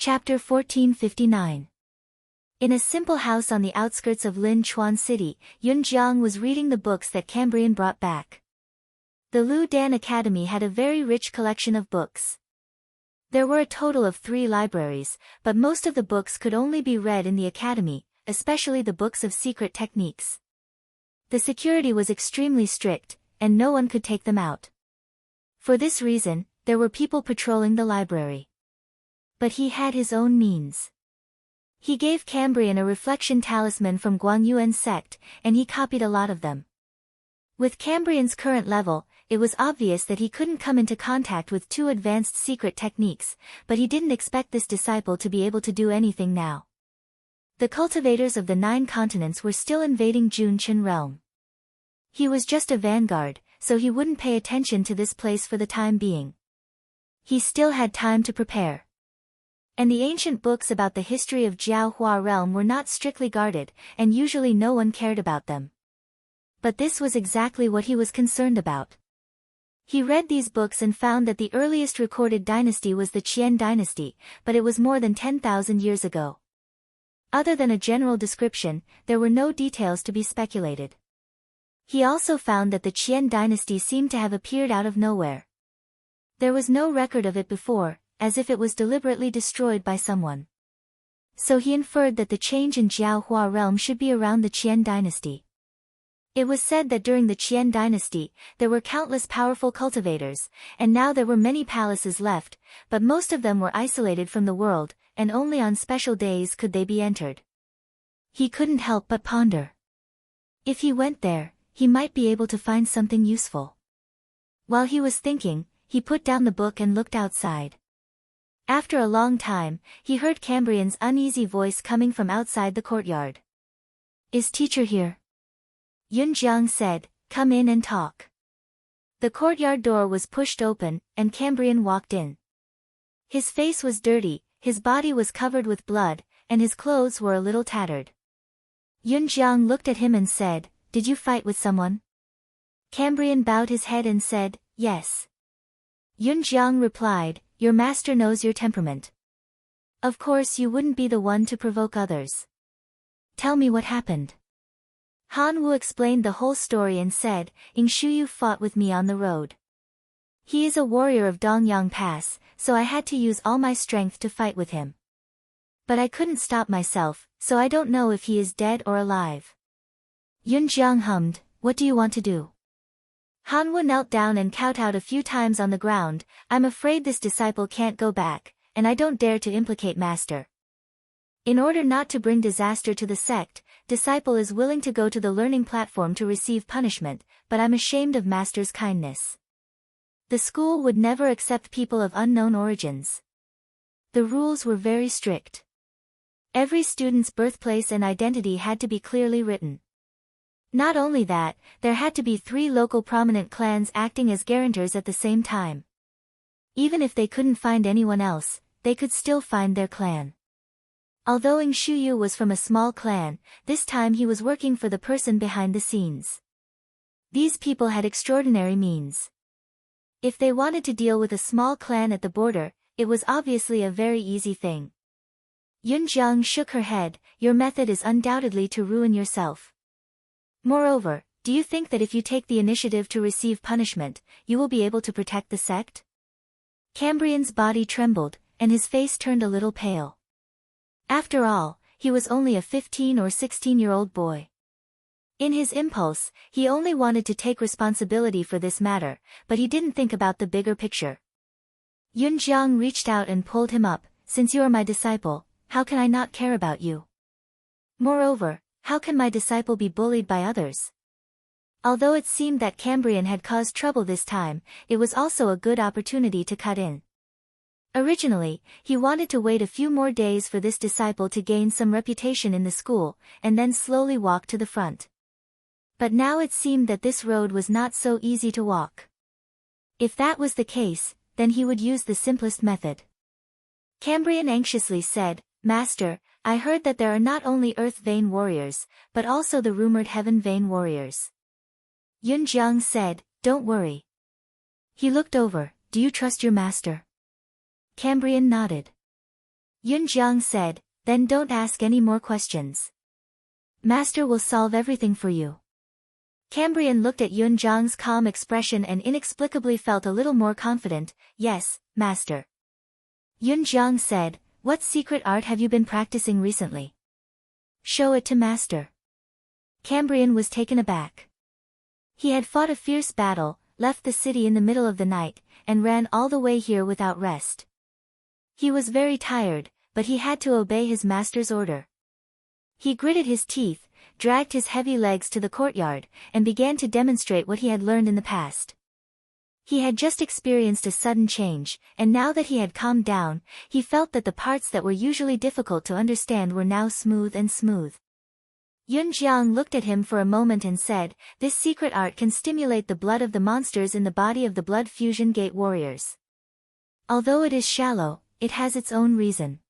Chapter 1459. In a simple house on the outskirts of Lin Chuan City, Yun Jiang was reading the books that Cambrian brought back. The Lu Dan Academy had a very rich collection of books. There were a total of 3 libraries, but most of the books could only be read in the academy, especially the books of secret techniques. The security was extremely strict, and no one could take them out. For this reason, there were people patrolling the library. But he had his own means. He gave Cambrian a reflection talisman from Guangyuan sect, and he copied a lot of them. With Cambrian's current level, it was obvious that he couldn't come into contact with 2 advanced secret techniques, but he didn't expect this disciple to be able to do anything now. The cultivators of the 9 continents were still invading Junchen realm. He was just a vanguard, so he wouldn't pay attention to this place for the time being. He still had time to prepare. And the ancient books about the history of Jiaohua realm were not strictly guarded, and usually no one cared about them. But this was exactly what he was concerned about. He read these books and found that the earliest recorded dynasty was the Qian dynasty, but it was more than 10,000 years ago. Other than a general description, there were no details to be speculated. He also found that the Qian dynasty seemed to have appeared out of nowhere. There was no record of it before, as if it was deliberately destroyed by someone. So he inferred that the change in Jiaohua realm should be around the Qian dynasty. It was said that during the Qian dynasty, there were countless powerful cultivators, and now there were many palaces left, but most of them were isolated from the world, and only on special days could they be entered. He couldn't help but ponder. If he went there, he might be able to find something useful. While he was thinking, he put down the book and looked outside. After a long time, he heard Cambrian's uneasy voice coming from outside the courtyard. "Is teacher here?" Yun Jiang said, "Come in and talk." The courtyard door was pushed open, and Cambrian walked in. His face was dirty, his body was covered with blood, and his clothes were a little tattered. Yun Jiang looked at him and said, "Did you fight with someone?" Cambrian bowed his head and said, "Yes." Yun Jiang replied, "Your master knows your temperament. Of course you wouldn't be the one to provoke others. Tell me what happened." Han Wu explained the whole story and said, "Ing Shuyu fought with me on the road. He is a warrior of Dongyang Pass, so I had to use all my strength to fight with him. But I couldn't stop myself, so I don't know if he is dead or alive." Yun Jiang hummed, "What do you want to do?" Han Wu knelt down and kowtowed a few times on the ground. "I'm afraid this disciple can't go back, and I don't dare to implicate master. In order not to bring disaster to the sect, disciple is willing to go to the learning platform to receive punishment, but I'm ashamed of master's kindness. The school would never accept people of unknown origins. The rules were very strict. Every student's birthplace and identity had to be clearly written. Not only that, there had to be 3 local prominent clans acting as guarantors at the same time. Even if they couldn't find anyone else, they could still find their clan. Although Ing Shuyu was from a small clan, this time he was working for the person behind the scenes. These people had extraordinary means. If they wanted to deal with a small clan at the border, it was obviously a very easy thing. Yun Jiang shook her head, "Your method is undoubtedly to ruin yourself. Moreover, do you think that if you take the initiative to receive punishment, you will be able to protect the sect?" Cambrian's body trembled, and his face turned a little pale. After all, he was only a 15 or 16-year-old boy. In his impulse, he only wanted to take responsibility for this matter, but he didn't think about the bigger picture. Yun Jiang reached out and pulled him up, "Since you are my disciple, how can I not care about you? Moreover, how can my disciple be bullied by others?" Although it seemed that Cambrian had caused trouble this time, it was also a good opportunity to cut in. Originally, he wanted to wait a few more days for this disciple to gain some reputation in the school, and then slowly walk to the front. But now it seemed that this road was not so easy to walk. If that was the case, then he would use the simplest method. Cambrian anxiously said, "Master, I heard that there are not only Earth Vein warriors, but also the rumored Heaven Vein warriors." Yun Jiang said, "Don't worry." He looked over, "Do you trust your master?" Cambrian nodded. Yunjiang said, then don't ask any more questions. Master will solve everything for you. Cambrian looked at Yunjiang's calm expression and inexplicably felt a little more confident. Yes, Master. Yunjiang said, what secret art have you been practicing recently? Show it to Master. Cambrian was taken aback. He had fought a fierce battle, left the city in the middle of the night, and ran all the way here without rest. He was very tired, but he had to obey his master's order. He gritted his teeth, dragged his heavy legs to the courtyard, and began to demonstrate what he had learned in the past. He had just experienced a sudden change, and now that he had calmed down, he felt that the parts that were usually difficult to understand were now smooth and smooth. Yunjiang looked at him for a moment and said, this secret art can stimulate the blood of the monsters in the body of the blood fusion gate warriors. Although it is shallow, it has its own reason.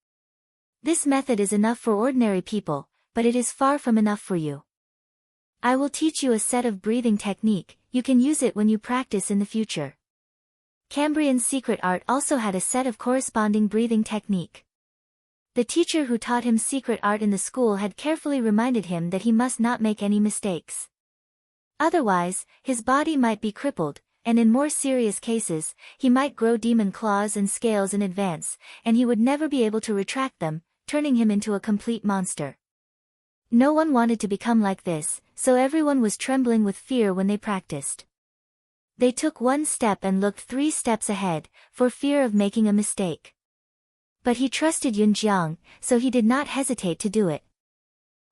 This method is enough for ordinary people, but it is far from enough for you. I will teach you a set of breathing technique, you can use it when you practice in the future. Cambrian's secret art also had a set of corresponding breathing technique. The teacher who taught him secret art in the school had carefully reminded him that he must not make any mistakes. Otherwise, his body might be crippled, and in more serious cases, he might grow demon claws and scales in advance, and he would never be able to retract them, turning him into a complete monster. No one wanted to become like this, so everyone was trembling with fear when they practiced. They took one step and looked 3 steps ahead, for fear of making a mistake. But he trusted Yunjiang, so he did not hesitate to do it.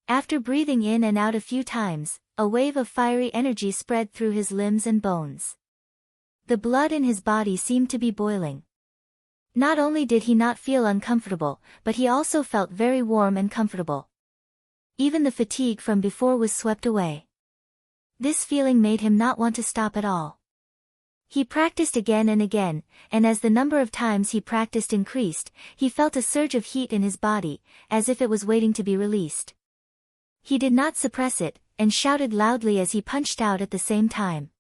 After breathing in and out a few times, a wave of fiery energy spread through his limbs and bones. The blood in his body seemed to be boiling. Not only did he not feel uncomfortable, but he also felt very warm and comfortable. Even the fatigue from before was swept away. This feeling made him not want to stop at all. He practiced again and again, and as the number of times he practiced increased, he felt a surge of heat in his body, as if it was waiting to be released. He did not suppress it, and shouted loudly as he punched out at the same time.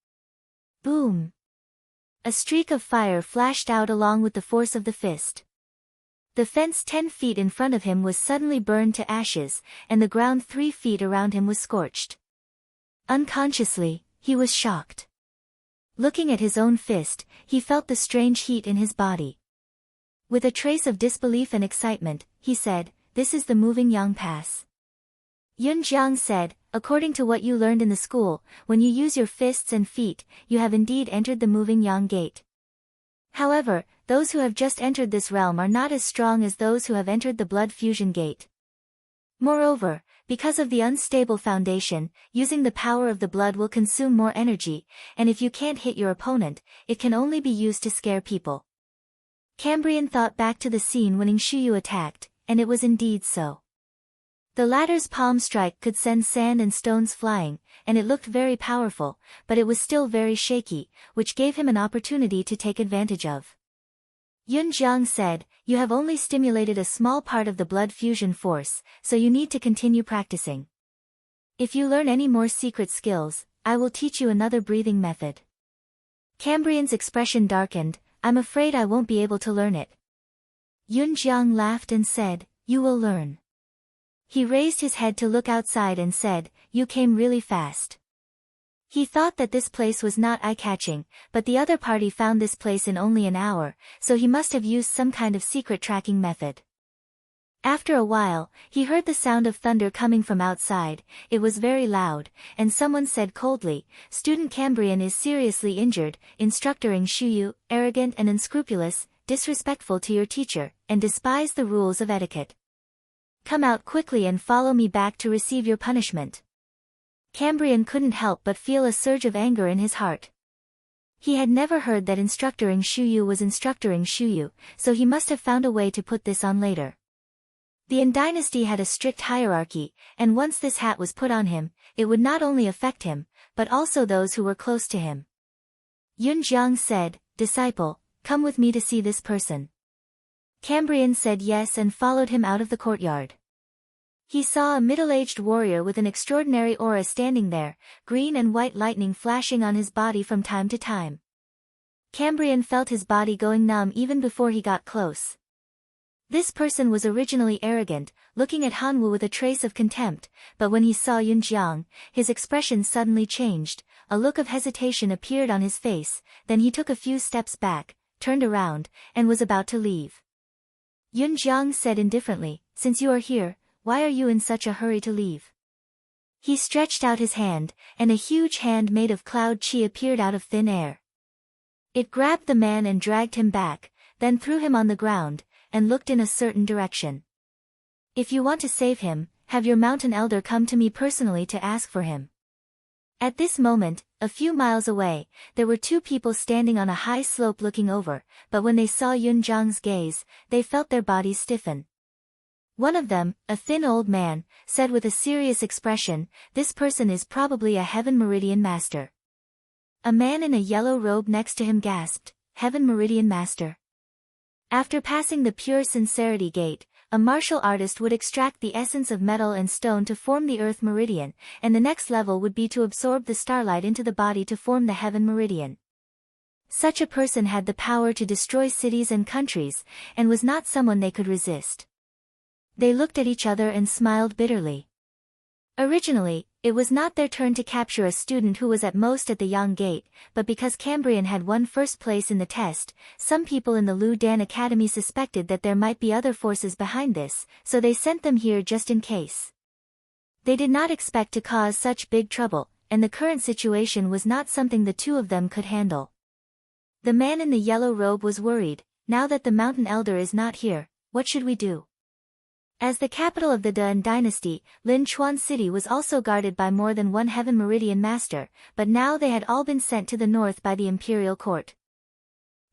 Boom! A streak of fire flashed out along with the force of the fist. The fence 10 feet in front of him was suddenly burned to ashes, and the ground 3 feet around him was scorched. Unconsciously, he was shocked. Looking at his own fist, he felt the strange heat in his body. With a trace of disbelief and excitement, he said, this is the moving yang pass. Yunjiang said, according to what you learned in the school, when you use your fists and feet, you have indeed entered the moving yang gate. However, those who have just entered this realm are not as strong as those who have entered the blood fusion gate. Moreover, because of the unstable foundation, using the power of the blood will consume more energy, and if you can't hit your opponent, it can only be used to scare people. Cambrian thought back to the scene when Shuyu attacked, and it was indeed so. The latter's palm strike could send sand and stones flying, and it looked very powerful, but it was still very shaky, which gave him an opportunity to take advantage of. Yunjiang said, you have only stimulated a small part of the blood fusion force, so you need to continue practicing. If you learn any more secret skills, I will teach you another breathing method. Cambrian's expression darkened, I'm afraid I won't be able to learn it. Yunjiang laughed and said, you will learn. He raised his head to look outside and said, you came really fast. He thought that this place was not eye-catching, but the other party found this place in only an hour, so he must have used some kind of secret tracking method. After a while, he heard the sound of thunder coming from outside. It was very loud, and someone said coldly, Student Cambrian is seriously injured, Instructor Shuyu, arrogant and unscrupulous, disrespectful to your teacher, and despise the rules of etiquette. Come out quickly and follow me back to receive your punishment. Cambrian couldn't help but feel a surge of anger in his heart. He had never heard that Instructor Shuyu was Instructor Shuyu, so he must have found a way to put this on later. The Yin dynasty had a strict hierarchy, and once this hat was put on him, it would not only affect him, but also those who were close to him. Yunjiang said, Disciple, come with me to see this person. Cambrian said yes and followed him out of the courtyard. He saw a middle-aged warrior with an extraordinary aura standing there, green and white lightning flashing on his body from time to time. Cambrian felt his body going numb even before he got close. This person was originally arrogant, looking at Hanwu with a trace of contempt, but when he saw Yunjiang, his expression suddenly changed, a look of hesitation appeared on his face, then he took a few steps back, turned around, and was about to leave. Yunjiang said indifferently, "Since you are here, why are you in such a hurry to leave?" He stretched out his hand, and a huge hand made of cloud chi appeared out of thin air. It grabbed the man and dragged him back, then threw him on the ground, and looked in a certain direction. "If you want to save him, have your mountain elder come to me personally to ask for him." At this moment, a few miles away, there were two people standing on a high slope looking over, but when they saw Yunjiang's gaze, they felt their bodies stiffen. One of them, a thin old man, said with a serious expression, "This person is probably a Heaven Meridian Master." A man in a yellow robe next to him gasped, "Heaven Meridian Master?" After passing the Pure Sincerity Gate, a martial artist would extract the essence of metal and stone to form the Earth Meridian, and the next level would be to absorb the starlight into the body to form the Heaven Meridian. Such a person had the power to destroy cities and countries, and was not someone they could resist. They looked at each other and smiled bitterly. Originally, it was not their turn to capture a student who was at most at the Yang Gate, but because Cambrian had won first place in the test, some people in the Lu Dan Academy suspected that there might be other forces behind this, so they sent them here just in case. They did not expect to cause such big trouble, and the current situation was not something the two of them could handle. The man in the yellow robe was worried. "Now that the mountain elder is not here, what should we do?" As the capital of the Dan dynasty, Lin Chuan City was also guarded by more than one Heaven Meridian Master, but now they had all been sent to the north by the imperial court.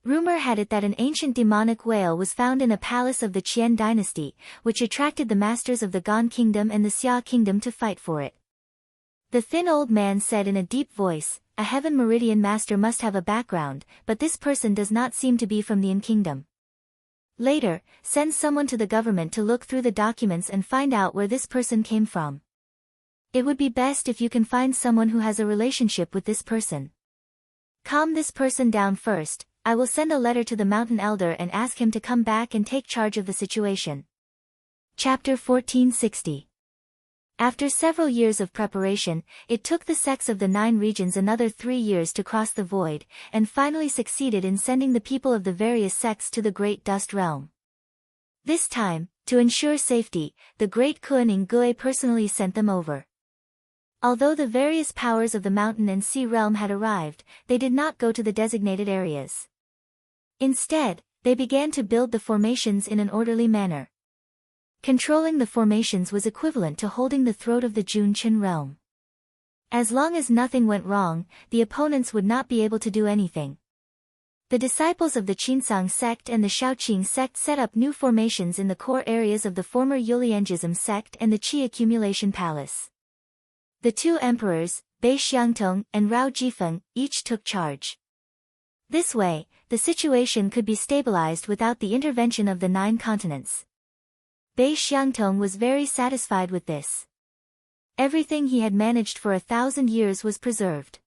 Rumor had it that an ancient demonic whale was found in a palace of the Qian dynasty, which attracted the masters of the Gan kingdom and the Xia kingdom to fight for it. The thin old man said in a deep voice, "A Heaven Meridian Master must have a background, but this person does not seem to be from the Yin kingdom. Later, send someone to the government to look through the documents and find out where this person came from. It would be best if you can find someone who has a relationship with this person. Calm this person down first. I will send a letter to the mountain elder and ask him to come back and take charge of the situation." Chapter 1460. After several years of preparation, it took the sects of the 9 regions another 3 years to cross the void, and finally succeeded in sending the people of the various sects to the Great Dust Realm. This time, to ensure safety, the great Kun Ingui personally sent them over. Although the various powers of the mountain and sea realm had arrived, they did not go to the designated areas. Instead, they began to build the formations in an orderly manner. Controlling the formations was equivalent to holding the throat of the Junqin realm. As long as nothing went wrong, the opponents would not be able to do anything. The disciples of the Qinsang sect and the Shaoqing sect set up new formations in the core areas of the former Yuliangism sect and the Qi accumulation palace. The 2 emperors, Bei Xiangtong and Rao Jifeng, each took charge. This way, the situation could be stabilized without the intervention of the 9 continents. Bei Xiangtong was very satisfied with this. Everything he had managed for 1,000 years was preserved.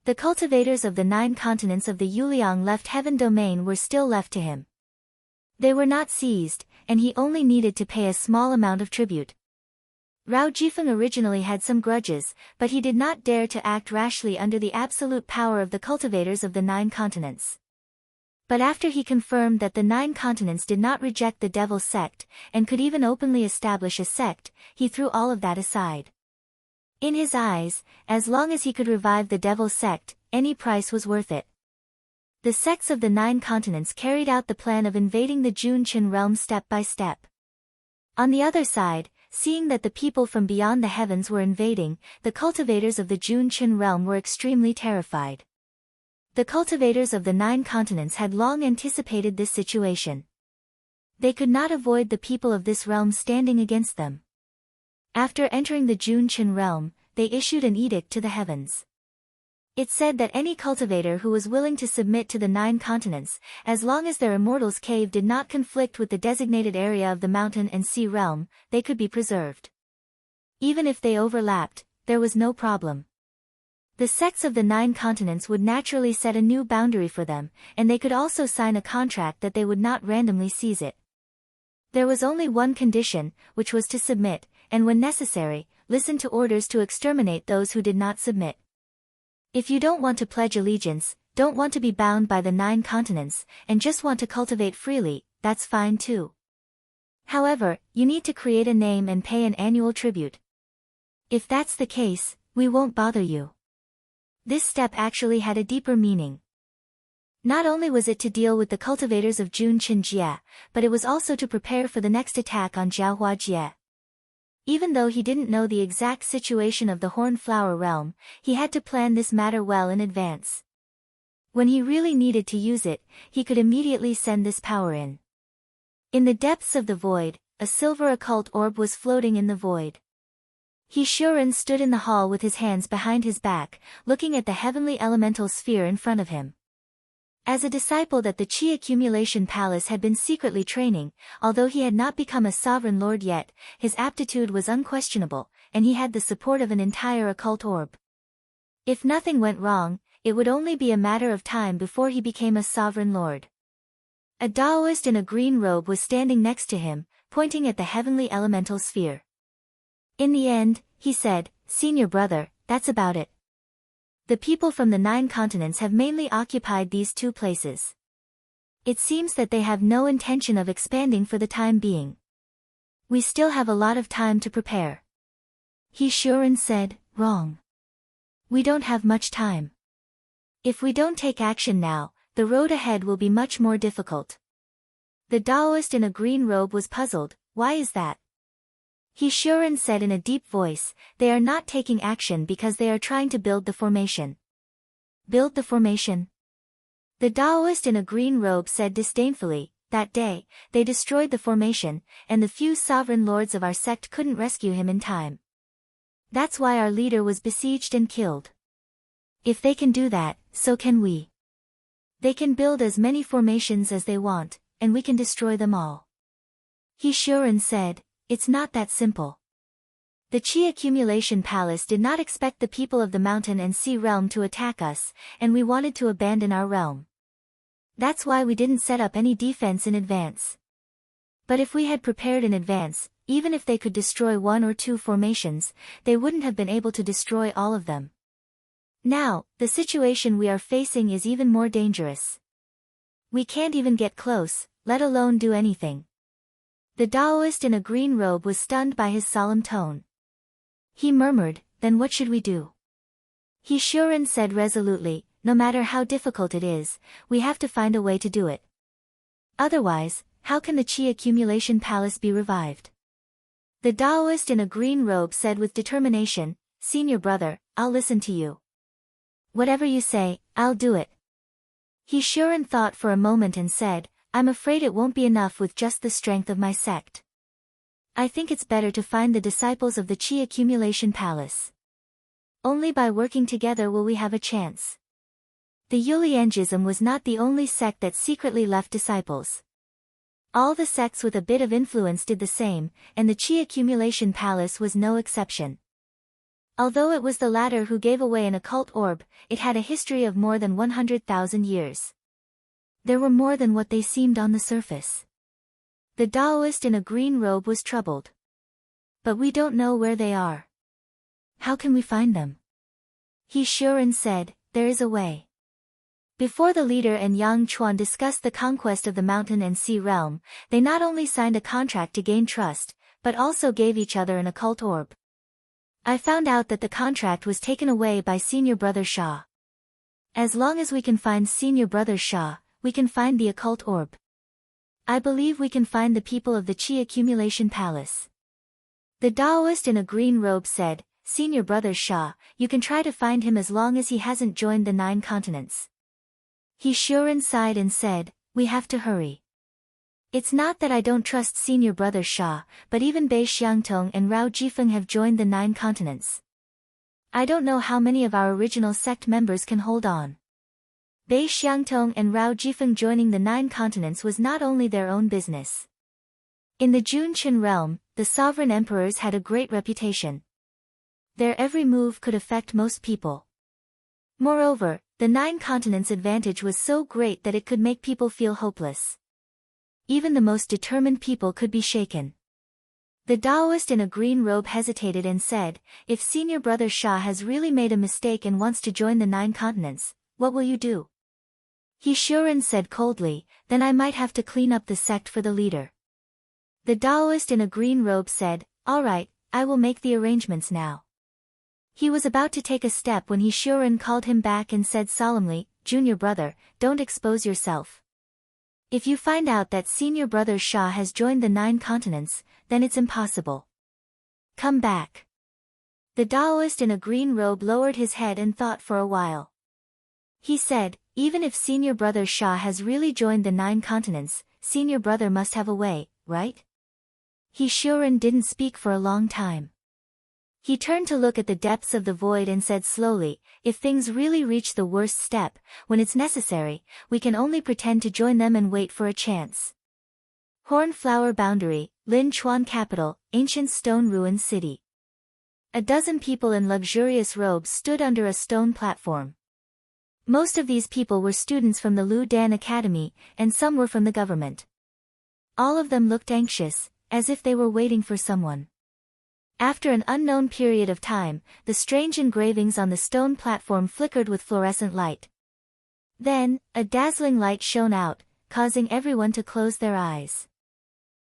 The cultivators of the 9 continents of the Yuliang left heaven domain were still left to him. They were not seized, and he only needed to pay a small amount of tribute. Rao Jifeng originally had some grudges, but he did not dare to act rashly under the absolute power of the cultivators of the 9 continents. But after he confirmed that the 9 continents did not reject the devil sect, and could even openly establish a sect, he threw all of that aside. In his eyes, as long as he could revive the devil sect, any price was worth it. The sects of the 9 continents carried out the plan of invading the Junqin realm step by step. On the other side, seeing that the people from beyond the heavens were invading, the cultivators of the Junqin realm were extremely terrified. The cultivators of the 9 continents had long anticipated this situation. They could not avoid the people of this realm standing against them. After entering the Junqin realm, they issued an edict to the heavens. It said that any cultivator who was willing to submit to the 9 continents, as long as their immortal's cave did not conflict with the designated area of the mountain and sea realm, they could be preserved. Even if they overlapped, there was no problem. The sects of the 9 continents would naturally set a new boundary for them, and they could also sign a contract that they would not randomly seize it. There was only one condition, which was to submit, and when necessary, listen to orders to exterminate those who did not submit. If you don't want to pledge allegiance, don't want to be bound by the 9 continents, and just want to cultivate freely, that's fine too. However, you need to create a name and pay an annual tribute. If that's the case, we won't bother you. This step actually had a deeper meaning. Not only was it to deal with the cultivators of Jun Qinjie, but it was also to prepare for the next attack on Jiahuajie. Even though he didn't know the exact situation of the Hornflower realm, he had to plan this matter well in advance. When he really needed to use it, he could immediately send this power in. In the depths of the void, a silver occult orb was floating in the void. He Shuren stood in the hall with his hands behind his back, looking at the heavenly elemental sphere in front of him. As a disciple that the Qi Accumulation Palace had been secretly training, although he had not become a sovereign lord yet, his aptitude was unquestionable, and he had the support of an entire occult orb. If nothing went wrong, it would only be a matter of time before he became a sovereign lord. A Taoist in a green robe was standing next to him, pointing at the heavenly elemental sphere. In the end, he said, "Senior brother, that's about it. The people from the 9 continents have mainly occupied these 2 places. It seems that they have no intention of expanding for the time being. We still have a lot of time to prepare." He Shuren said, "Wrong. We don't have much time. If we don't take action now, the road ahead will be much more difficult." The Taoist in a green robe was puzzled. "Why is that?" He Shuren said in a deep voice, "They are not taking action because they are trying to build the formation." Build the formation? The Taoist in a green robe said disdainfully, "That day, they destroyed the formation, and the few sovereign lords of our sect couldn't rescue him in time. That's why our leader was besieged and killed. If they can do that, so can we. They can build as many formations as they want, and we can destroy them all." He Shuren said, "It's not that simple. The Qi Accumulation Palace did not expect the people of the mountain and sea realm to attack us, and we wanted to abandon our realm. That's why we didn't set up any defense in advance. But if we had prepared in advance, even if they could destroy 1 or 2 formations, they wouldn't have been able to destroy all of them. Now, the situation we are facing is even more dangerous. We can't even get close, let alone do anything." The Taoist in a green robe was stunned by his solemn tone. He murmured, "Then what should we do?" He Shuren said resolutely, "No matter how difficult it is, we have to find a way to do it. Otherwise, how can the Qi Accumulation Palace be revived?" The Taoist in a green robe said with determination, "Senior brother, I'll listen to you. Whatever you say, I'll do it." He Shuren thought for a moment and said, "I'm afraid it won't be enough with just the strength of my sect. I think it's better to find the disciples of the Qi Accumulation Palace. Only by working together will we have a chance." The Yuliangism was not the only sect that secretly left disciples. All the sects with a bit of influence did the same, and the Qi Accumulation Palace was no exception. Although it was the latter who gave away an occult orb, it had a history of more than 100,000 years. There were more than what they seemed on the surface. The Taoist in a green robe was troubled. "But we don't know where they are. How can we find them?" He Shuren said, "There is a way." Before the leader and Yang Chuan discussed the conquest of the mountain and sea realm, they not only signed a contract to gain trust, but also gave each other an occult orb. I found out that the contract was taken away by Senior Brother Shah. As long as we can find Senior Brother Shah, we can find the occult orb. I believe we can find the people of the Qi Accumulation Palace." The Taoist in a green robe said, "Senior Brother Shah, you can try to find him as long as he hasn't joined the 9 continents." He Shuren sighed and said, "We have to hurry. It's not that I don't trust Senior Brother Shah, but even Bei Xiangtong and Rao Jifeng have joined the 9 continents. I don't know how many of our original sect members can hold on." Bei Xiangtong and Rao Jifeng joining the 9 continents was not only their own business. In the Junqian realm, the sovereign emperors had a great reputation. Their every move could affect most people. Moreover, the 9 continents' advantage was so great that it could make people feel hopeless. even the most determined people could be shaken. The Taoist in a green robe hesitated and said, "If Senior Brother Shah has really made a mistake and wants to join the 9 continents, what will you do?" He Shuren said coldly, "Then I might have to clean up the sect for the leader." The Taoist in a green robe said, "All right, I will make the arrangements now." He was about to take a step when he Shuren called him back and said solemnly, "Junior brother, don't expose yourself. If you find out that Senior Brother Shah has joined the 9 continents, then it's impossible. Come back." The Taoist in a green robe lowered his head and thought for a while. He said, "Even if Senior Brother Shah has really joined the 9 continents, Senior Brother must have a way, right?" He Shuren didn't speak for a long time. He turned to look at the depths of the void and said slowly, "If things really reach the worst step, when it's necessary, we can only pretend to join them and wait for a chance." Hornflower Boundary, Lin Chuan Capital, Ancient Stone Ruined City. A dozen people in luxurious robes stood under a stone platform. Most of these people were students from the Lu Dan Academy, and some were from the government. All of them looked anxious, as if they were waiting for someone. After an unknown period of time, the strange engravings on the stone platform flickered with fluorescent light. Then, a dazzling light shone out, causing everyone to close their eyes.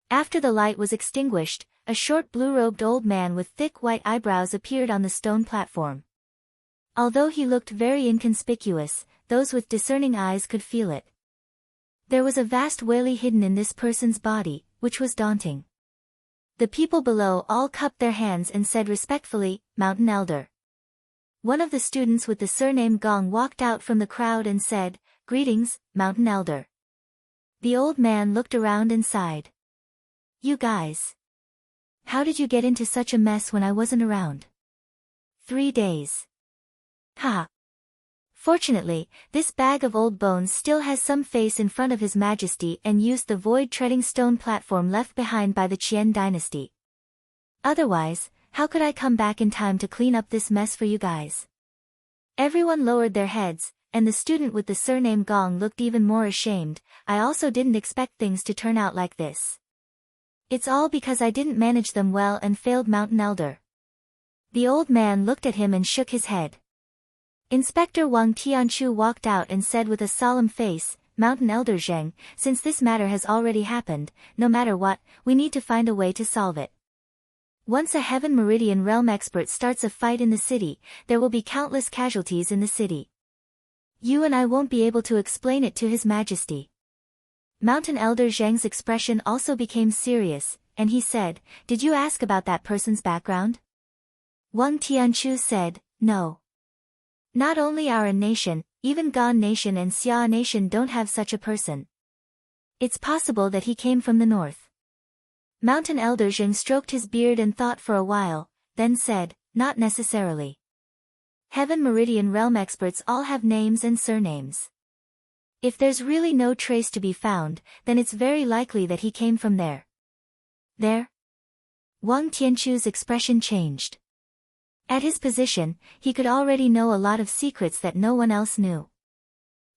After the light was extinguished, a short blue-robed old man with thick white eyebrows appeared on the stone platform. Although he looked very inconspicuous, those with discerning eyes could feel it. There was a vast wali hidden in this person's body, which was daunting. The people below all cupped their hands and said respectfully, "Mountain Elder." One of the students with the surname Gong walked out from the crowd and said, "Greetings, Mountain Elder." The old man looked around and sighed. "You guys. How did you get into such a mess when I wasn't around?" 3 days. Ha. Fortunately, this bag of old bones still has some face in front of His Majesty and used the void-treading stone platform left behind by the Qian dynasty. Otherwise, how could I come back in time to clean up this mess for you guys? Everyone lowered their heads, and the student with the surname Gong looked even more ashamed. "I also didn't expect things to turn out like this. It's all because I didn't manage them well and failed, Mountain Elder." The old man looked at him and shook his head. Inspector Wang Tianchu walked out and said with a solemn face, "Mountain Elder Zheng, since this matter has already happened, no matter what, we need to find a way to solve it. Once a Heaven Meridian Realm expert starts a fight in the city, there will be countless casualties in the city. You and I won't be able to explain it to His Majesty." Mountain Elder Zheng's expression also became serious, and he said, "Did you ask about that person's background?" Wang Tianchu said, "No. Not only our nation, even Gan Nation and Xia Nation don't have such a person. It's possible that he came from the north." Mountain Elder Zheng stroked his beard and thought for a while, then said, "Not necessarily. Heaven Meridian Realm experts all have names and surnames. If there's really no trace to be found, then it's very likely that he came from there." There? Wang Tianchu's expression changed. At his position, he could already know a lot of secrets that no one else knew.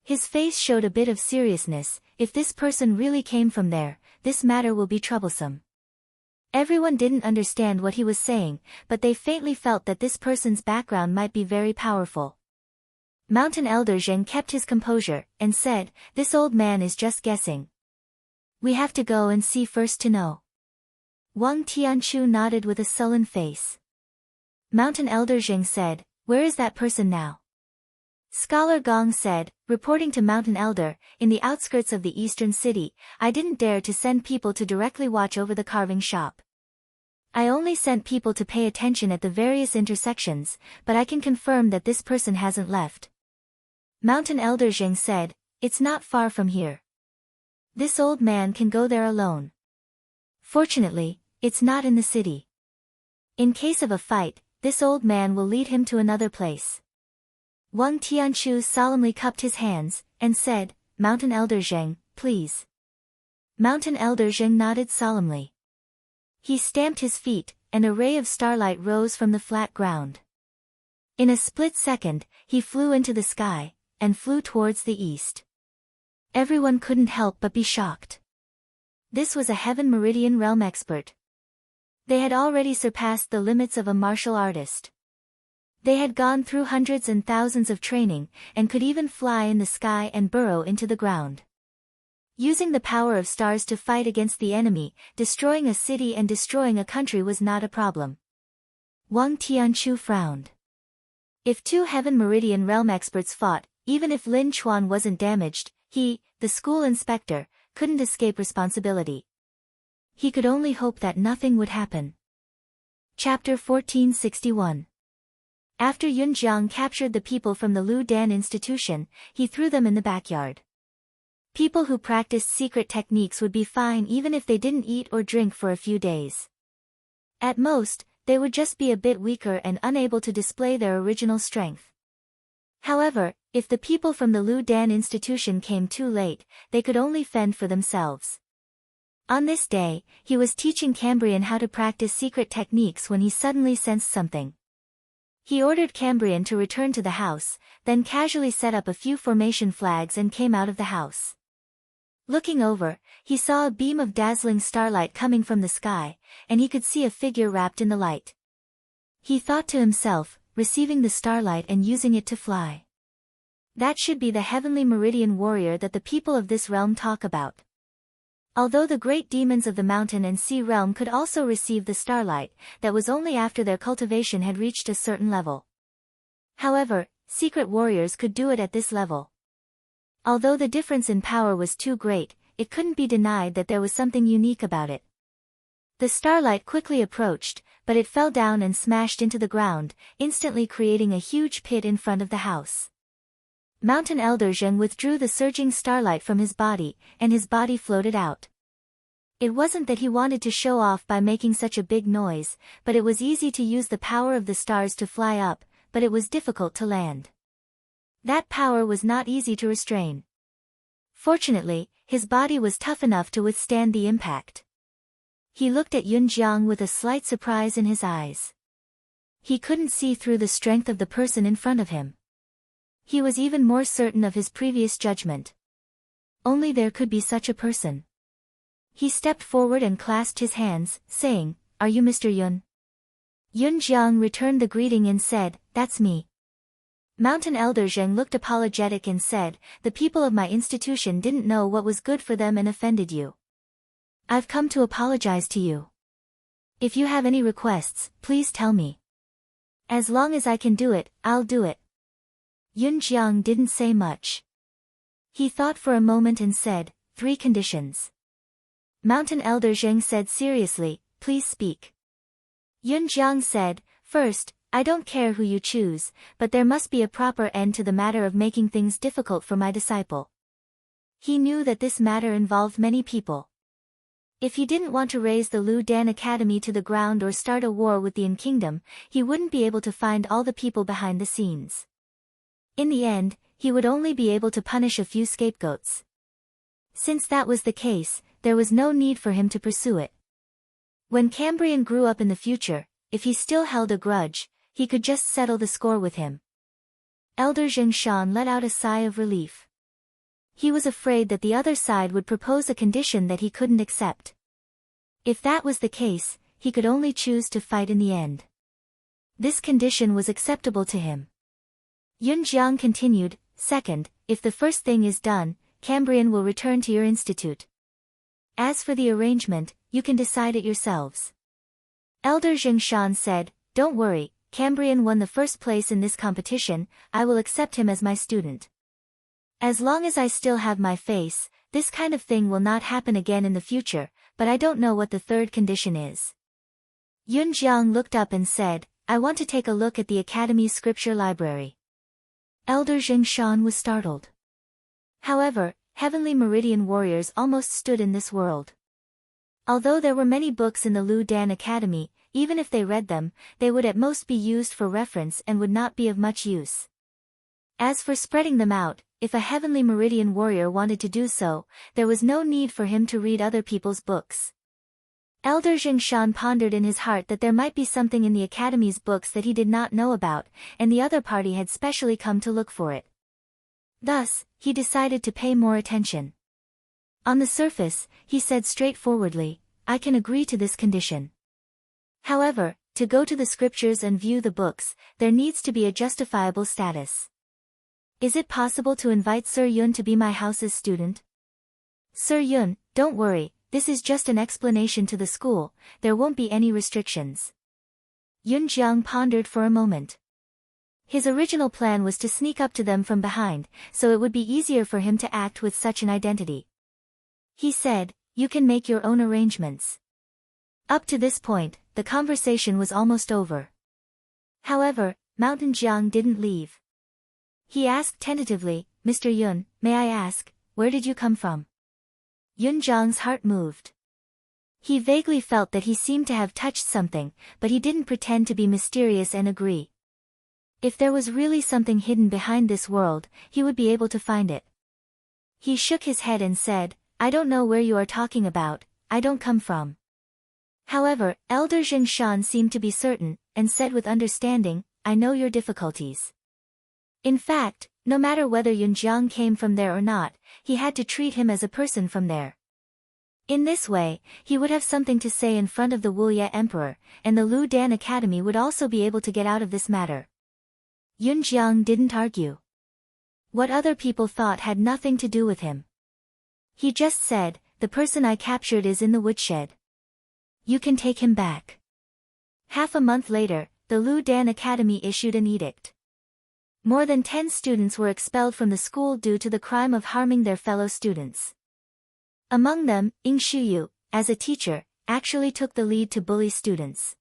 His face showed a bit of seriousness. If this person really came from there, this matter will be troublesome. Everyone didn't understand what he was saying, but they faintly felt that this person's background might be very powerful. Mountain Elder Zheng kept his composure, and said, "This old man is just guessing. We have to go and see first to know." Wang Tianchu nodded with a sullen face. Mountain Elder Zheng said, "Where is that person now?" Scholar Gong said, reporting to Mountain Elder, "In the outskirts of the eastern city. I didn't dare to send people to directly watch over the carving shop. I only sent people to pay attention at the various intersections, but I can confirm that this person hasn't left." Mountain Elder Zheng said, "It's not far from here. This old man can go there alone. Fortunately, it's not in the city. In case of a fight, this old man will lead him to another place." Wang Tianchu solemnly cupped his hands, and said, "Mountain Elder Zheng, please." Mountain Elder Zheng nodded solemnly. He stamped his feet, and a ray of starlight rose from the flat ground. In a split second, he flew into the sky, and flew towards the east. Everyone couldn't help but be shocked. This was a Heaven Meridian realm expert. They had already surpassed the limits of a martial artist. They had gone through hundreds and thousands of training, and could even fly in the sky and burrow into the ground. Using the power of stars to fight against the enemy, destroying a city and destroying a country was not a problem. Wang Tianchu frowned. If two Heaven Meridian realm experts fought, even if Lin Chuan wasn't damaged, he, the school inspector, couldn't escape responsibility. He could only hope that nothing would happen. Chapter 1461. After Yun Jiang captured the people from the Lu Dan institution, he threw them in the backyard. People who practiced secret techniques would be fine even if they didn't eat or drink for a few days. At most, they would just be a bit weaker and unable to display their original strength. However, if the people from the Lu Dan institution came too late, they could only fend for themselves. On this day, he was teaching Cambrian how to practice secret techniques when he suddenly sensed something. He ordered Cambrian to return to the house, then casually set up a few formation flags and came out of the house. Looking over, he saw a beam of dazzling starlight coming from the sky, and he could see a figure wrapped in the light. He thought to himself, receiving the starlight and using it to fly. That should be the heavenly meridian warrior that the people of this realm talk about. Although the great demons of the mountain and sea realm could also receive the starlight, that was only after their cultivation had reached a certain level. However, secret warriors could do it at this level. Although the difference in power was too great, it couldn't be denied that there was something unique about it. The starlight quickly approached, but it fell down and smashed into the ground, instantly creating a huge pit in front of the house. Mountain Elder Zheng withdrew the surging starlight from his body, and his body floated out. It wasn't that he wanted to show off by making such a big noise, but it was easy to use the power of the stars to fly up, but it was difficult to land. That power was not easy to restrain. Fortunately, his body was tough enough to withstand the impact. He looked at Yun Jiang with a slight surprise in his eyes. He couldn't see through the strength of the person in front of him. He was even more certain of his previous judgment. Only there could be such a person. He stepped forward and clasped his hands, saying, "Are you Mr. Yun?" Yun Jiang returned the greeting and said, "That's me." Mountain Elder Zheng looked apologetic and said, "The people of my institution didn't know what was good for them and offended you. I've come to apologize to you. If you have any requests, please tell me. As long as I can do it, I'll do it." Yun Jiang didn't say much. He thought for a moment and said, "3 conditions." Mountain Elder Zheng said seriously, "Please speak." Yun Jiang said, "First, I don't care who you choose, but there must be a proper end to the matter of making things difficult for my disciple." He knew that this matter involved many people. If he didn't want to raise the Lu Dan Academy to the ground or start a war with the Yin Kingdom, he wouldn't be able to find all the people behind the scenes. In the end, he would only be able to punish a few scapegoats. Since that was the case, there was no need for him to pursue it. When Cambrian grew up in the future, if he still held a grudge, he could just settle the score with him. Elder Zheng Shan let out a sigh of relief. He was afraid that the other side would propose a condition that he couldn't accept. If that was the case, he could only choose to fight in the end. This condition was acceptable to him. Yun Jiang continued, "Second, if the first thing is done, Cambrian will return to your institute. As for the arrangement, you can decide it yourselves." Elder Zheng Shan said, "Don't worry, Cambrian won the first place in this competition, I will accept him as my student. As long as I still have my face, this kind of thing will not happen again in the future, but I don't know what the third condition is." Yun Jiang looked up and said, "I want to take a look at the Academy's scripture library." Elder Zheng Shan was startled. However, heavenly meridian warriors almost stood in this world. Although there were many books in the Lu Dan Academy, even if they read them, they would at most be used for reference and would not be of much use. As for spreading them out, if a heavenly meridian warrior wanted to do so, there was no need for him to read other people's books. Elder Zheng Shan pondered in his heart that there might be something in the Academy's books that he did not know about, and the other party had specially come to look for it. Thus, he decided to pay more attention. On the surface, he said straightforwardly, I can agree to this condition. However, to go to the scriptures and view the books, there needs to be a justifiable status. Is it possible to invite Sir Yun to be my house's student? Sir Yun, don't worry, this is just an explanation to the school, there won't be any restrictions. Yun Jiang pondered for a moment. His original plan was to sneak up to them from behind, so it would be easier for him to act with such an identity. He said, you can make your own arrangements. Up to this point, the conversation was almost over. However, Mountain Jiang didn't leave. He asked tentatively, Mr. Yun, may I ask, where did you come from? Yun Jiang's heart moved. He vaguely felt that he seemed to have touched something, but he didn't pretend to be mysterious and agree. If there was really something hidden behind this world, he would be able to find it. He shook his head and said, I don't know where you are talking about, I don't come from. However, Elder Zheng Shan seemed to be certain, and said with understanding, I know your difficulties. In fact, no matter whether Yun Jiang came from there or not, he had to treat him as a person from there. In this way, he would have something to say in front of the Wuye Emperor, and the Lu Dan Academy would also be able to get out of this matter. Yun Jiang didn't argue. What other people thought had nothing to do with him. He just said, the person I captured is in the woodshed. You can take him back. Half a month later, the Lu Dan Academy issued an edict. More than 10 students were expelled from the school due to the crime of harming their fellow students. Among them, Ying Shuyu, as a teacher, actually took the lead to bully students.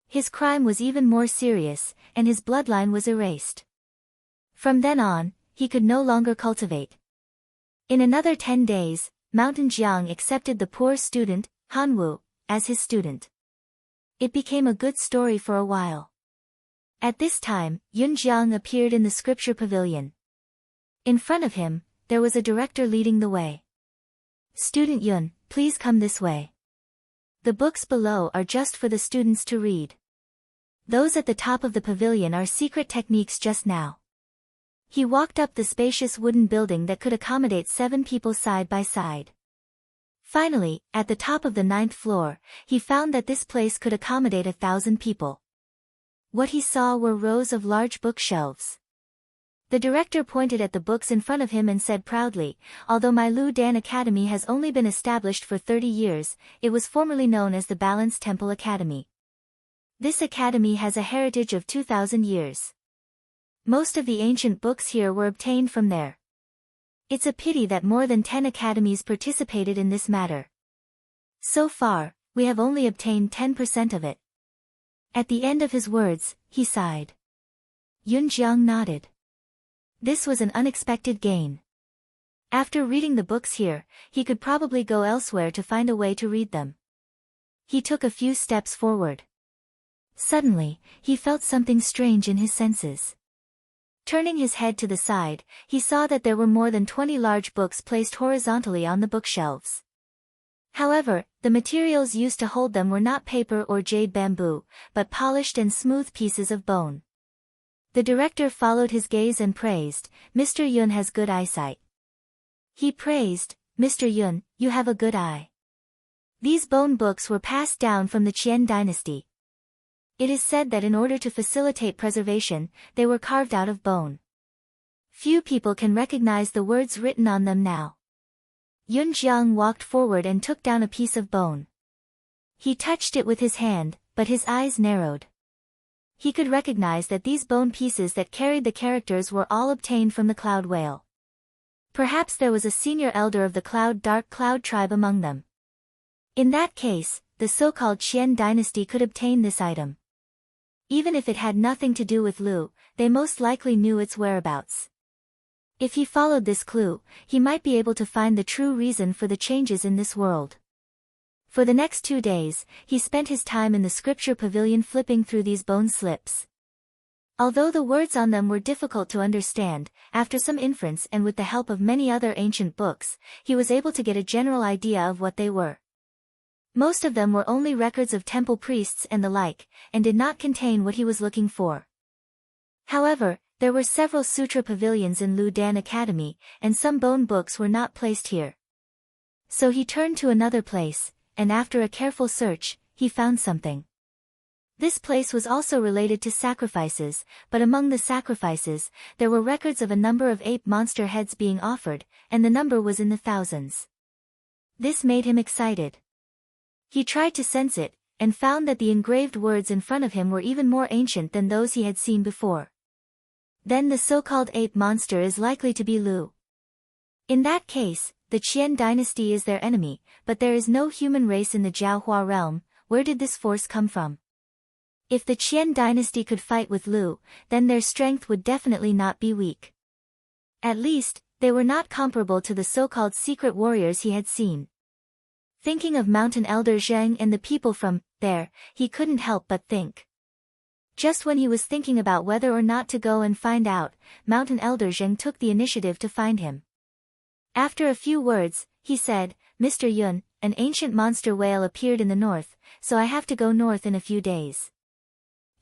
His crime was even more serious, and his bloodline was erased. From then on, he could no longer cultivate. In another 10 days, Mountain Jiang accepted the poor student, Han Wu, as his student. It became a good story for a while. At this time, Yun Jiang appeared in the scripture pavilion. In front of him, there was a director leading the way. Student Yun, please come this way. The books below are just for the students to read. Those at the top of the pavilion are secret techniques just now. He walked up the spacious wooden building that could accommodate 7 people side by side. Finally, at the top of the 9th floor, he found that this place could accommodate 1,000 people. What he saw were rows of large bookshelves. The director pointed at the books in front of him and said proudly, although my Lu Dan Academy has only been established for 30 years, it was formerly known as the Balanced Temple Academy. This academy has a heritage of 2,000 years. Most of the ancient books here were obtained from there. It's a pity that more than 10 academies participated in this matter. So far, we have only obtained 10% of it. At the end of his words, he sighed. Yun Jiang nodded. This was an unexpected gain. After reading the books here, he could probably go elsewhere to find a way to read them. He took a few steps forward. Suddenly, he felt something strange in his senses. Turning his head to the side, he saw that there were more than 20 large books placed horizontally on the bookshelves. However, the materials used to hold them were not paper or jade bamboo, but polished and smooth pieces of bone. The director followed his gaze and praised, Mr. Yun has good eyesight. He praised, Mr. Yun, you have a good eye. These bone books were passed down from the Qian dynasty. It is said that in order to facilitate preservation, they were carved out of bone. Few people can recognize the words written on them now. Yun Jiang walked forward and took down a piece of bone. He touched it with his hand, but his eyes narrowed. He could recognize that these bone pieces that carried the characters were all obtained from the cloud whale. Perhaps there was a senior elder of the dark cloud tribe among them. In that case, the so-called Qian dynasty could obtain this item. Even if it had nothing to do with Lu, they most likely knew its whereabouts. If he followed this clue, he might be able to find the true reason for the changes in this world. For the next 2 days, he spent his time in the scripture pavilion flipping through these bone slips. Although the words on them were difficult to understand, after some inference and with the help of many other ancient books, he was able to get a general idea of what they were. Most of them were only records of temple priests and the like, and did not contain what he was looking for. However, there were several sutra pavilions in Lu Dan Academy, and some bone books were not placed here. So he turned to another place, and after a careful search, he found something. This place was also related to sacrifices, but among the sacrifices, there were records of a number of ape monster heads being offered, and the number was in the thousands. This made him excited. He tried to sense it, and found that the engraved words in front of him were even more ancient than those he had seen before. Then the so-called ape monster is likely to be Lu. In that case, the Qian dynasty is their enemy, but there is no human race in the Jiaohua realm. Where did this force come from? If the Qian dynasty could fight with Lu, then their strength would definitely not be weak. At least, they were not comparable to the so-called secret warriors he had seen. Thinking of Mountain Elder Zheng and the people from there, he couldn't help but think. Just when he was thinking about whether or not to go and find out, Mountain Elder Zheng took the initiative to find him. After a few words, he said, "Mr. Yun, an ancient monster whale appeared in the north, so I have to go north in a few days.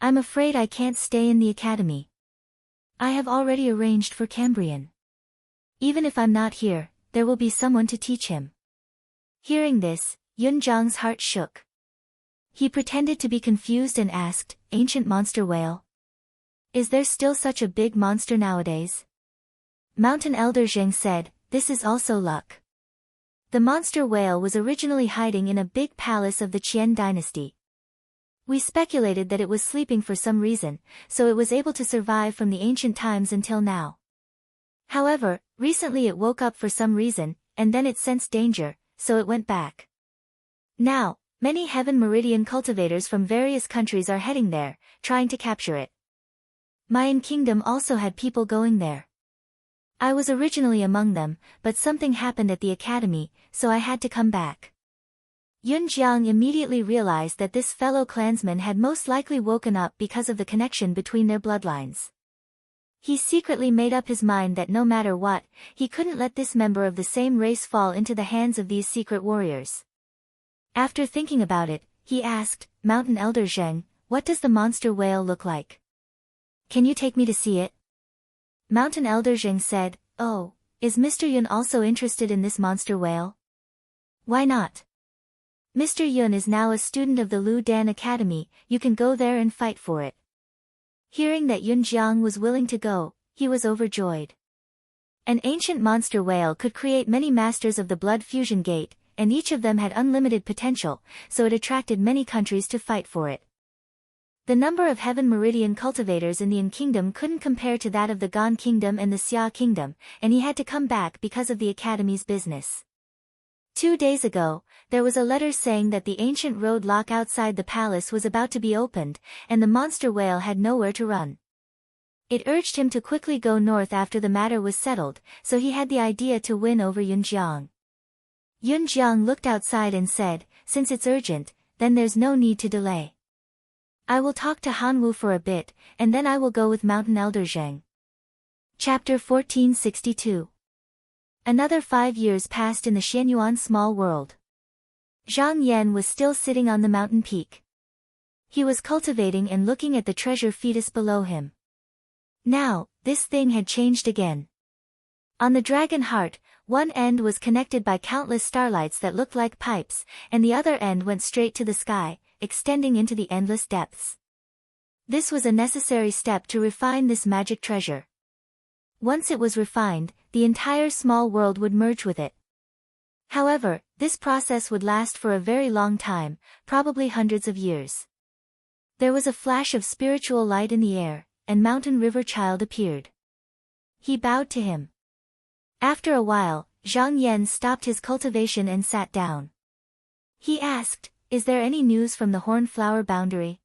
I'm afraid I can't stay in the academy. I have already arranged for Cambrian. Even if I'm not here, there will be someone to teach him." Hearing this, Yun Zhang's heart shook. He pretended to be confused and asked, "Ancient monster whale? Is there still such a big monster nowadays?" Mountain Elder Zheng said, "This is also luck. The monster whale was originally hiding in a big palace of the Qian dynasty. We speculated that it was sleeping for some reason, so it was able to survive from the ancient times until now. However, recently it woke up for some reason, and then it sensed danger, so it went back. Now, many Heaven Meridian cultivators from various countries are heading there, trying to capture it. Mayan Kingdom also had people going there. I was originally among them, but something happened at the academy, so I had to come back." Yun Jiang immediately realized that this fellow clansman had most likely woken up because of the connection between their bloodlines. He secretly made up his mind that no matter what, he couldn't let this member of the same race fall into the hands of these secret warriors. After thinking about it, he asked, "Mountain Elder Zheng, what does the monster whale look like? Can you take me to see it?" Mountain Elder Zheng said, "Oh, is Mr. Yun also interested in this monster whale? Why not? Mr. Yun is now a student of the Lu Dan Academy, you can go there and fight for it." Hearing that Yun Jiang was willing to go, he was overjoyed. An ancient monster whale could create many masters of the blood fusion gate, and each of them had unlimited potential, so it attracted many countries to fight for it. The number of Heaven Meridian cultivators in the Yin Kingdom couldn't compare to that of the Gan Kingdom and the Xia Kingdom, and he had to come back because of the Academy's business. 2 days ago, there was a letter saying that the ancient road lock outside the palace was about to be opened, and the monster whale had nowhere to run. It urged him to quickly go north after the matter was settled, so he had the idea to win over Yun Jiang. Yun Jiang looked outside and said, "Since it's urgent, then there's no need to delay. I will talk to Hanwu for a bit, and then I will go with Mountain Elder Zheng." Chapter 1462. Another 5 years passed in the Xianyuan small world. Zhang Yan was still sitting on the mountain peak. He was cultivating and looking at the treasure fetus below him. Now, this thing had changed again. On the dragon heart, one end was connected by countless starlights that looked like pipes, and the other end went straight to the sky, extending into the endless depths. This was a necessary step to refine this magic treasure. Once it was refined, the entire small world would merge with it. However, this process would last for a very long time, probably hundreds of years. There was a flash of spiritual light in the air, and Mountain River Child appeared. He bowed to him. After a while, Zhang Yan stopped his cultivation and sat down. He asked, "Is there any news from the Hornflower Boundary?"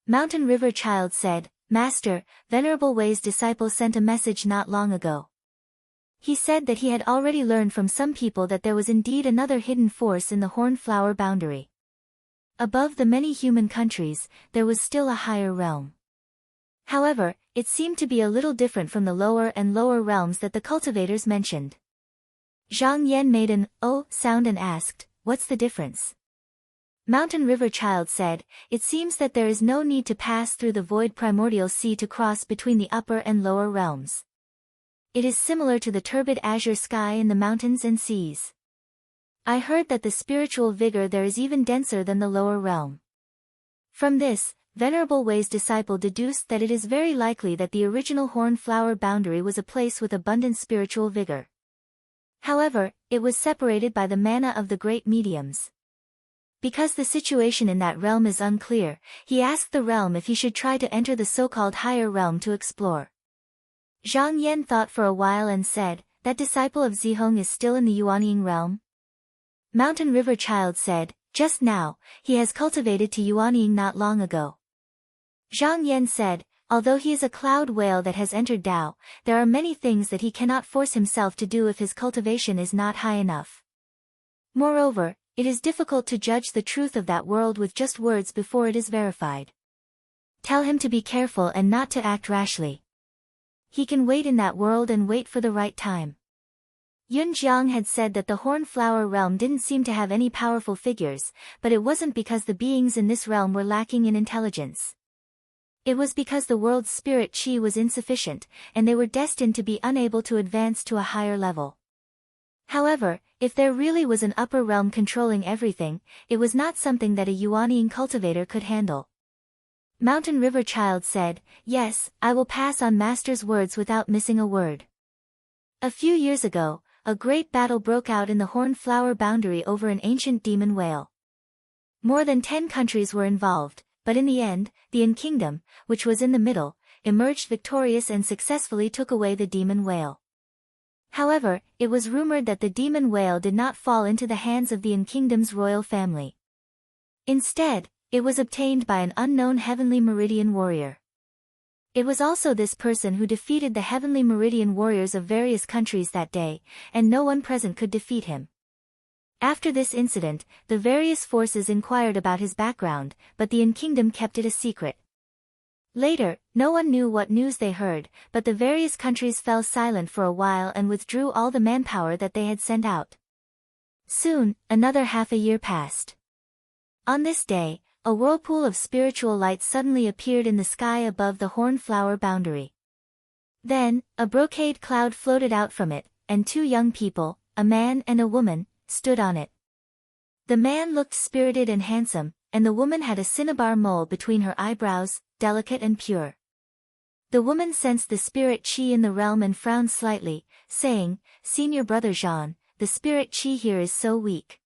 Mountain River Child said, "Master, Venerable Wei's disciple sent a message not long ago. He said that he had already learned from some people that there was indeed another hidden force in the Hornflower Boundary. Above the many human countries, there was still a higher realm. However, it seemed to be a little different from the lower and lower realms that the cultivators mentioned." Zhang Yan made an "oh" sound and asked, "What's the difference?" Mountain River Child said, "It seems that there is no need to pass through the void primordial sea to cross between the upper and lower realms. It is similar to the turbid azure sky in the mountains and seas. I heard that the spiritual vigor there is even denser than the lower realm. From this, Venerable Wei's disciple deduced that it is very likely that the original horn flower boundary was a place with abundant spiritual vigor. However, it was separated by the mana of the great mediums. Because the situation in that realm is unclear, he asked the realm if he should try to enter the so-called higher realm to explore. Zhang Yan thought for a while and said, "That disciple of Zihong is still in the Yuanying realm?" Mountain River Child said, "Just now, he has cultivated to Yuanying not long ago." Zhang Yan said, "Although he is a cloud whale that has entered Tao, there are many things that he cannot force himself to do if his cultivation is not high enough. Moreover, it is difficult to judge the truth of that world with just words before it is verified. Tell him to be careful and not to act rashly. He can wait in that world and wait for the right time." Yun Jiang had said that the horn flower realm didn't seem to have any powerful figures, but it wasn't because the beings in this realm were lacking in intelligence. It was because the world's spirit chi was insufficient, and they were destined to be unable to advance to a higher level. However, if there really was an upper realm controlling everything, it was not something that a Yuanying cultivator could handle. Mountain River Child said, "Yes, I will pass on Master's words without missing a word." A few years ago, a great battle broke out in the horn flower boundary over an ancient demon whale. More than 10 countries were involved, but in the end, the Yin Kingdom, which was in the middle, emerged victorious and successfully took away the demon whale. However, it was rumored that the demon whale did not fall into the hands of the Yin Kingdom's royal family. Instead, it was obtained by an unknown heavenly meridian warrior. It was also this person who defeated the heavenly meridian warriors of various countries that day, and no one present could defeat him. After this incident, the various forces inquired about his background, but the Yin Kingdom kept it a secret. Later, no one knew what news they heard, but the various countries fell silent for a while and withdrew all the manpower that they had sent out. Soon, another half a year passed. On this day, a whirlpool of spiritual light suddenly appeared in the sky above the horn flower boundary. Then, a brocade cloud floated out from it, and 2 young people, a man and a woman, stood on it. The man looked spirited and handsome, and the woman had a cinnabar mole between her eyebrows, delicate and pure. The woman sensed the spirit chi in the realm and frowned slightly, saying, "Senior brother Jean, the spirit chi here is so weak."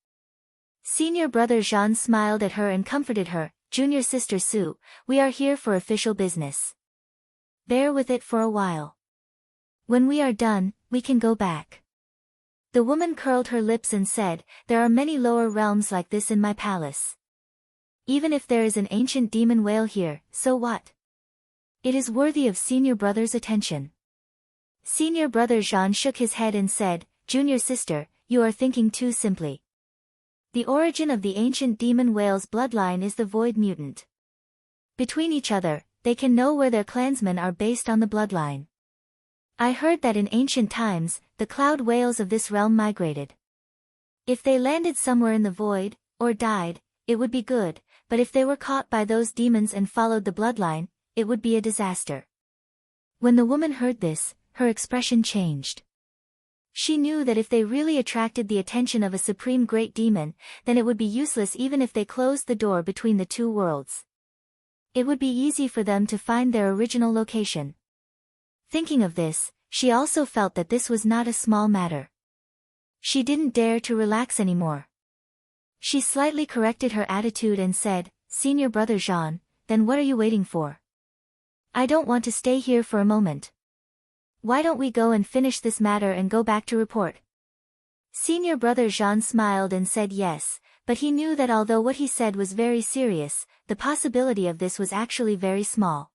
Senior brother Jean smiled at her and comforted her, "Junior sister Sue, we are here for official business. Bear with it for a while. When we are done, we can go back." The woman curled her lips and said, "There are many lower realms like this in my palace. Even if there is an ancient demon whale here, so what? It is worthy of senior brother's attention." Senior brother Jean shook his head and said, "Junior sister, you are thinking too simply. The origin of the ancient demon whale's bloodline is the void mutant. Between each other, they can know where their clansmen are based on the bloodline. I heard that in ancient times, the cloud whales of this realm migrated. If they landed somewhere in the void, or died, it would be good, but if they were caught by those demons and followed the bloodline, it would be a disaster." When the woman heard this, her expression changed. She knew that if they really attracted the attention of a supreme great demon, then it would be useless even if they closed the door between the 2 worlds. It would be easy for them to find their original location. Thinking of this, she also felt that this was not a small matter. She didn't dare to relax anymore. She slightly corrected her attitude and said, "Senior brother Jean, then what are you waiting for? I don't want to stay here for a moment. Why don't we go and finish this matter and go back to report?" Senior brother Jean smiled and said yes, but he knew that although what he said was very serious, the possibility of this was actually very small.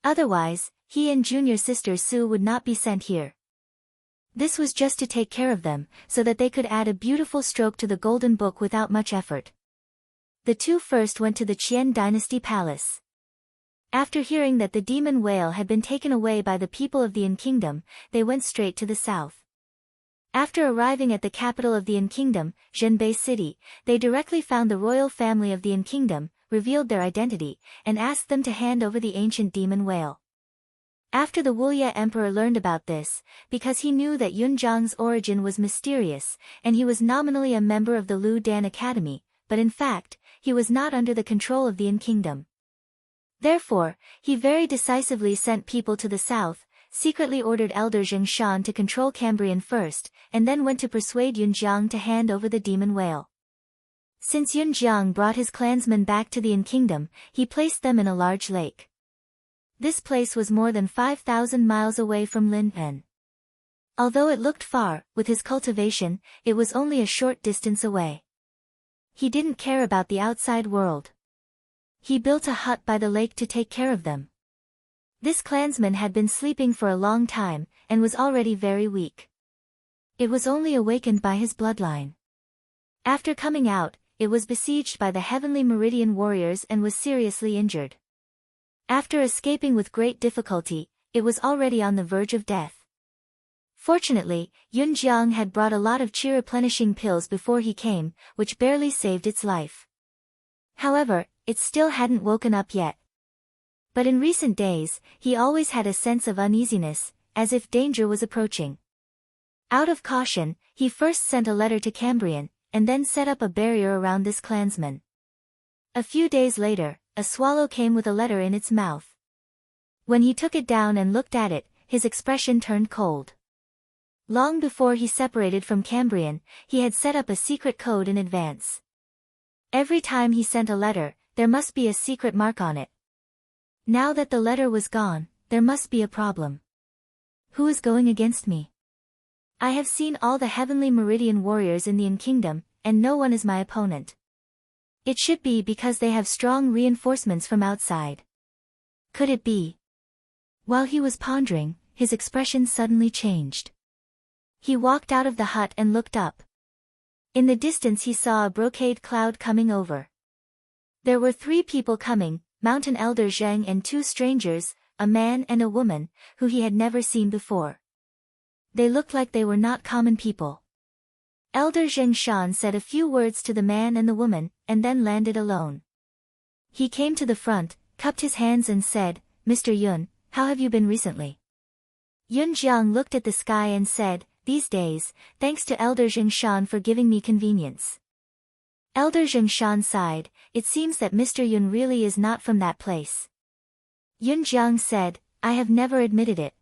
Otherwise, he and junior sister Sue would not be sent here. This was just to take care of them, so that they could add a beautiful stroke to the Golden Book without much effort. The 2 first went to the Qian Dynasty Palace. After hearing that the demon whale had been taken away by the people of the Yin Kingdom, they went straight to the south. After arriving at the capital of the Yin Kingdom, Zhenbei City, they directly found the royal family of the Yin Kingdom, revealed their identity, and asked them to hand over the ancient demon whale. After the Wulye emperor learned about this, because he knew that Yunjiang's origin was mysterious, and he was nominally a member of the Lu Dan Academy, but in fact, he was not under the control of the Yin kingdom. Therefore, he very decisively sent people to the south, secretly ordered Elder Zheng Shan to control Cambrian first, and then went to persuade Yunjiang to hand over the demon whale. Since Yunjiang brought his clansmen back to the Yin kingdom, he placed them in a large lake. This place was more than 5,000 miles away from Linpen. Although it looked far, with his cultivation, it was only a short distance away. He didn't care about the outside world. He built a hut by the lake to take care of them. This clansman had been sleeping for a long time, and was already very weak. It was only awakened by his bloodline. After coming out, it was besieged by the heavenly Meridian warriors and was seriously injured. After escaping with great difficulty, it was already on the verge of death. Fortunately, Yunjiang had brought a lot of chi-replenishing pills before he came, which barely saved its life. However, it still hadn't woken up yet. But in recent days, he always had a sense of uneasiness, as if danger was approaching. Out of caution, he first sent a letter to Cambrian, and then set up a barrier around this clansman. A few days later, a swallow came with a letter in its mouth. When he took it down and looked at it, his expression turned cold. Long before he separated from Cambrian, he had set up a secret code in advance. Every time he sent a letter, there must be a secret mark on it. Now that the letter was gone, there must be a problem. Who is going against me? I have seen all the heavenly Meridian warriors in the Yin kingdom, and no one is my opponent. It should be because they have strong reinforcements from outside. Could it be? While he was pondering, his expression suddenly changed. He walked out of the hut and looked up. In the distance he saw a brocade cloud coming over. There were 3 people coming, Mountain Elder Zheng and 2 strangers, a man and a woman, who he had never seen before. They looked like they were not common people. Elder Zheng Shan said a few words to the man and the woman, and then landed alone. He came to the front, cupped his hands and said, "Mr. Yun, how have you been recently?" Yun Jiang looked at the sky and said, "These days, thanks to Elder Zheng Shan for giving me convenience." Elder Zheng Shan sighed, "It seems that Mr. Yun really is not from that place." Yun Jiang said, "I have never admitted it."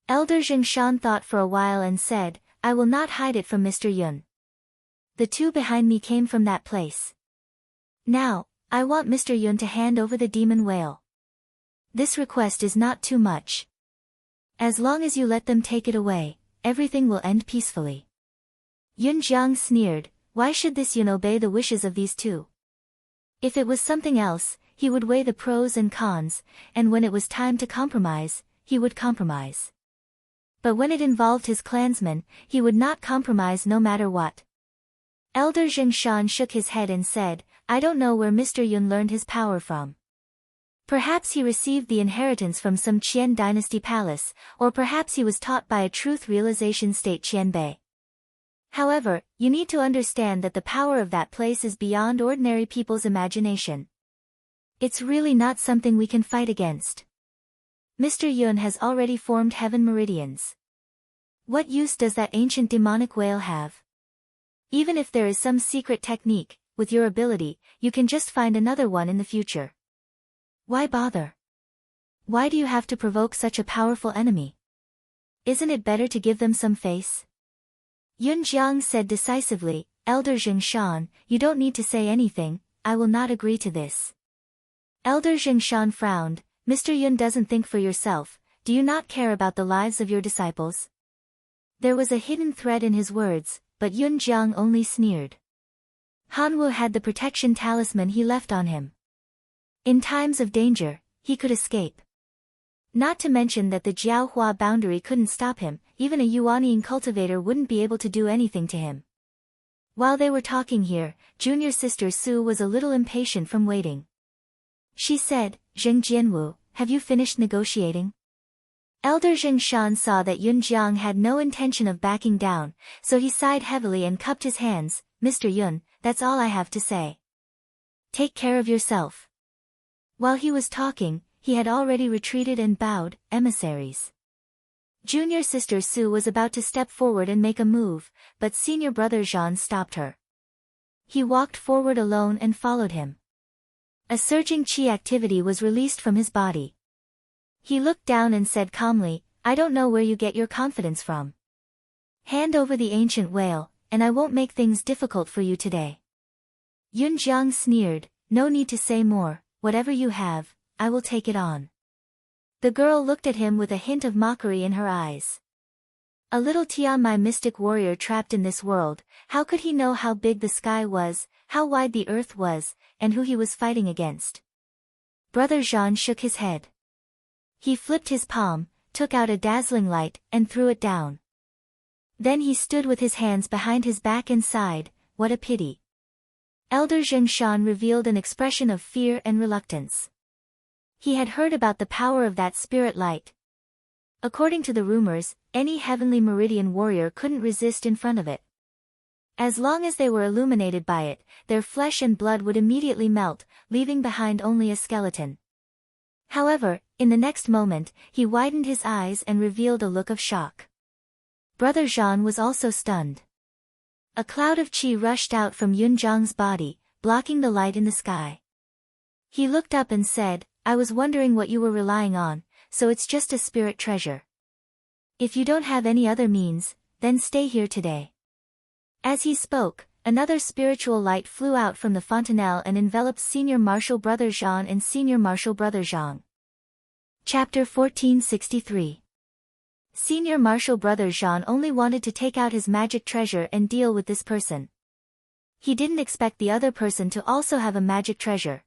Elder Zheng Shan thought for a while and said, "I will not hide it from Mr. Yun. The 2 behind me came from that place. Now, I want Mr. Yun to hand over the demon whale. This request is not too much. As long as you let them take it away, everything will end peacefully." Yun Jiang sneered, "Why should this Yun obey the wishes of these 2? If it was something else, he would weigh the pros and cons, and when it was time to compromise, he would compromise. But when it involved his clansmen, he would not compromise no matter what." Elder Zheng Shan shook his head and said, "I don't know where Mr. Yun learned his power from. Perhaps he received the inheritance from some Qian dynasty palace, or perhaps he was taught by a truth realization state Qianbei. However, you need to understand that the power of that place is beyond ordinary people's imagination. It's really not something we can fight against. Mr. Yun has already formed heaven meridians. What use does that ancient demonic whale have? Even if there is some secret technique, with your ability, you can just find another one in the future. Why bother? Why do you have to provoke such a powerful enemy? Isn't it better to give them some face?" Yun Jiang said decisively, "Elder Zheng Shan, you don't need to say anything, I will not agree to this." Elder Zheng Shan frowned, "Mr. Yun doesn't think for yourself, do you not care about the lives of your disciples?" There was a hidden threat in his words, but Yun Jiang only sneered. Hanwu had the protection talisman he left on him. In times of danger, he could escape. Not to mention that the Jiaohua boundary couldn't stop him, even a Yuanian cultivator wouldn't be able to do anything to him. While they were talking here, junior sister Su was a little impatient from waiting. She said, "Zheng Jianwu, have you finished negotiating?" Elder Zheng Shan saw that Yun Jiang had no intention of backing down, so he sighed heavily and cupped his hands. "Mr. Yun, that's all I have to say. Take care of yourself." While he was talking, he had already retreated and bowed, emissaries. Junior sister Sue was about to step forward and make a move, but senior brother Jean stopped her. He walked forward alone and followed him. A surging chi activity was released from his body. He looked down and said calmly, "I don't know where you get your confidence from. Hand over the ancient whale, and I won't make things difficult for you today." Yun Jiang sneered, "No need to say more, whatever you have, I will take it on." The girl looked at him with a hint of mockery in her eyes. A little Tianmai mystic warrior trapped in this world, how could he know how big the sky was, how wide the earth was, and who he was fighting against? Brother Jean shook his head. He flipped his palm, took out a dazzling light, and threw it down. Then he stood with his hands behind his back and sighed, "What a pity." Elder Zheng Shan revealed an expression of fear and reluctance. He had heard about the power of that spirit light. According to the rumors, any heavenly meridian warrior couldn't resist in front of it. As long as they were illuminated by it, their flesh and blood would immediately melt, leaving behind only a skeleton. However, in the next moment, he widened his eyes and revealed a look of shock. Brother Jean was also stunned. A cloud of qi rushed out from Yun Jiang's body, blocking the light in the sky. He looked up and said, "I was wondering what you were relying on, so it's just a spirit treasure. If you don't have any other means, then stay here today." As he spoke, another spiritual light flew out from the fontanelle and enveloped Senior Marshal Brother Jean and Senior Marshal Brother Zhang. Chapter 1463. Senior Marshal Brother Jean only wanted to take out his magic treasure and deal with this person. He didn't expect the other person to also have a magic treasure.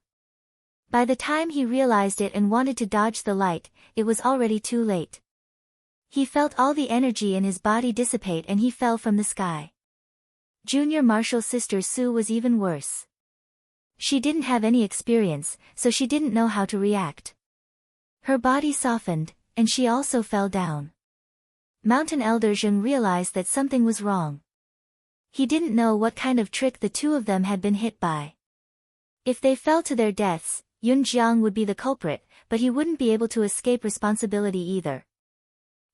By the time he realized it and wanted to dodge the light, it was already too late. He felt all the energy in his body dissipate and he fell from the sky. Junior Marshal Sister Sue was even worse. She didn't have any experience, so she didn't know how to react. Her body softened, and she also fell down. Mountain Elder Zheng realized that something was wrong. He didn't know what kind of trick the two of them had been hit by. If they fell to their deaths, Yun Jiang would be the culprit, but he wouldn't be able to escape responsibility either.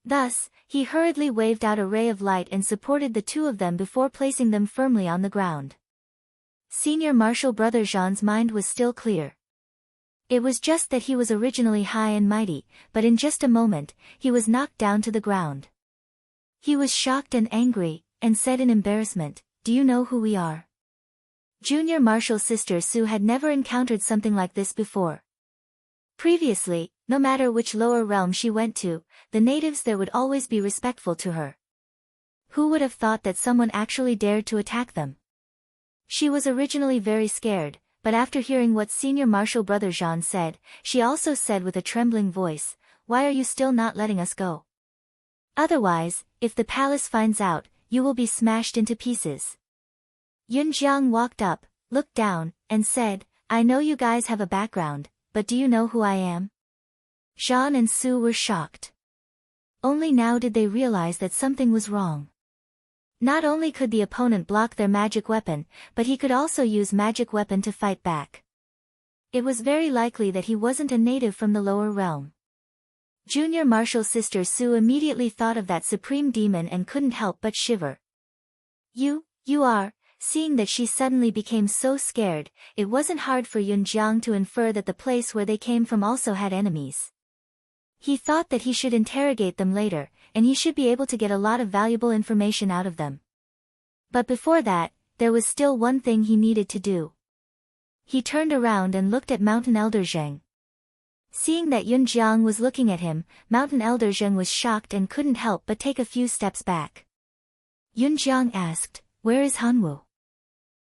Thus, he hurriedly waved out a ray of light and supported the two of them before placing them firmly on the ground. Senior Marshal Brother Jean's mind was still clear. It was just that he was originally high and mighty, but in just a moment, he was knocked down to the ground. He was shocked and angry, and said in embarrassment, "Do you know who we are?" Junior Marshal Sister Sue had never encountered something like this before. Previously, no matter which lower realm she went to, the natives there would always be respectful to her. Who would have thought that someone actually dared to attack them? She was originally very scared, but after hearing what Senior Marshal Brother Jean said, she also said with a trembling voice, "Why are you still not letting us go? Otherwise, if the palace finds out, you will be smashed into pieces." Yun Jiang walked up, looked down, and said, "I know you guys have a background, but do you know who I am?" Jean and Sue were shocked. Only now did they realize that something was wrong. Not only could the opponent block their magic weapon, but he could also use magic weapon to fight back. It was very likely that he wasn't a native from the lower realm. Junior Marshal Sister Sue immediately thought of that supreme demon and couldn't help but shiver. You are." Seeing that she suddenly became so scared, it wasn't hard for Yun Jiang to infer that the place where they came from also had enemies. He thought that he should interrogate them later, and he should be able to get a lot of valuable information out of them. But before that, there was still one thing he needed to do. He turned around and looked at Mountain Elder Zheng. Seeing that Yun Jiang was looking at him, Mountain Elder Zheng was shocked and couldn't help but take a few steps back. Yun Jiang asked, "Where is Hanwu?"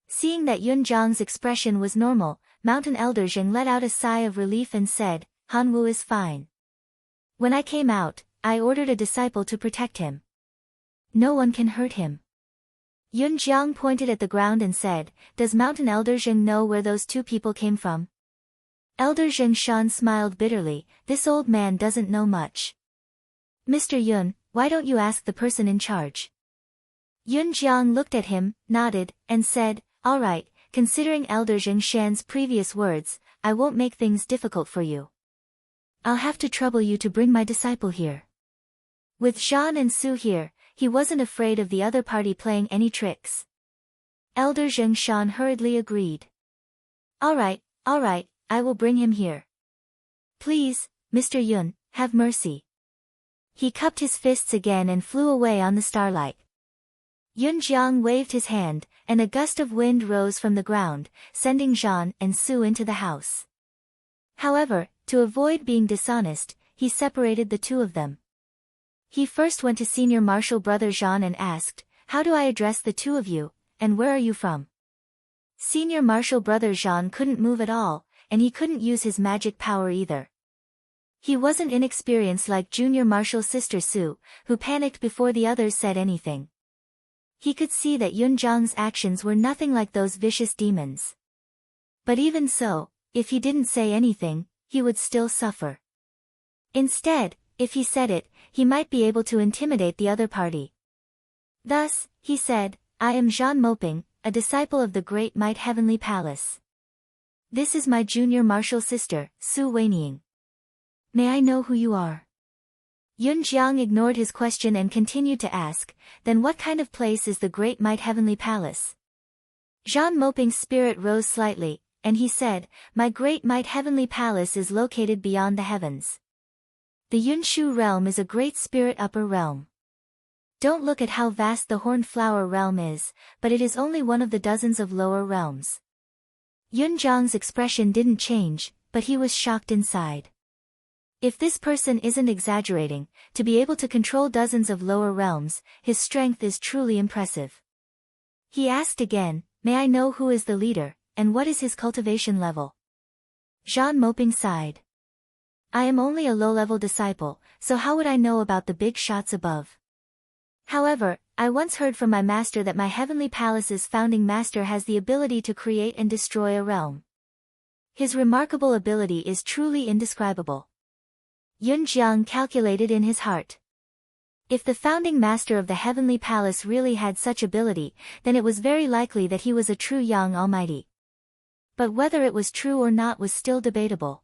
Seeing that Yun Jiang's expression was normal, Mountain Elder Zheng let out a sigh of relief and said, "Hanwu is fine. When I came out, I ordered a disciple to protect him. No one can hurt him." Yun Jiang pointed at the ground and said, "Does Mountain Elder Zheng know where those two people came from?" Elder Zheng Shan smiled bitterly, "This old man doesn't know much. Mr. Yun, why don't you ask the person in charge?" Yun Jiang looked at him, nodded, and said, "All right, considering Elder Zheng Shan's previous words, I won't make things difficult for you." I'll have to trouble you to bring my disciple here. With Jean and Su here, he wasn't afraid of the other party playing any tricks. Elder Zheng Shan hurriedly agreed. All right, I will bring him here. Please, Mr. Yun, have mercy. He cupped his fists again and flew away on the starlight. Yun Jiang waved his hand, and a gust of wind rose from the ground, sending Jean and Su into the house. However, to avoid being dishonest, he separated the two of them. He first went to Senior Marshal Brother Jean and asked, "How do I address the two of you, and where are you from?" Senior Marshal Brother Jean couldn't move at all, and he couldn't use his magic power either. He wasn't inexperienced like Junior Marshal Sister Su, who panicked before the others said anything. He could see that Yun Jiang's actions were nothing like those vicious demons. But even so, if he didn't say anything, he would still suffer. Instead, if he said it, he might be able to intimidate the other party. Thus, he said, "I am Jean Moping, a disciple of the Great Might Heavenly Palace. This is my junior martial sister, Su Weining. May I know who you are?" Yun Jiang ignored his question and continued to ask, "Then what kind of place is the Great Might Heavenly Palace?" Jean Moping's spirit rose slightly, and he said, "My Great Might Heavenly Palace is located beyond the heavens. The Yunshu realm is a great spirit upper realm. Don't look at how vast the Horned Flower realm is, but it is only one of the dozens of lower realms." Yun Jiang's expression didn't change, but he was shocked inside. If this person isn't exaggerating, to be able to control dozens of lower realms, his strength is truly impressive. He asked again, "May I know who is the leader, and what is his cultivation level?" Jean Moping sighed. "I am only a low-level disciple, so how would I know about the big shots above? However, I once heard from my master that my heavenly palace's founding master has the ability to create and destroy a realm. His remarkable ability is truly indescribable." Yun Jiang calculated in his heart. If the founding master of the heavenly palace really had such ability, then it was very likely that he was a true young almighty. But whether it was true or not was still debatable.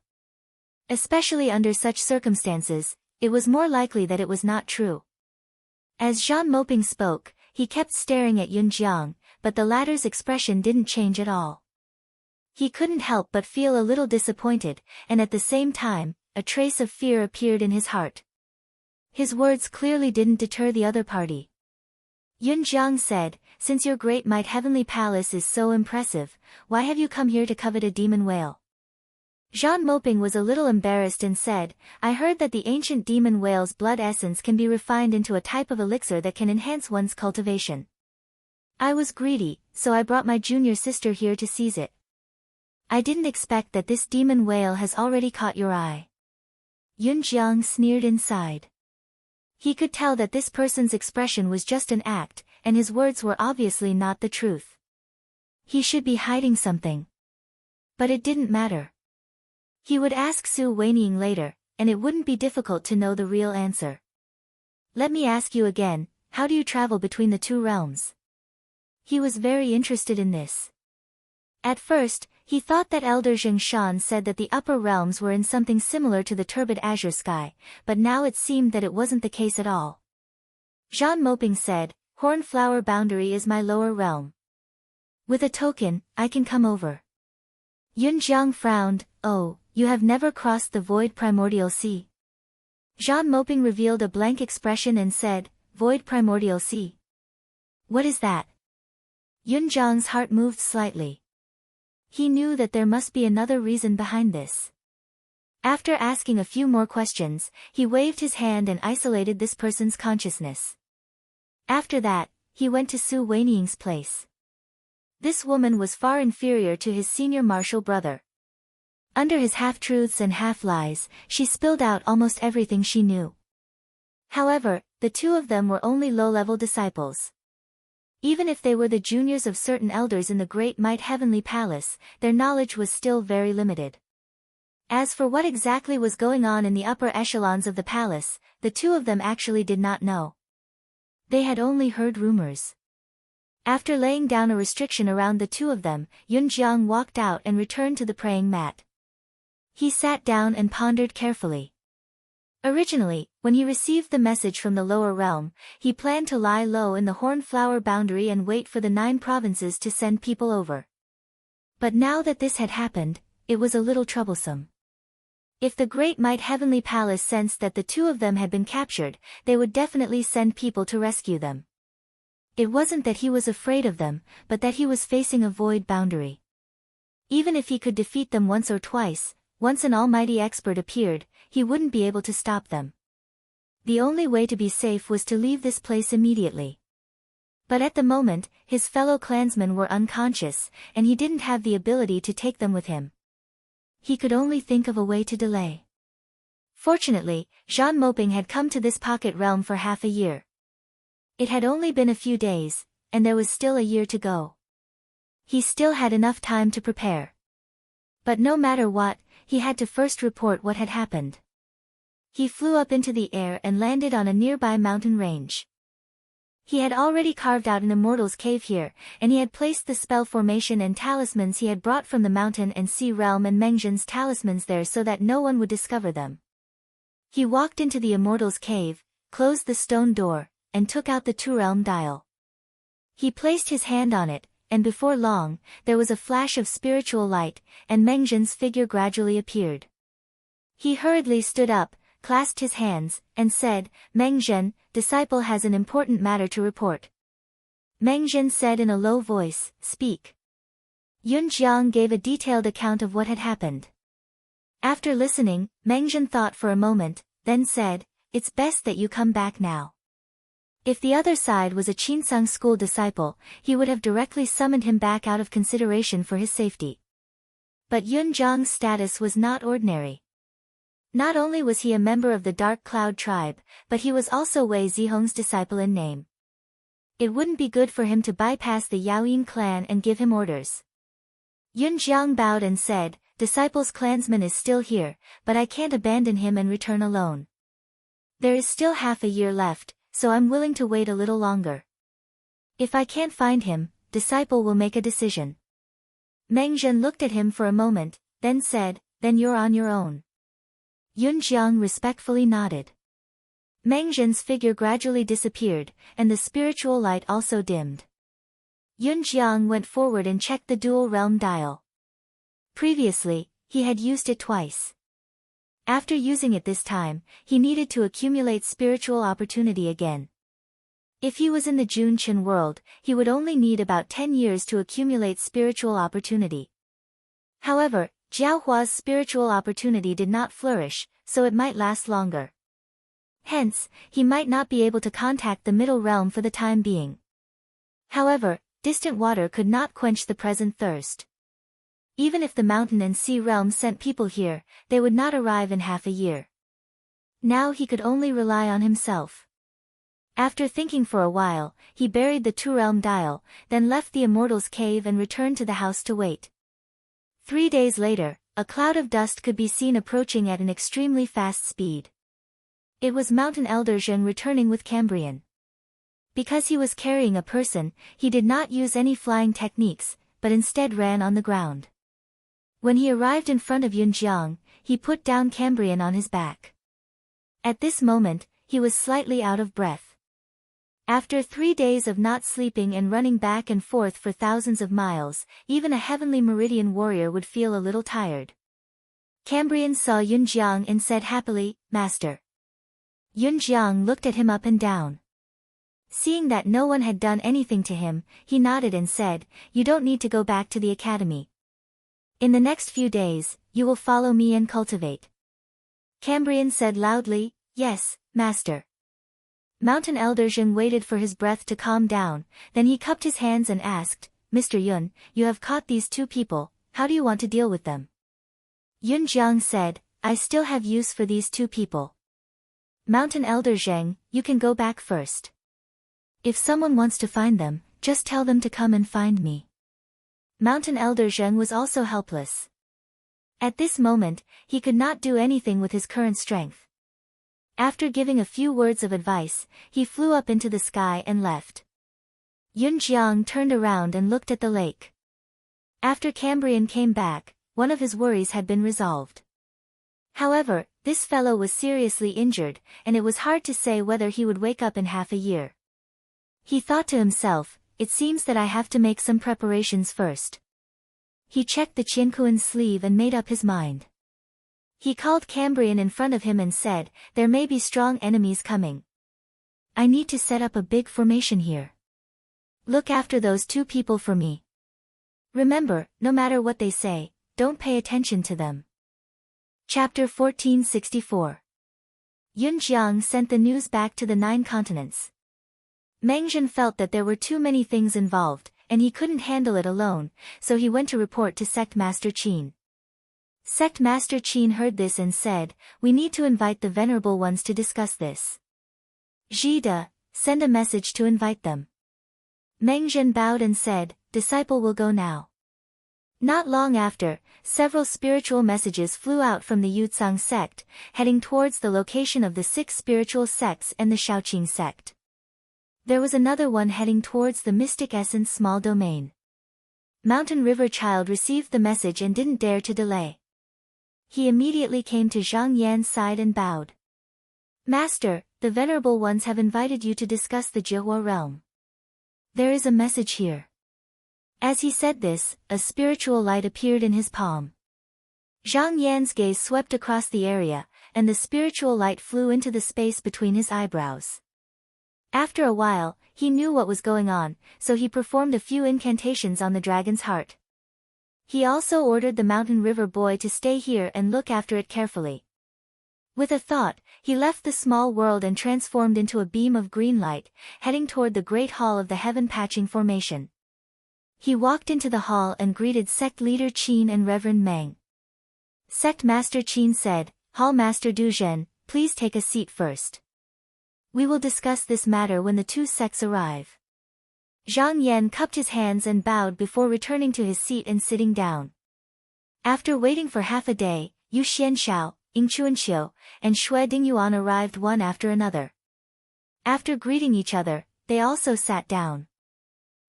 Especially under such circumstances, it was more likely that it was not true. As Jean Moping spoke, he kept staring at Yun Jiang, but the latter's expression didn't change at all. He couldn't help but feel a little disappointed, and at the same time, a trace of fear appeared in his heart. His words clearly didn't deter the other party. Yun Jiang said, "Since your Great Might Heavenly Palace is so impressive, why have you come here to covet a demon whale?" Jean Moping was a little embarrassed and said, "I heard that the ancient demon whale's blood essence can be refined into a type of elixir that can enhance one's cultivation. I was greedy, so I brought my junior sister here to seize it. I didn't expect that this demon whale has already caught your eye." Yun Jiang sneered inside. He could tell that this person's expression was just an act, and his words were obviously not the truth. He should be hiding something. But it didn't matter. He would ask Su Weining later, and it wouldn't be difficult to know the real answer. "Let me ask you again, how do you travel between the two realms?" He was very interested in this. At first, he thought that Elder Zheng Shan said that the upper realms were in something similar to the turbid azure sky, but now it seemed that it wasn't the case at all. Jean Moping said, "Horned Flower boundary is my lower realm. With a token, I can come over." Yun Jiang frowned, "Oh, you have never crossed the Void Primordial Sea?" Jean Moping revealed a blank expression and said, "Void Primordial Sea? What is that?" Yun Jiang's heart moved slightly. He knew that there must be another reason behind this. After asking a few more questions, he waved his hand and isolated this person's consciousness. After that, he went to Su Weining's place. This woman was far inferior to his senior martial brother. Under his half-truths and half-lies, she spilled out almost everything she knew. However, the two of them were only low-level disciples. Even if they were the juniors of certain elders in the Great Might Heavenly Palace, their knowledge was still very limited. As for what exactly was going on in the upper echelons of the palace, the two of them actually did not know. They had only heard rumors. After laying down a restriction around the two of them, Yun Jiang walked out and returned to the praying mat. He sat down and pondered carefully. Originally, when he received the message from the lower realm, he planned to lie low in the Hornflower boundary and wait for the 9 provinces to send people over. But now that this had happened, it was a little troublesome. If the Great Might Heavenly Palace sensed that the 2 of them had been captured, they would definitely send people to rescue them. It wasn't that he was afraid of them, but that he was facing a void boundary. Even if he could defeat them once or twice, once an almighty expert appeared, he wouldn't be able to stop them. The only way to be safe was to leave this place immediately. But at the moment, his fellow clansmen were unconscious, and he didn't have the ability to take them with him. He could only think of a way to delay. Fortunately, Jean Moping had come to this pocket realm for half a year. It had only been a few days, and there was still a year to go. He still had enough time to prepare. But no matter what, he had to first report what had happened. He flew up into the air and landed on a nearby mountain range. He had already carved out an immortal's cave here, and he had placed the spell formation and talismans he had brought from the mountain and sea realm and Mengzhen's talismans there so that no one would discover them. He walked into the immortal's cave, closed the stone door, and took out the 2-realm dial. He placed his hand on it, and before long, there was a flash of spiritual light, and Mengzhen's figure gradually appeared. He hurriedly stood up, clasped his hands, and said, "Mengzhen, disciple has an important matter to report." Mengzhen said in a low voice, "Speak." Yunjiang gave a detailed account of what had happened. After listening, Mengzhen thought for a moment, then said, "It's best that you come back now." If the other side was a Qinsang school disciple, he would have directly summoned him back out of consideration for his safety. But Yunjiang's status was not ordinary. Not only was he a member of the Dark Cloud tribe, but he was also Wei Zihong's disciple in name. It wouldn't be good for him to bypass the Yaoyin clan and give him orders. Yunjiang bowed and said, "Disciple's clansman is still here, but I can't abandon him and return alone. There is still half a year left, so I'm willing to wait a little longer. If I can't find him, disciple will make a decision." Mengzhen looked at him for a moment, then said, "Then you're on your own." Yunjiang respectfully nodded. Mengzhen's figure gradually disappeared, and the spiritual light also dimmed. Yunjiang went forward and checked the dual realm dial. Previously, he had used it twice. After using it this time, he needed to accumulate spiritual opportunity again. If he was in the Junqian world, he would only need about 10 years to accumulate spiritual opportunity. However, Jiaohua's spiritual opportunity did not flourish, so it might last longer. Hence, he might not be able to contact the middle realm for the time being. However, distant water could not quench the present thirst. Even if the mountain and sea realm sent people here, they would not arrive in half a year. Now he could only rely on himself. After thinking for a while, he buried the 2-realm dial, then left the immortal's cave and returned to the house to wait. 3 days later, a cloud of dust could be seen approaching at an extremely fast speed. It was Mountain Elder Zheng returning with Cambrian. Because he was carrying a person, he did not use any flying techniques, but instead ran on the ground. When he arrived in front of Yunjiang, he put down Cambrian on his back. At this moment, he was slightly out of breath. After 3 days of not sleeping and running back and forth for thousands of miles, even a heavenly meridian warrior would feel a little tired. Cambrian saw Yunjiang and said happily, "Master." Yunjiang looked at him up and down. Seeing that no one had done anything to him, he nodded and said, "You don't need to go back to the academy. In the next few days, you will follow me and cultivate." Cambrian said loudly, "Yes, Master." Mountain Elder Zheng waited for his breath to calm down, then he cupped his hands and asked, "Mr. Yun, you have caught these 2 people, how do you want to deal with them?" Yunjiang said, "I still have use for these 2 people. Mountain Elder Zheng, you can go back first. If someone wants to find them, just tell them to come and find me." Mountain Elder Zheng was also helpless. At this moment, he could not do anything with his current strength. After giving a few words of advice, he flew up into the sky and left. Yunjiang turned around and looked at the lake. After Cambrian came back, one of his worries had been resolved. However, this fellow was seriously injured, and it was hard to say whether he would wake up in half a year. He thought to himself, it seems that I have to make some preparations first. He checked the Qianquan's sleeve and made up his mind. He called Cambrian in front of him and said, there may be strong enemies coming. I need to set up a big formation here. Look after those two people for me. Remember, no matter what they say, don't pay attention to them. Chapter 1464. Yun Jiang sent the news back to the 9 continents. Mengzhen felt that there were too many things involved, and he couldn't handle it alone, so he went to report to Sect Master Qin. Sect Master Qin heard this and said, we need to invite the Venerable Ones to discuss this. Zhida, send a message to invite them. Mengzhen bowed and said, disciple will go now. Not long after, several spiritual messages flew out from the Yucang sect, heading towards the location of the 6 spiritual sects and the Shaoqing sect. There was another one heading towards the Mystic Essence small domain. Mountain River Child received the message and didn't dare to delay. He immediately came to Zhang Yan's side and bowed. Master, the Venerable Ones have invited you to discuss the Jihua realm. There is a message here. As he said this, a spiritual light appeared in his palm. Zhang Yan's gaze swept across the area, and the spiritual light flew into the space between his eyebrows. After a while, he knew what was going on, so he performed a few incantations on the dragon's heart. He also ordered the Mountain River boy to stay here and look after it carefully. With a thought, he left the small world and transformed into a beam of green light, heading toward the Great Hall of the Heaven Patching Formation. He walked into the hall and greeted Sect Leader Qin and Reverend Meng. Sect Master Qin said, Hall Master Du Zhen, please take a seat first. We will discuss this matter when the 2 sects arrive. Zhang Yan cupped his hands and bowed before returning to his seat and sitting down. After waiting for half a day, Yu Xianshao, Ying Chuanqiu, and Xue Dingyuan arrived one after another. After greeting each other, they also sat down.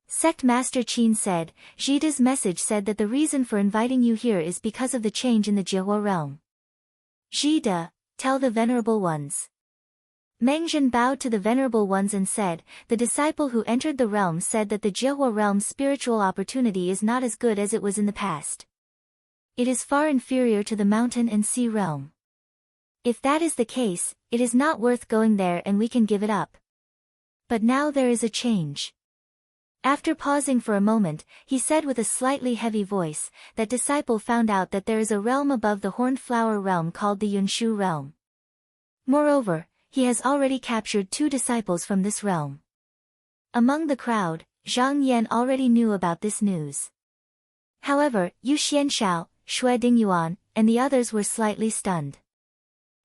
Sect Master Qin said, Zhida's message said that the reason for inviting you here is because of the change in the Jihua realm. Zhida, tell the Venerable Ones. Mengzhen bowed to the Venerable Ones and said, the disciple who entered the realm said that the Jihua realm's spiritual opportunity is not as good as it was in the past. It is far inferior to the mountain and sea realm. If that is the case, it is not worth going there and we can give it up. But now there is a change. After pausing for a moment, he said with a slightly heavy voice, that disciple found out that there is a realm above the horned flower realm called the Yunshu realm. Moreover, he has already captured 2 disciples from this realm. Among the crowd, Zhang Yan already knew about this news. However, Yu Xianshao, Xue Dingyuan, and the others were slightly stunned.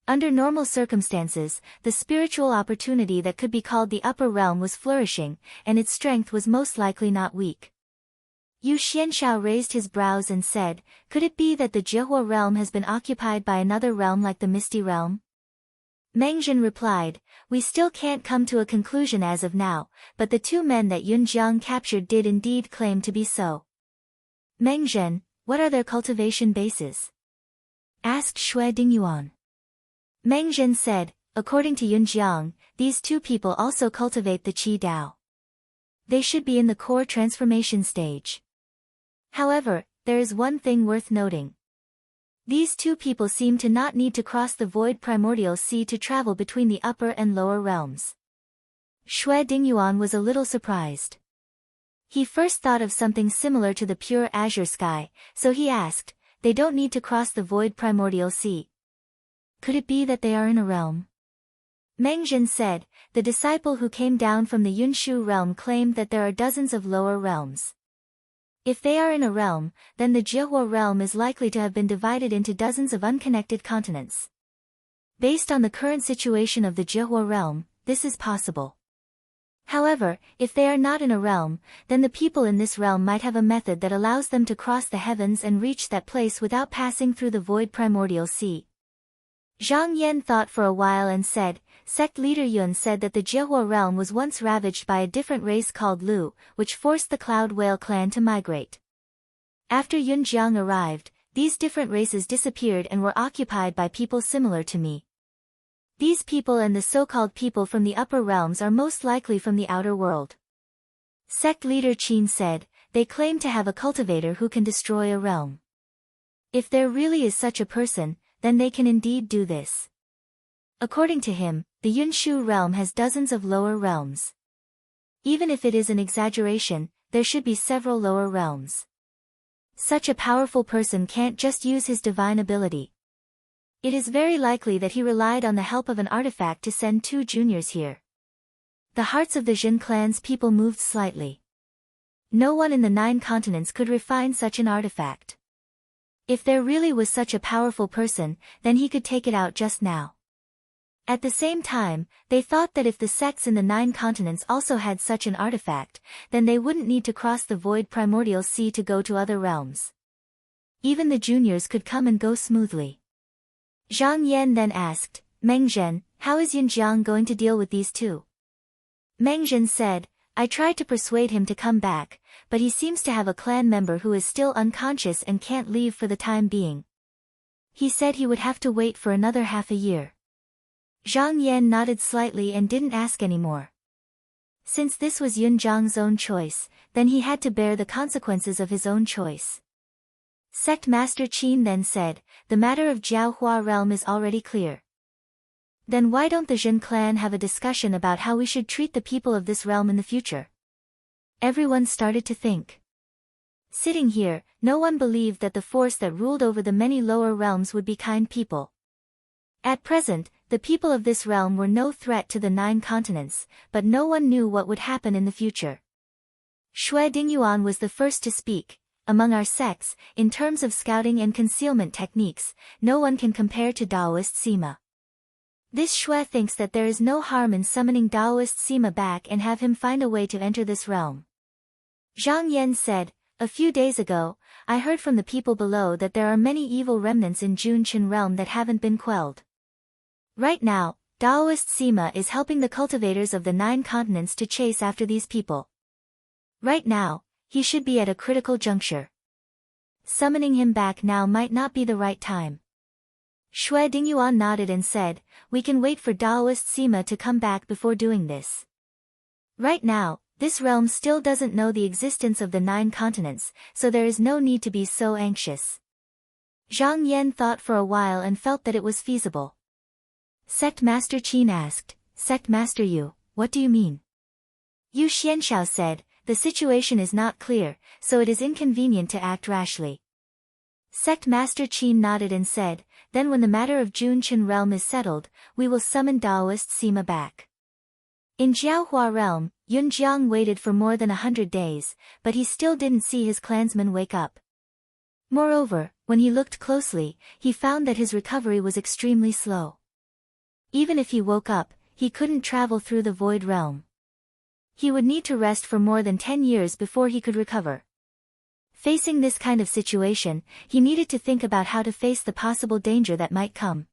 Under normal circumstances, the spiritual opportunity that could be called the upper realm was flourishing, and its strength was most likely not weak. Yu Xianshao raised his brows and said, could it be that the Jihua realm has been occupied by another realm like the Misty realm? Mengzhen replied, we still can't come to a conclusion as of now, but the 2 men that Yun Jiang captured did indeed claim to be so. Mengzhen, what are their cultivation bases? Asked Xue Dingyuan. Mengzhen said, according to Yun Jiang, these 2 people also cultivate the Qi Dao. They should be in the core transformation stage. However, there is one thing worth noting. These 2 people seem to not need to cross the void primordial sea to travel between the upper and lower realms. Xue Dingyuan was a little surprised. He first thought of something similar to the pure azure sky, so he asked, they don't need to cross the void primordial sea. Could it be that they are in a realm? Mengzhen said, the disciple who came down from the Yunshu realm claimed that there are dozens of lower realms. If they are in a realm, then the Jihua realm is likely to have been divided into dozens of unconnected continents. Based on the current situation of the Jihua realm, this is possible. However, if they are not in a realm, then the people in this realm might have a method that allows them to cross the heavens and reach that place without passing through the void primordial sea. Zhang Yan thought for a while and said, Sect leader Yun said that the Jihua realm was once ravaged by a different race called Lu, which forced the Cloud Whale clan to migrate. After Yun Jiang arrived, these different races disappeared and were occupied by people similar to me. These people and the so-called people from the upper realms are most likely from the outer world. Sect leader Qin said, they claim to have a cultivator who can destroy a realm. If there really is such a person, then they can indeed do this. According to him, the Yunshu realm has dozens of lower realms. Even if it is an exaggeration, there should be several lower realms. Such a powerful person can't just use his divine ability. It is very likely that he relied on the help of an artifact to send 2 juniors here. The hearts of the Jin clan's people moved slightly. No one in the 9 continents could refine such an artifact. If there really was such a powerful person, then he could take it out just now. At the same time, they thought that if the sects in the 9 continents also had such an artifact, then they wouldn't need to cross the void primordial sea to go to other realms. Even the juniors could come and go smoothly. Zhang Yan then asked, Meng Zhen, how is Yunjiang going to deal with these 2? Meng Zhen said, I tried to persuade him to come back, but he seems to have a clan member who is still unconscious and can't leave for the time being. He said he would have to wait for another half a year. Zhang Yan nodded slightly and didn't ask any more. Since this was Yunjiang's own choice, then he had to bear the consequences of his own choice. Sect Master Qin then said, the matter of Jiaohua realm is already clear. Then why don't the Jin clan have a discussion about how we should treat the people of this realm in the future? Everyone started to think. Sitting here, no one believed that the force that ruled over the many lower realms would be kind people. At present, the people of this realm were no threat to the 9 continents, but no one knew what would happen in the future. Xue Dingyuan was the first to speak. Among our sects, in terms of scouting and concealment techniques, no one can compare to Daoist Sima. This Xue thinks that there is no harm in summoning Daoist Sima back and have him find a way to enter this realm. Zhang Yan said, a few days ago, I heard from the people below that there are many evil remnants in Junqin realm that haven't been quelled. Right now, Daoist Sima is helping the cultivators of the 9 continents to chase after these people. Right now, he should be at a critical juncture. Summoning him back now might not be the right time. Xue Dingyuan nodded and said, we can wait for Daoist Sima to come back before doing this. Right now, this realm still doesn't know the existence of the 9 continents, so there is no need to be so anxious. Zhang Yan thought for a while and felt that it was feasible. Sect Master Qin asked, Sect Master Yu, what do you mean? Yu Xianshao said, the situation is not clear, so it is inconvenient to act rashly. Sect Master Qin nodded and said, then when the matter of Junqin realm is settled, we will summon Daoist Sima back. In Jiaohua realm, Yunjiang waited for more than 100 days, but he still didn't see his clansmen wake up. Moreover, when he looked closely, he found that his recovery was extremely slow. Even if he woke up, he couldn't travel through the void realm. He would need to rest for more than 10 years before he could recover. Facing this kind of situation, he needed to think about how to face the possible danger that might come.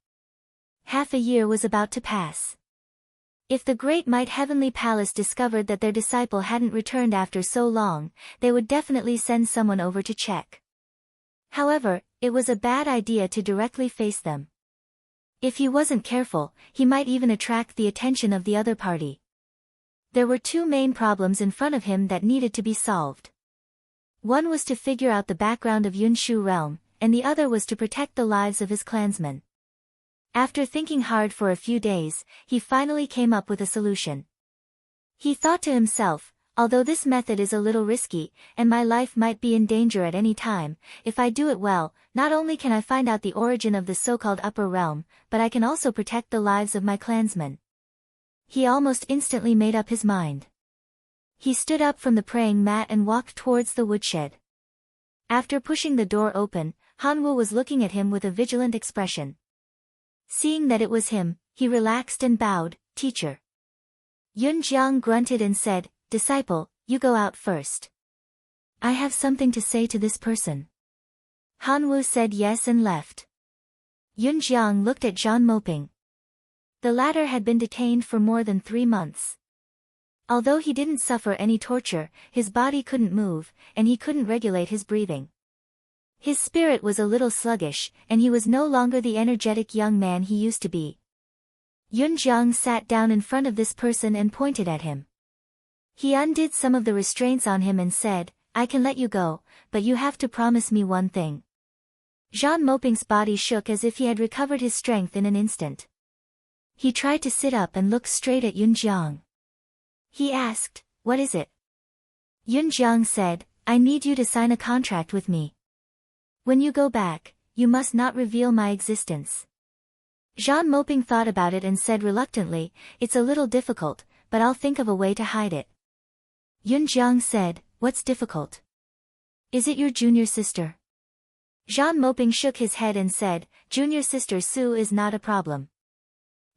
Half a year was about to pass. If the Great Might Heavenly Palace discovered that their disciple hadn't returned after so long, they would definitely send someone over to check. However, it was a bad idea to directly face them. If he wasn't careful, he might even attract the attention of the other party. There were 2 main problems in front of him that needed to be solved. One was to figure out the background of Yunshu realm, and the other was to protect the lives of his clansmen. After thinking hard for a few days, he finally came up with a solution. He thought to himself, although this method is a little risky, and my life might be in danger at any time, if I do it well, not only can I find out the origin of the so-called upper realm, but I can also protect the lives of my clansmen. He almost instantly made up his mind. He stood up from the praying mat and walked towards the woodshed. After pushing the door open, Hanwu was looking at him with a vigilant expression. Seeing that it was him, he relaxed and bowed, teacher. Yunjiang grunted and said, disciple, you go out first. I have something to say to this person. Hanwu said yes and left. Yunjiang looked at Zhan Moping. The latter had been detained for more than 3 months. Although he didn't suffer any torture, his body couldn't move, and he couldn't regulate his breathing. His spirit was a little sluggish, and he was no longer the energetic young man he used to be. Yunjiang sat down in front of this person and pointed at him. He undid some of the restraints on him and said, I can let you go, but you have to promise me one thing. Jean Moping's body shook as if he had recovered his strength in an instant. He tried to sit up and look straight at Yunjiang. He asked, what is it? Yunjiang said, I need you to sign a contract with me. When you go back, you must not reveal my existence. Jean Moping thought about it and said reluctantly, it's a little difficult, but I'll think of a way to hide it. Yunjiang said, what's difficult? Is it your junior sister? Jean Moping shook his head and said, junior sister Sue is not a problem.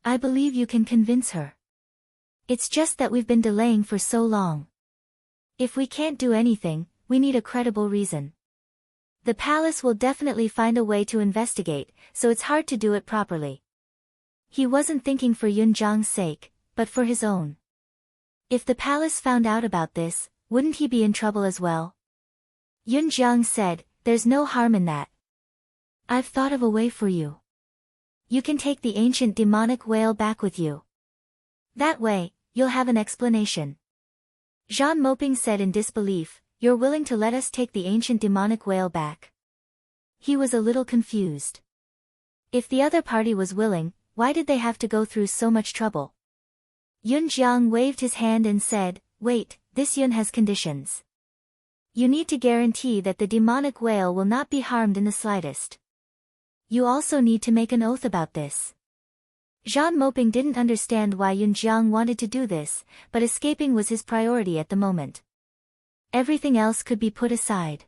I believe you can convince her. It's just that we've been delaying for so long. If we can't do anything, we need a credible reason. The palace will definitely find a way to investigate, so it's hard to do it properly. He wasn't thinking for Yunjiang's sake, but for his own. If the palace found out about this, wouldn't he be in trouble as well? Yunjiang said, there's no harm in that. I've thought of a way for you. You can take the ancient demonic whale back with you. That way, you'll have an explanation. Jean Moping said in disbelief, you're willing to let us take the ancient demonic whale back? He was a little confused. If the other party was willing, why did they have to go through so much trouble? Yunjiang waved his hand and said, wait, this Yun has conditions. You need to guarantee that the demonic whale will not be harmed in the slightest. You also need to make an oath about this. Jean Moping didn't understand why Yunjiang wanted to do this, but escaping was his priority at the moment. Everything else could be put aside.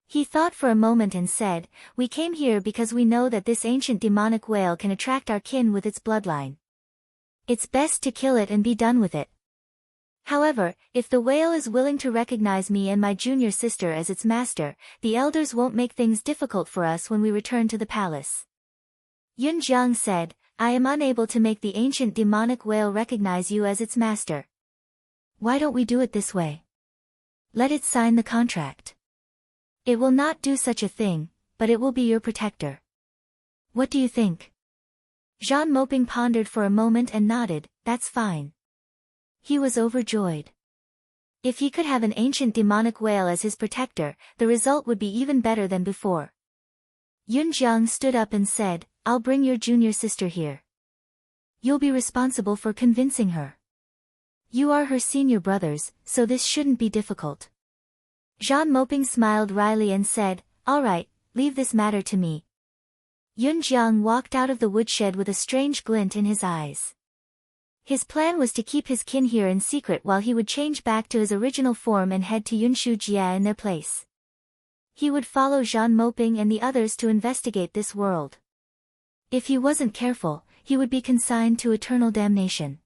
He thought for a moment and said, we came here because we know that this ancient demonic whale can attract our kin with its bloodline. It's best to kill it and be done with it. However, if the whale is willing to recognize me and my junior sister as its master, the elders won't make things difficult for us when we return to the palace. Yunjiang said, I am unable to make the ancient demonic whale recognize you as its master. Why don't we do it this way? Let it sign the contract. It will not do such a thing, but it will be your protector. What do you think? Jean Moping pondered for a moment and nodded, that's fine. He was overjoyed. If he could have an ancient demonic whale as his protector, the result would be even better than before. Yunjiang stood up and said, I'll bring your junior sister here. You'll be responsible for convincing her. You are her senior brothers, so this shouldn't be difficult. Jean Moping smiled wryly and said, all right, leave this matter to me. Yunjiang walked out of the woodshed with a strange glint in his eyes. His plan was to keep his kin here in secret while he would change back to his original form and head to Yunshu Jia in their place. He would follow Jean Moping and the others to investigate this world. If he wasn't careful, he would be consigned to eternal damnation.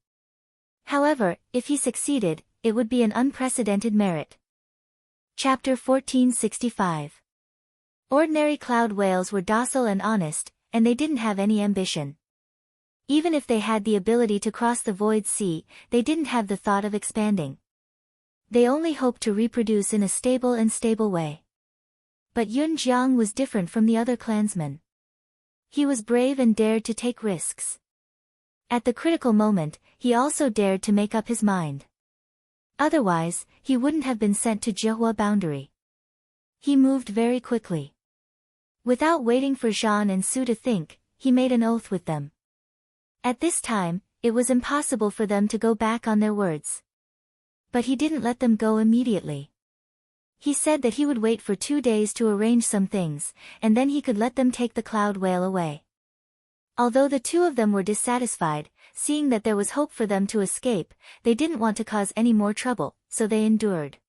However, if he succeeded, it would be an unprecedented merit. Chapter 1465. Ordinary cloud whales were docile and honest, and they didn't have any ambition. Even if they had the ability to cross the void sea, they didn't have the thought of expanding. They only hoped to reproduce in a stable way. But Yunjiang was different from the other clansmen. He was brave and dared to take risks. At the critical moment, he also dared to make up his mind. Otherwise, he wouldn't have been sent to Jihua boundary. He moved very quickly. Without waiting for Jean and Su to think, he made an oath with them. At this time, it was impossible for them to go back on their words. But he didn't let them go immediately. He said that he would wait for 2 days to arrange some things, and then he could let them take the cloud whale away. Although the two of them were dissatisfied, seeing that there was hope for them to escape, they didn't want to cause any more trouble, so they endured.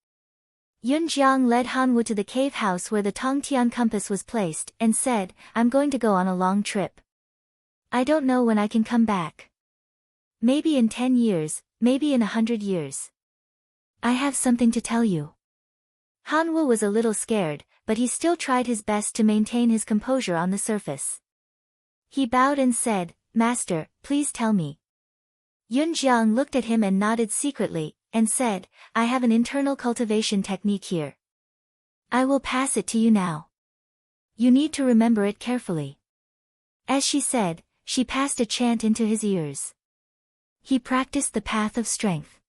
Yunjiang led Hanwu to the cave house where the Tongtian compass was placed, and said, I'm going to go on a long trip. I don't know when I can come back. Maybe in 10 years, maybe in 100 years. I have something to tell you. Hanwu was a little scared, but he still tried his best to maintain his composure on the surface. He bowed and said, Master, please tell me. Yunjiang looked at him and nodded secretly, and said, I have an internal cultivation technique here. I will pass it to you now. You need to remember it carefully." As she said, she passed a chant into his ears. He practiced the path of strength.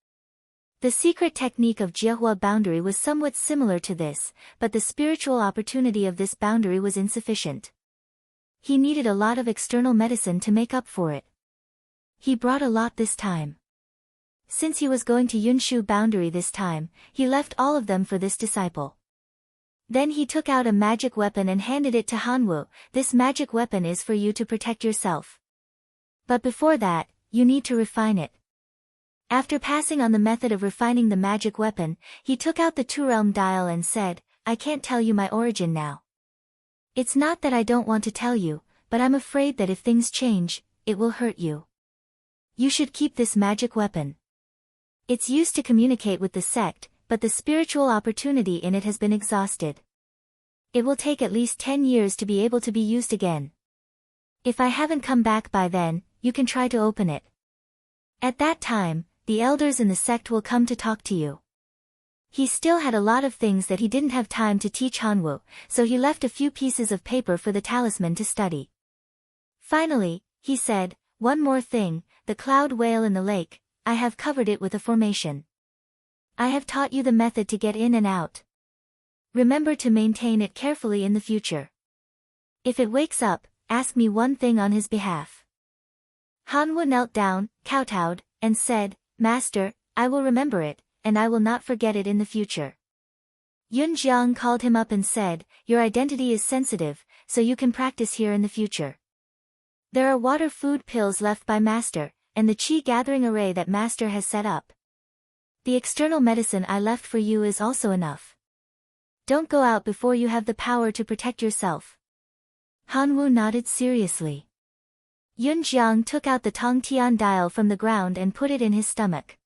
The secret technique of Jiehua boundary was somewhat similar to this, but the spiritual opportunity of this boundary was insufficient. He needed a lot of external medicine to make up for it. He brought a lot this time. Since he was going to Yunshu boundary this time, he left all of them for this disciple. Then he took out a magic weapon and handed it to Hanwu. "This magic weapon is for you to protect yourself. But before that, you need to refine it." After passing on the method of refining the magic weapon, he took out the two-realm dial and said, "I can't tell you my origin now. It's not that I don't want to tell you, but I'm afraid that if things change, it will hurt you. You should keep this magic weapon. It's used to communicate with the sect, but the spiritual opportunity in it has been exhausted. It will take at least 10 years to be able to be used again. If I haven't come back by then, you can try to open it. At that time, the elders in the sect will come to talk to you." He still had a lot of things that he didn't have time to teach Hanwu, so he left a few pieces of paper for the talisman to study. Finally, he said, "One more thing, the cloud whale in the lake, I have covered it with a formation. I have taught you the method to get in and out. Remember to maintain it carefully in the future. If it wakes up, ask me one thing on his behalf." Hanwu knelt down, kowtowed, and said, "Master, I will remember it, and I will not forget it in the future." Yunjiang called him up and said, "Your identity is sensitive, so you can practice here in the future. There are water food pills left by Master, and the chi gathering array that Master has set up. The external medicine I left for you is also enough. Don't go out before you have the power to protect yourself." Hanwu nodded seriously. Yunjiang took out the Tongtian dial from the ground and put it in his stomach.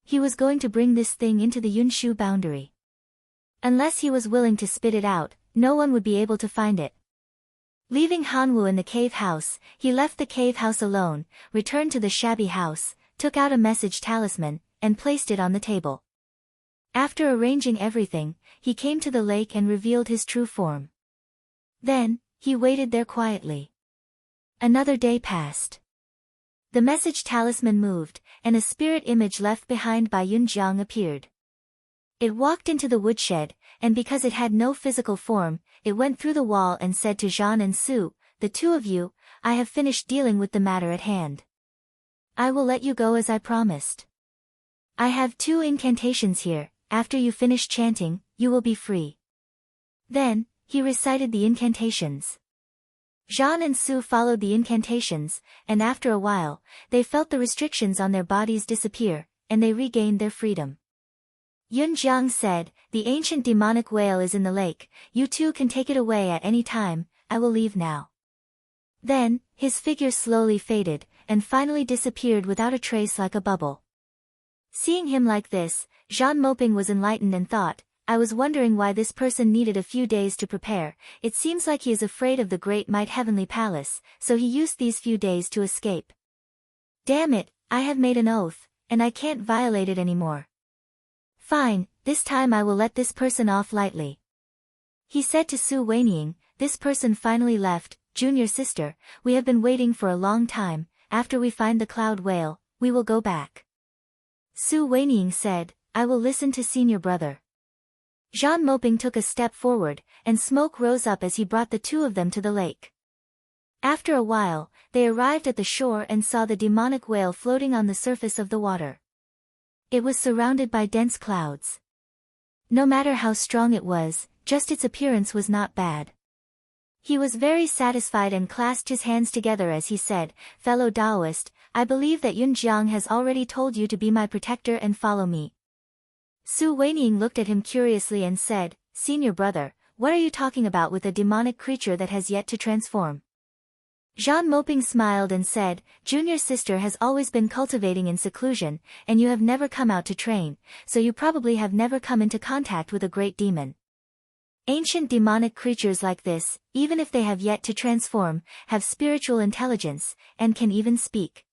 He was going to bring this thing into the Yunshu boundary. Unless he was willing to spit it out, no one would be able to find it. Leaving Hanwu in the cave house, he left the cave house alone, returned to the shabby house, took out a message talisman, and placed it on the table. After arranging everything, he came to the lake and revealed his true form. Then, he waited there quietly. Another day passed. The message talisman moved, and a spirit image left behind by Yunjiang appeared. It walked into the woodshed, and because it had no physical form, it went through the wall and said to Zhan and Su, "The two of you, I have finished dealing with the matter at hand. I will let you go as I promised. I have 2 incantations here, after you finish chanting, you will be free." Then, he recited the incantations. Zhan and Su followed the incantations, and after a while, they felt the restrictions on their bodies disappear, and they regained their freedom. Yunjiang said, "The ancient demonic whale is in the lake, you two can take it away at any time, I will leave now." Then, his figure slowly faded, and finally disappeared without a trace like a bubble. Seeing him like this, Zhan Moping was enlightened and thought, "I was wondering why this person needed a few days to prepare. It seems like he is afraid of the great might heavenly palace, so he used these few days to escape. Damn it, I have made an oath, and I can't violate it anymore. Fine, this time I will let this person off lightly." He said to Su Weiniang, "This person finally left, junior sister, we have been waiting for a long time, after we find the cloud whale, we will go back." Su Weiniang said, "I will listen to senior brother." Zhan Moping took a step forward, and smoke rose up as he brought the two of them to the lake. After a while, they arrived at the shore and saw the demonic whale floating on the surface of the water. It was surrounded by dense clouds. No matter how strong it was, just its appearance was not bad. He was very satisfied and clasped his hands together as he said, "Fellow Taoist, I believe that Yunjiang has already told you to be my protector and follow me." Su Weiniang looked at him curiously and said, "Senior brother, what are you talking about with a demonic creature that has yet to transform?" Zhan Moping smiled and said, "Junior sister has always been cultivating in seclusion, and you have never come out to train, so you probably have never come into contact with a great demon. Ancient demonic creatures like this, even if they have yet to transform, have spiritual intelligence, and can even speak."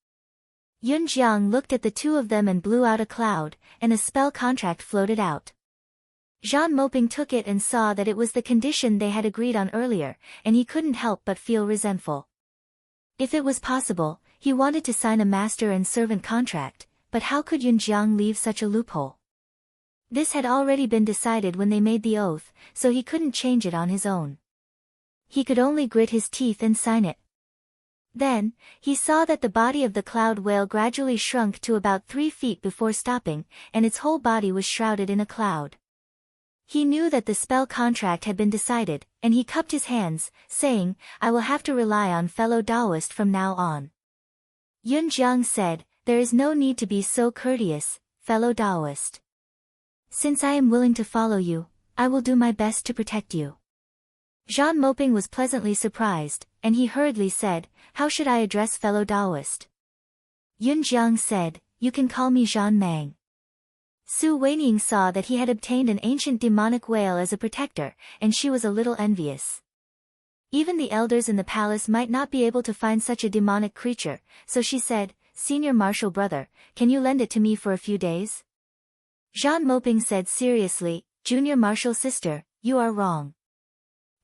Yunjiang looked at the two of them and blew out a cloud, and a spell contract floated out. Jean Moping took it and saw that it was the condition they had agreed on earlier, and he couldn't help but feel resentful. If it was possible, he wanted to sign a master and servant contract, but how could Yunjiang leave such a loophole? This had already been decided when they made the oath, so he couldn't change it on his own. He could only grit his teeth and sign it. Then, he saw that the body of the cloud whale gradually shrunk to about 3 feet before stopping, and its whole body was shrouded in a cloud. He knew that the spell contract had been decided, and he cupped his hands, saying, "I will have to rely on fellow Taoist from now on." Yunjiang said, "There is no need to be so courteous, fellow Taoist. Since I am willing to follow you, I will do my best to protect you." Jean Moping was pleasantly surprised, and he hurriedly said, "How should I address fellow Taoist?" Yunjiang said, "You can call me Jean Mang." Su Weiniang saw that he had obtained an ancient demonic whale as a protector, and she was a little envious. Even the elders in the palace might not be able to find such a demonic creature, so she said, "Senior Marshal brother, can you lend it to me for a few days?" Jean Moping said seriously, "Junior Marshal sister, you are wrong.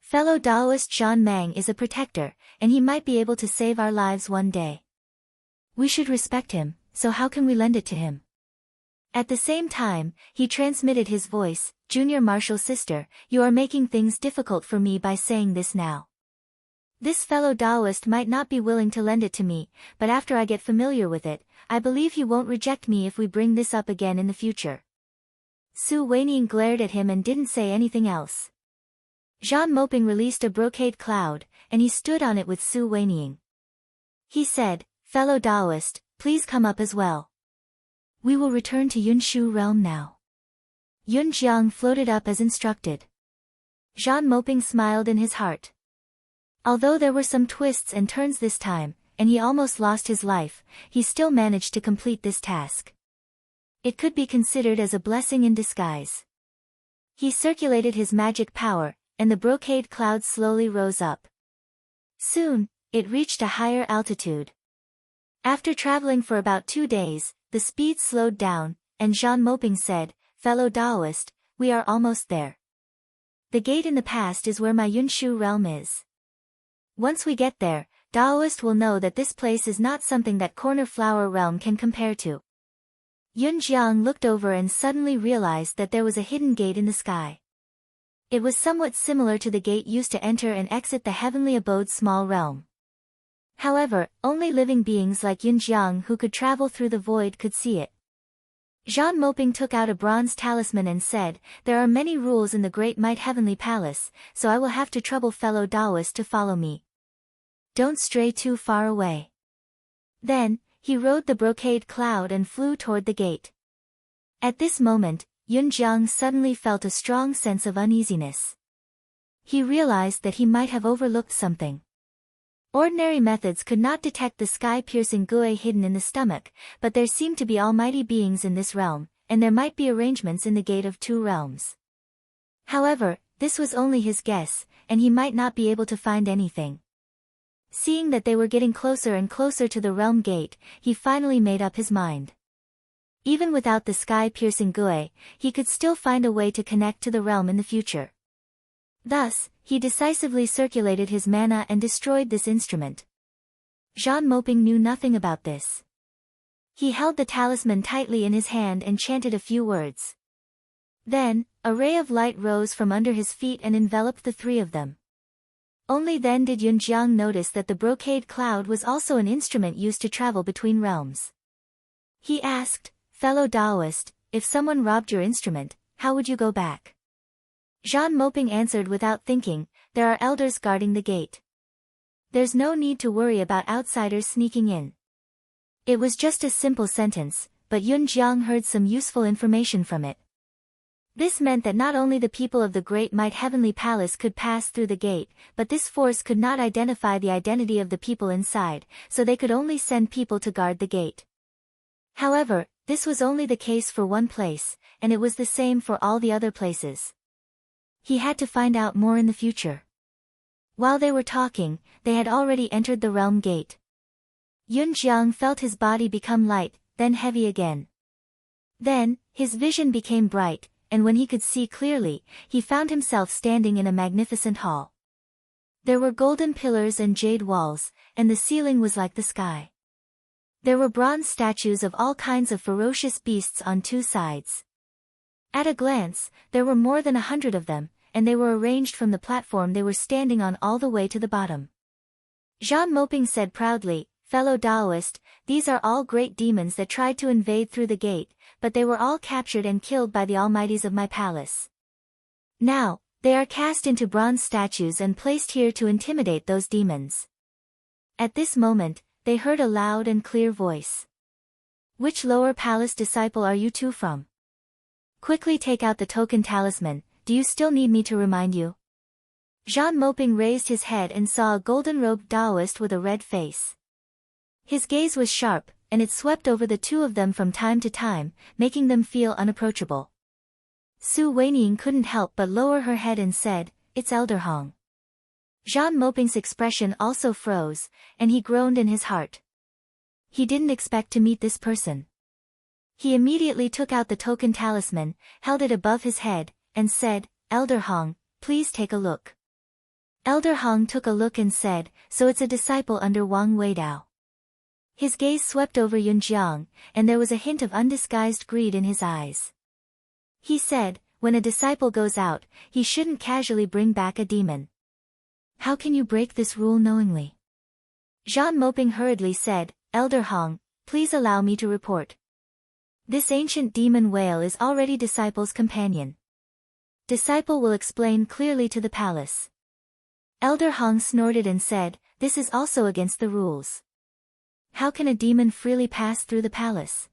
Fellow Taoist Jean Mang is a protector, and he might be able to save our lives one day. We should respect him, so how can we lend it to him?" At the same time, he transmitted his voice, "Junior Marshal sister, you are making things difficult for me by saying this now. This fellow Taoist might not be willing to lend it to me, but after I get familiar with it, I believe he won't reject me if we bring this up again in the future." Su Weiniang glared at him and didn't say anything else. Jean Moping released a brocade cloud, and he stood on it with Su Weiniang. He said, "Fellow Taoist, please come up as well. We will return to Yunshu realm now." Yunjiang floated up as instructed. Jean Moping smiled in his heart. Although there were some twists and turns this time, and he almost lost his life, he still managed to complete this task. It could be considered as a blessing in disguise. He circulated his magic power, and the brocade cloud slowly rose up. Soon, it reached a higher altitude. After traveling for about 2 days, the speed slowed down, and Jean Moping said, "Fellow Taoist, we are almost there. The gate in the past is where my Yunshu realm is. Once we get there, Taoist will know that this place is not something that Corner Flower realm can compare to." Yunjiang looked over and suddenly realized that there was a hidden gate in the sky. It was somewhat similar to the gate used to enter and exit the heavenly abode small realm. However, only living beings like Yunjiang who could travel through the void could see it. Jean Moping took out a bronze talisman and said, "There are many rules in the Great Might Heavenly Palace, so I will have to trouble fellow Taoists to follow me. Don't stray too far away." Then, he rode the brocade cloud and flew toward the gate. At this moment, Yunjiang suddenly felt a strong sense of uneasiness. He realized that he might have overlooked something. Ordinary methods could not detect the sky-piercing gui hidden in the stomach, but there seemed to be almighty beings in this realm, and there might be arrangements in the gate of 2 realms. However, this was only his guess, and he might not be able to find anything. Seeing that they were getting closer and closer to the realm gate, he finally made up his mind. Even without the sky-piercing gui, he could still find a way to connect to the realm in the future. Thus, he decisively circulated his mana and destroyed this instrument. Jean Moping knew nothing about this. He held the talisman tightly in his hand and chanted a few words. Then, a ray of light rose from under his feet and enveloped the 3 of them. Only then did Yunjiang notice that the brocade cloud was also an instrument used to travel between realms. He asked, "Fellow Taoist, if someone robbed your instrument, how would you go back?" Jean Moping answered without thinking, "There are elders guarding the gate. There's no need to worry about outsiders sneaking in." It was just a simple sentence, but Yunjiang heard some useful information from it. This meant that not only the people of the Great Might Heavenly Palace could pass through the gate, but this force could not identify the identity of the people inside, so they could only send people to guard the gate. However, this was only the case for one place, and it was the same for all the other places. He had to find out more in the future. While they were talking, they had already entered the realm gate. Yunjiang felt his body become light, then heavy again. Then, his vision became bright, and when he could see clearly, he found himself standing in a magnificent hall. There were golden pillars and jade walls, and the ceiling was like the sky. There were bronze statues of all kinds of ferocious beasts on two sides. At a glance, there were more than 100 of them, and they were arranged from the platform they were standing on all the way to the bottom. Jean Moping said proudly, "Fellow Taoist, these are all great demons that tried to invade through the gate, but they were all captured and killed by the almighties of my palace. Now, they are cast into bronze statues and placed here to intimidate those demons." At this moment, they heard a loud and clear voice. "Which lower palace disciple are you two from? Quickly take out the token talisman, do you still need me to remind you?" Jean Moping raised his head and saw a golden-robed Taoist with a red face. His gaze was sharp, and it swept over the two of them from time to time, making them feel unapproachable. Su Weiniang couldn't help but lower her head and said, "It's Elder Hong." Jean Moping's expression also froze, and he groaned in his heart. He didn't expect to meet this person. He immediately took out the token talisman, held it above his head, and said, "Elder Hong, please take a look." Elder Hong took a look and said, "So it's a disciple under Wang Weidao." His gaze swept over Yunjiang, and there was a hint of undisguised greed in his eyes. He said, "When a disciple goes out, he shouldn't casually bring back a demon. How can you break this rule knowingly?" Jean Moping hurriedly said, "Elder Hong, please allow me to report. This ancient demon whale is already disciple's companion. Disciple will explain clearly to the palace." Elder Hong snorted and said, "This is also against the rules. How can a demon freely pass through the palace?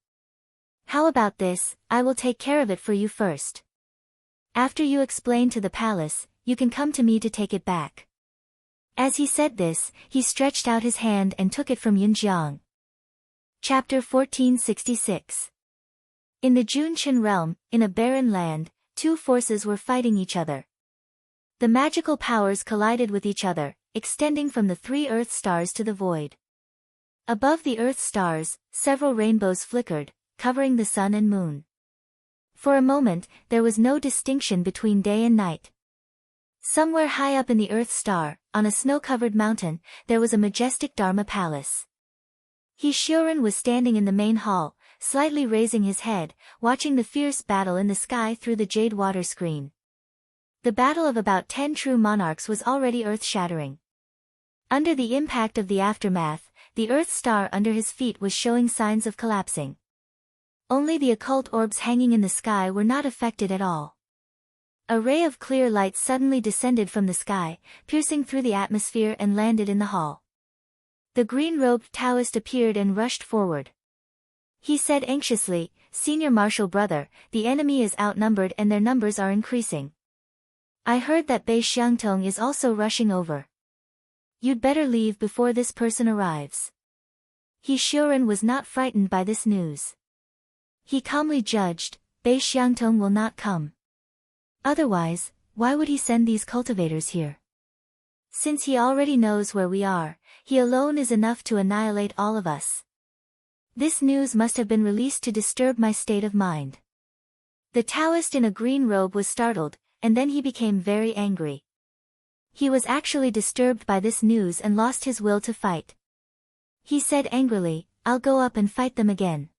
How about this, I will take care of it for you first. After you explain to the palace, you can come to me to take it back." As he said this, he stretched out his hand and took it from Yunjiang. Chapter 1466. In the Junqian realm, in a barren land, two forces were fighting each other. The magical powers collided with each other, extending from the three earth stars to the void. Above the earth stars, several rainbows flickered, covering the sun and moon. For a moment, there was no distinction between day and night. Somewhere high up in the earth star, on a snow-covered mountain, there was a majestic Dharma palace. He Shioran was standing in the main hall, slightly raising his head, watching the fierce battle in the sky through the jade water screen. The battle of about 10 true monarchs was already earth-shattering. Under the impact of the aftermath, the earth star under his feet was showing signs of collapsing. Only the occult orbs hanging in the sky were not affected at all. A ray of clear light suddenly descended from the sky, piercing through the atmosphere and landed in the hall. The green-robed Taoist appeared and rushed forward. He said anxiously, "Senior Marshal Brother, the enemy is outnumbered and their numbers are increasing. I heard that Bei Xiangtong is also rushing over. You'd better leave before this person arrives." He Shioran was not frightened by this news. He calmly judged, Bei Xiangtong will not come. Otherwise, why would he send these cultivators here? Since he already knows where we are, he alone is enough to annihilate all of us. This news must have been released to disturb my state of mind. The Taoist in a green robe was startled, and then he became very angry. He was actually disturbed by this news and lost his will to fight. He said angrily, "I'll go up and fight them again."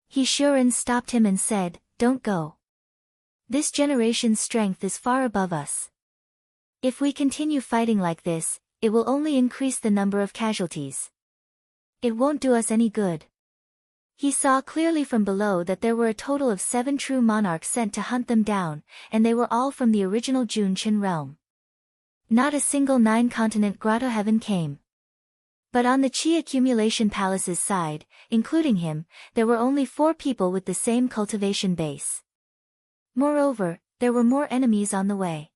He Shioran stopped him and said, "Don't go. This generation's strength is far above us. If we continue fighting like this, it will only increase the number of casualties. It won't do us any good." He saw clearly from below that there were a total of 7 true monarchs sent to hunt them down, and they were all from the original Junqian realm. Not a single 9-continent grotto heaven came. But on the Qi accumulation palace's side, including him, there were only 4 people with the same cultivation base. Moreover, there were more enemies on the way.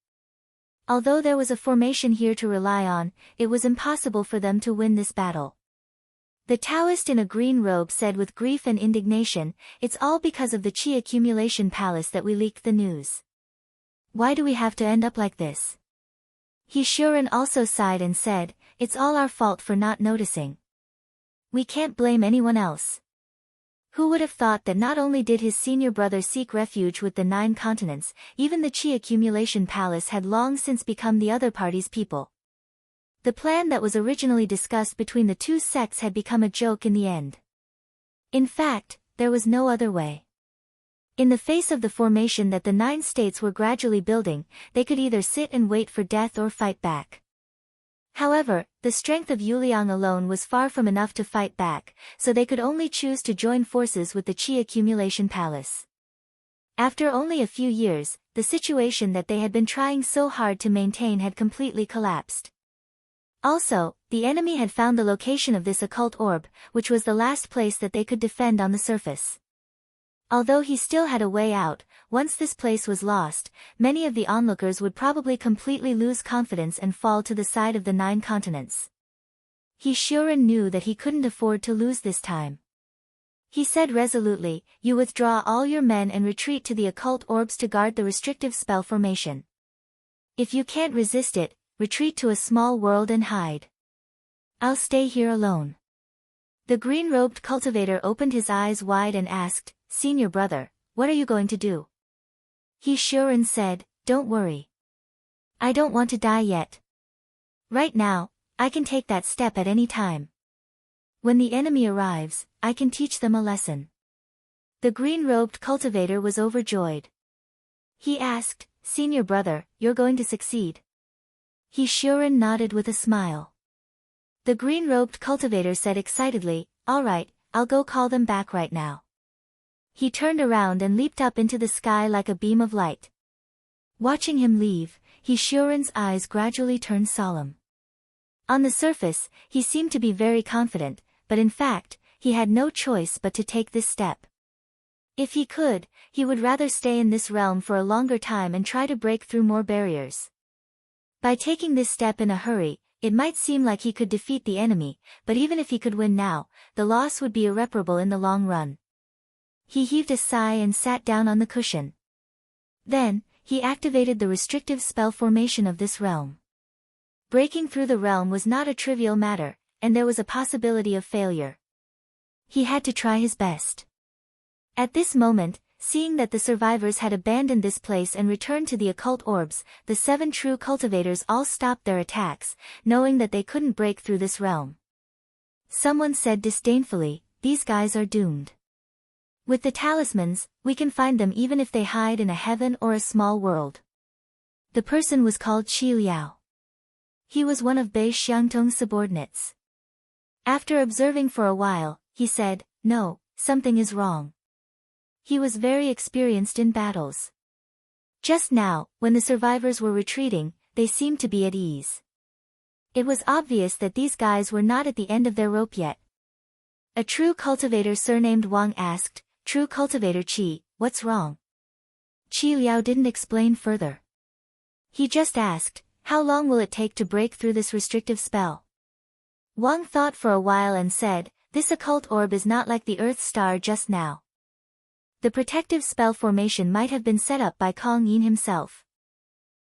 Although there was a formation here to rely on, it was impossible for them to win this battle. The Taoist in a green robe said with grief and indignation, "It's all because of the Qi accumulation palace that we leaked the news. Why do we have to end up like this?" He Shioran also sighed and said, "It's all our fault for not noticing. We can't blame anyone else. Who would have thought that not only did his senior brother seek refuge with the 9 continents, even the Qi accumulation palace had long since become the other party's people. The plan that was originally discussed between the two sects had become a joke in the end. In fact, there was no other way. In the face of the formation that the 9 states were gradually building, they could either sit and wait for death or fight back. However, the strength of Yuliang alone was far from enough to fight back, so they could only choose to join forces with the Qi accumulation palace. After only a few years, the situation that they had been trying so hard to maintain had completely collapsed. Also, the enemy had found the location of this occult orb, which was the last place that they could defend on the surface. Although he still had a way out, once this place was lost, many of the onlookers would probably completely lose confidence and fall to the side of the 9 continents. He sure knew that he couldn't afford to lose this time. He said resolutely, "You withdraw all your men and retreat to the occult orbs to guard the restrictive spell formation. If you can't resist it, retreat to a small world and hide. I'll stay here alone." The green-robed cultivator opened his eyes wide and asked, "Senior brother, what are you going to do?" He sure said, "Don't worry. I don't want to die yet. Right now, I can take that step at any time. When the enemy arrives, I can teach them a lesson." The green-robed cultivator was overjoyed. He asked, "Senior brother, you're going to succeed?" He sure nodded with a smile. The green-robed cultivator said excitedly, "All right, I'll go call them back right now." He turned around and leaped up into the sky like a beam of light. Watching him leave, He Shuren's eyes gradually turned solemn. On the surface, he seemed to be very confident, but in fact, he had no choice but to take this step. If he could, he would rather stay in this realm for a longer time and try to break through more barriers. By taking this step in a hurry, it might seem like he could defeat the enemy, but even if he could win now, the loss would be irreparable in the long run. He heaved a sigh and sat down on the cushion. Then, he activated the restrictive spell formation of this realm. Breaking through the realm was not a trivial matter, and there was a possibility of failure. He had to try his best. At this moment, seeing that the survivors had abandoned this place and returned to the occult orbs, the 7 true cultivators all stopped their attacks, knowing that they couldn't break through this realm. Someone said disdainfully, "These guys are doomed. With the talismans, we can find them even if they hide in a heaven or a small world." The person was called Qi Liao. He was one of Bei Xiangtong's subordinates. After observing for a while, he said, "No, something is wrong." He was very experienced in battles. Just now, when the survivors were retreating, they seemed to be at ease. It was obvious that these guys were not at the end of their rope yet. A true cultivator surnamed Wang asked, "True cultivator Qi, what's wrong?" Qi Liao didn't explain further. He just asked, "How long will it take to break through this restrictive spell?" Wang thought for a while and said, "This occult orb is not like the Earth star just now. The protective spell formation might have been set up by Kong Yin himself.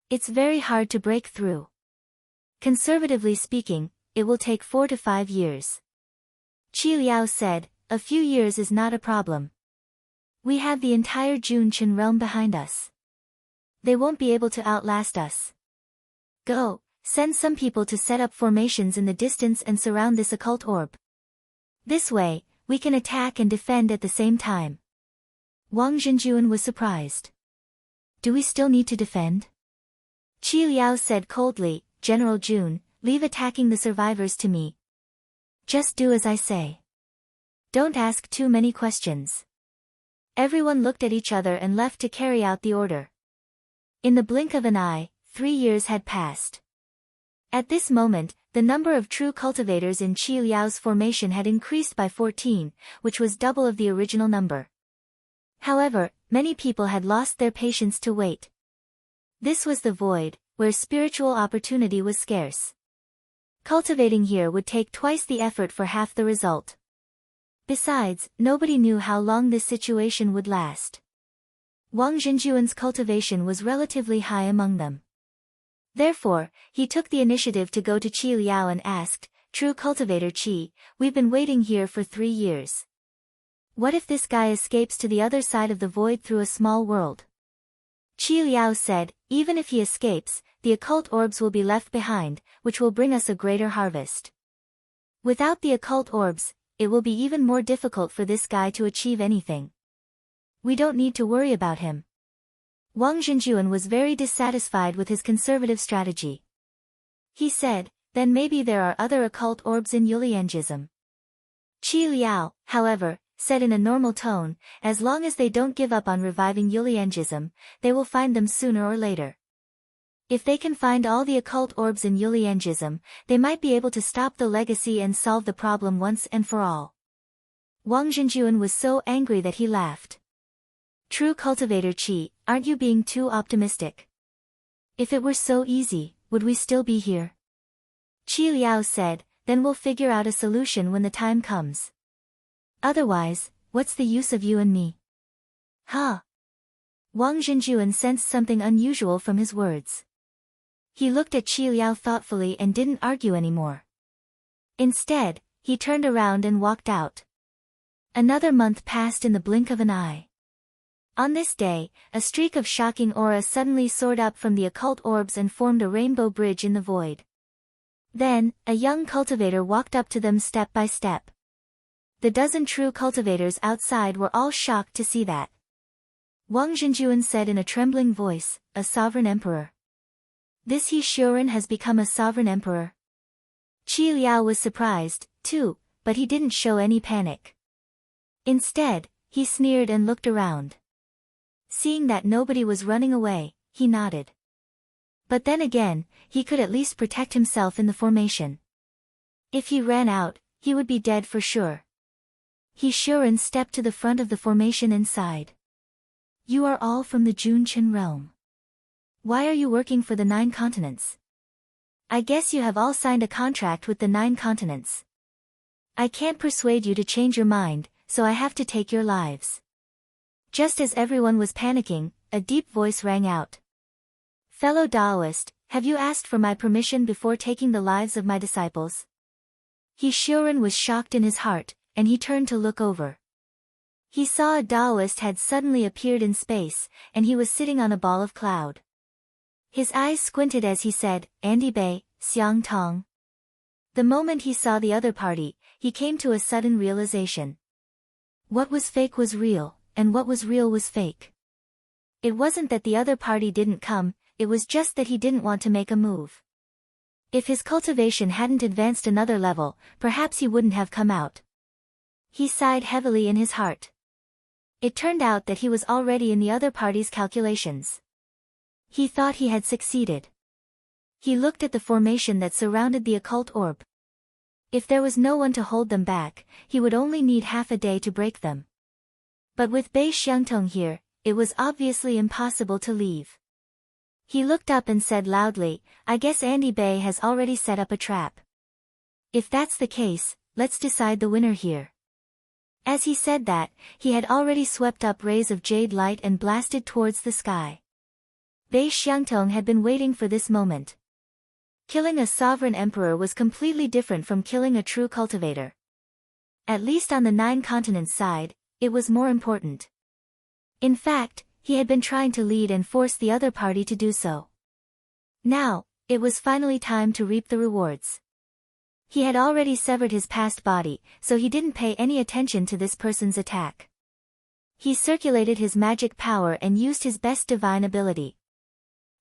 It's very hard to break through. Conservatively speaking, it will take 4 to 5 years." Qi Liao said, "A few years is not a problem. We have the entire Junchen realm behind us. They won't be able to outlast us. Go, send some people to set up formations in the distance and surround this occult orb. This way, we can attack and defend at the same time." Wang Zhenjuan was surprised. "Do we still need to defend?" Qi Liao said coldly, "General Jun, leave attacking the survivors to me. Just do as I say. Don't ask too many questions." Everyone looked at each other and left to carry out the order. In the blink of an eye, 3 years had passed. At this moment, the number of true cultivators in Qi Liao's formation had increased by 14, which was double of the original number. However, many people had lost their patience to wait. This was the void, where spiritual opportunity was scarce. Cultivating here would take twice the effort for half the result. Besides, nobody knew how long this situation would last. Wang Zhenjuan's cultivation was relatively high among them. Therefore, he took the initiative to go to Qi Liao and asked, "True cultivator Qi, we've been waiting here for 3 years. What if this guy escapes to the other side of the void through a small world? Qi Liao said, even if he escapes, the occult orbs will be left behind, which will bring us a greater harvest. Without the occult orbs, it will be even more difficult for this guy to achieve anything. We don't need to worry about him. Wang Zhenjuan was very dissatisfied with his conservative strategy. He said, then maybe there are other occult orbs in Yuliangism. Qi Liao, however, said in a normal tone, as long as they don't give up on reviving Yuliangism, they will find them sooner or later. If they can find all the occult orbs in Yuliangism, they might be able to stop the legacy and solve the problem once and for all. Wang Zhenjuan was so angry that he laughed. True cultivator Qi, aren't you being too optimistic? If it were so easy, would we still be here? Qi Liao said, then we'll figure out a solution when the time comes. Otherwise, what's the use of you and me? Huh? Wang Zhenjuan sensed something unusual from his words. He looked at Qi Liao thoughtfully and didn't argue anymore. Instead, he turned around and walked out. Another month passed in the blink of an eye. On this day, a streak of shocking aura suddenly soared up from the occult orbs and formed a rainbow bridge in the void. Then, a young cultivator walked up to them step by step. The dozen true cultivators outside were all shocked to see that. Wang Zhenjuan said in a trembling voice, a sovereign emperor. This He Xiuren has become a sovereign emperor. Qi Liao was surprised, too, but he didn't show any panic. Instead, he sneered and looked around. Seeing that nobody was running away, he nodded. But then again, he could at least protect himself in the formation. If he ran out, he would be dead for sure. He Xiuren stepped to the front of the formation and sighed. You are all from the Junqian realm. Why are you working for the 9 continents? I guess you have all signed a contract with the 9 continents. I can't persuade you to change your mind, so I have to take your lives. Just as everyone was panicking, a deep voice rang out. Fellow Taoist, have you asked for my permission before taking the lives of my disciples? He Xiuren was shocked in his heart, and he turned to look over. He saw a Taoist had suddenly appeared in space, and he was sitting on a ball of cloud. His eyes squinted as he said, Andy Bei, Xiang Tong. The moment he saw the other party, he came to a sudden realization. What was fake was real, and what was real was fake. It wasn't that the other party didn't come, it was just that he didn't want to make a move. If his cultivation hadn't advanced another level, perhaps he wouldn't have come out. He sighed heavily in his heart. It turned out that he was already in the other party's calculations. He thought he had succeeded. He looked at the formation that surrounded the occult orb. If there was no one to hold them back, he would only need half a day to break them. But with Bei Xiangtong here, it was obviously impossible to leave. He looked up and said loudly, I guess Andy Bei has already set up a trap. If that's the case, let's decide the winner here. As he said that, he had already swept up rays of jade light and blasted towards the sky. Bei Xiangtong had been waiting for this moment. Killing a sovereign emperor was completely different from killing a true cultivator. At least on the 9 continents side, it was more important. In fact, he had been trying to lead and force the other party to do so. Now, it was finally time to reap the rewards. He had already severed his past body, so he didn't pay any attention to this person's attack. He circulated his magic power and used his best divine ability.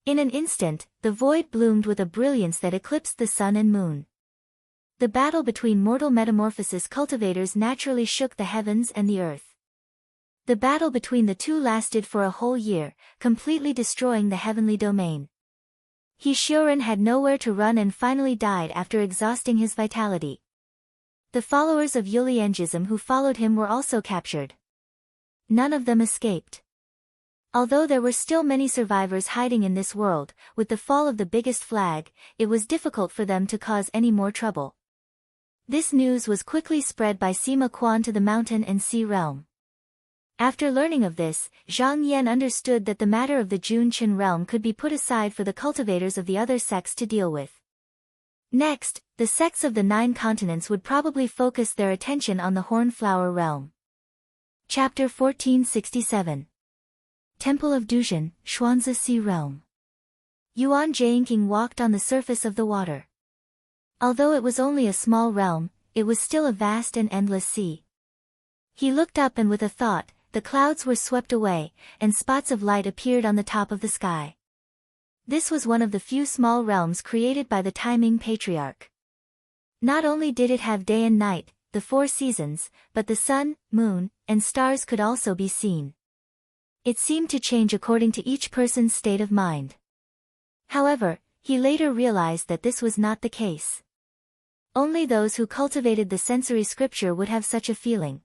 In an instant, the void bloomed with a brilliance that eclipsed the sun and moon. The battle between mortal metamorphosis cultivators naturally shook the heavens and the earth. The battle between the two lasted for a whole year, completely destroying the heavenly domain. He Xiuren had nowhere to run and finally died after exhausting his vitality. The followers of Yuliangism who followed him were also captured. None of them escaped. Although there were still many survivors hiding in this world, with the fall of the biggest flag, it was difficult for them to cause any more trouble. This news was quickly spread by Sima Quan to the mountain and sea realm. After learning of this, Zhang Yan understood that the matter of the Junqian realm could be put aside for the cultivators of the other sects to deal with. Next, the sects of the 9 continents would probably focus their attention on the Hornflower realm. Chapter 1467. Temple of Duzhen, Xuanzi Sea Realm. Yuan Jianqing walked on the surface of the water. Although it was only a small realm, it was still a vast and endless sea. He looked up and with a thought, the clouds were swept away, and spots of light appeared on the top of the sky. This was one of the few small realms created by the Taiming Patriarch. Not only did it have day and night, the 4 seasons, but the sun, moon, and stars could also be seen. It seemed to change according to each person's state of mind. However, he later realized that this was not the case. Only those who cultivated the sensory scripture would have such a feeling.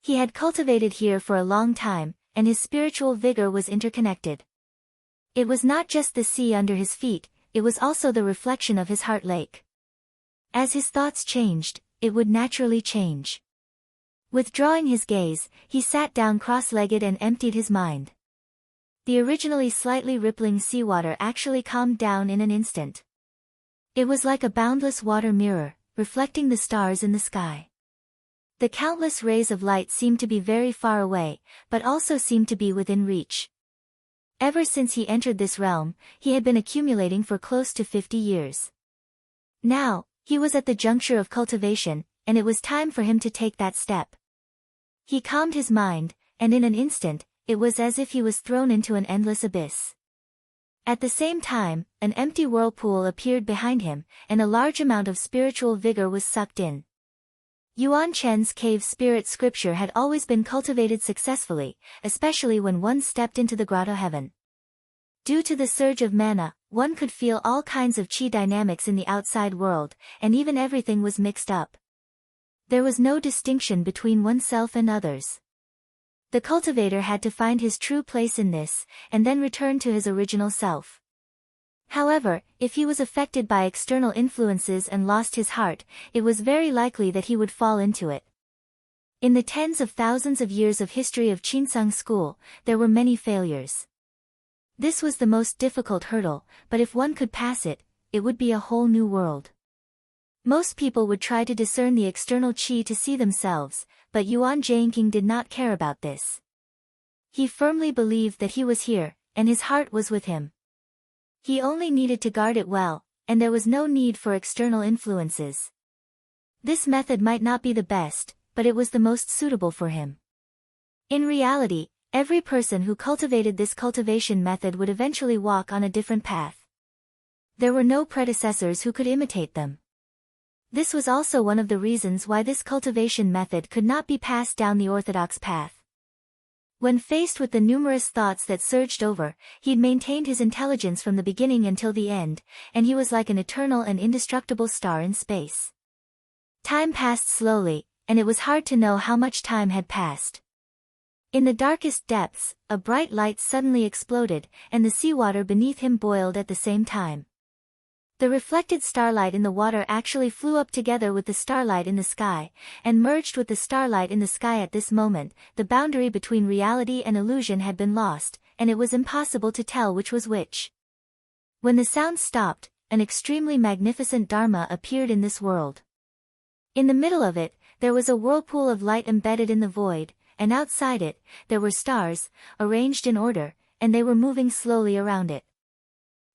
He had cultivated here for a long time, and his spiritual vigor was interconnected. It was not just the sea under his feet, it was also the reflection of his heart lake. As his thoughts changed, it would naturally change. Withdrawing his gaze, he sat down cross-legged and emptied his mind. The originally slightly rippling seawater actually calmed down in an instant. It was like a boundless water mirror, reflecting the stars in the sky. The countless rays of light seemed to be very far away, but also seemed to be within reach. Ever since he entered this realm, he had been accumulating for close to 50 years. Now, he was at the juncture of cultivation, and it was time for him to take that step. He calmed his mind, and in an instant, it was as if he was thrown into an endless abyss. At the same time, an empty whirlpool appeared behind him, and a large amount of spiritual vigor was sucked in. Yuan Chen's cave spirit scripture had always been cultivated successfully, especially when one stepped into the grotto heaven. Due to the surge of mana, one could feel all kinds of chi dynamics in the outside world, and even everything was mixed up. There was no distinction between oneself and others. The cultivator had to find his true place in this, and then return to his original self. However, if he was affected by external influences and lost his heart, it was very likely that he would fall into it. In the tens of thousands of years of history of Qinsang school, there were many failures. This was the most difficult hurdle, but if one could pass it, it would be a whole new world. Most people would try to discern the external qi to see themselves, but Yuan Jianqing did not care about this. He firmly believed that he was here, and his heart was with him. He only needed to guard it well, and there was no need for external influences. This method might not be the best, but it was the most suitable for him. In reality, every person who cultivated this cultivation method would eventually walk on a different path. There were no predecessors who could imitate them. This was also one of the reasons why this cultivation method could not be passed down the orthodox path. When faced with the numerous thoughts that surged over, he'd maintained his intelligence from the beginning until the end, and he was like an eternal and indestructible star in space. Time passed slowly, and it was hard to know how much time had passed. In the darkest depths, a bright light suddenly exploded, and the seawater beneath him boiled at the same time. The reflected starlight in the water actually flew up together with the starlight in the sky, and merged with the starlight in the sky at this moment. The boundary between reality and illusion had been lost, and it was impossible to tell which was which. When the sound stopped, an extremely magnificent Dharma appeared in this world. In the middle of it, there was a whirlpool of light embedded in the void, and outside it, there were stars, arranged in order, and they were moving slowly around it.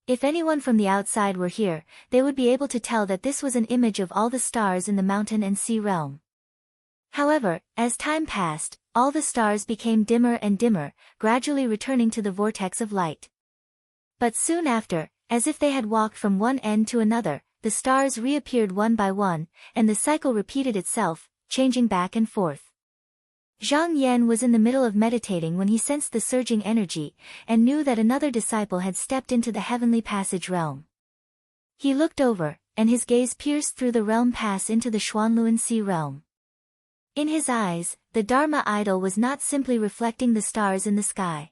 If anyone from the outside were here, they would be able to tell that this was an image of all the stars in the mountain and sea realm. However, as time passed, all the stars became dimmer and dimmer, gradually returning to the vortex of light. But soon after, as if they had walked from one end to another, the stars reappeared one by one, and the cycle repeated itself, changing back and forth. Zhang Yan was in the middle of meditating when he sensed the surging energy, and knew that another disciple had stepped into the heavenly passage realm. He looked over, and his gaze pierced through the realm pass into the Xuanluan Sea realm. In his eyes, the Dharma idol was not simply reflecting the stars in the sky.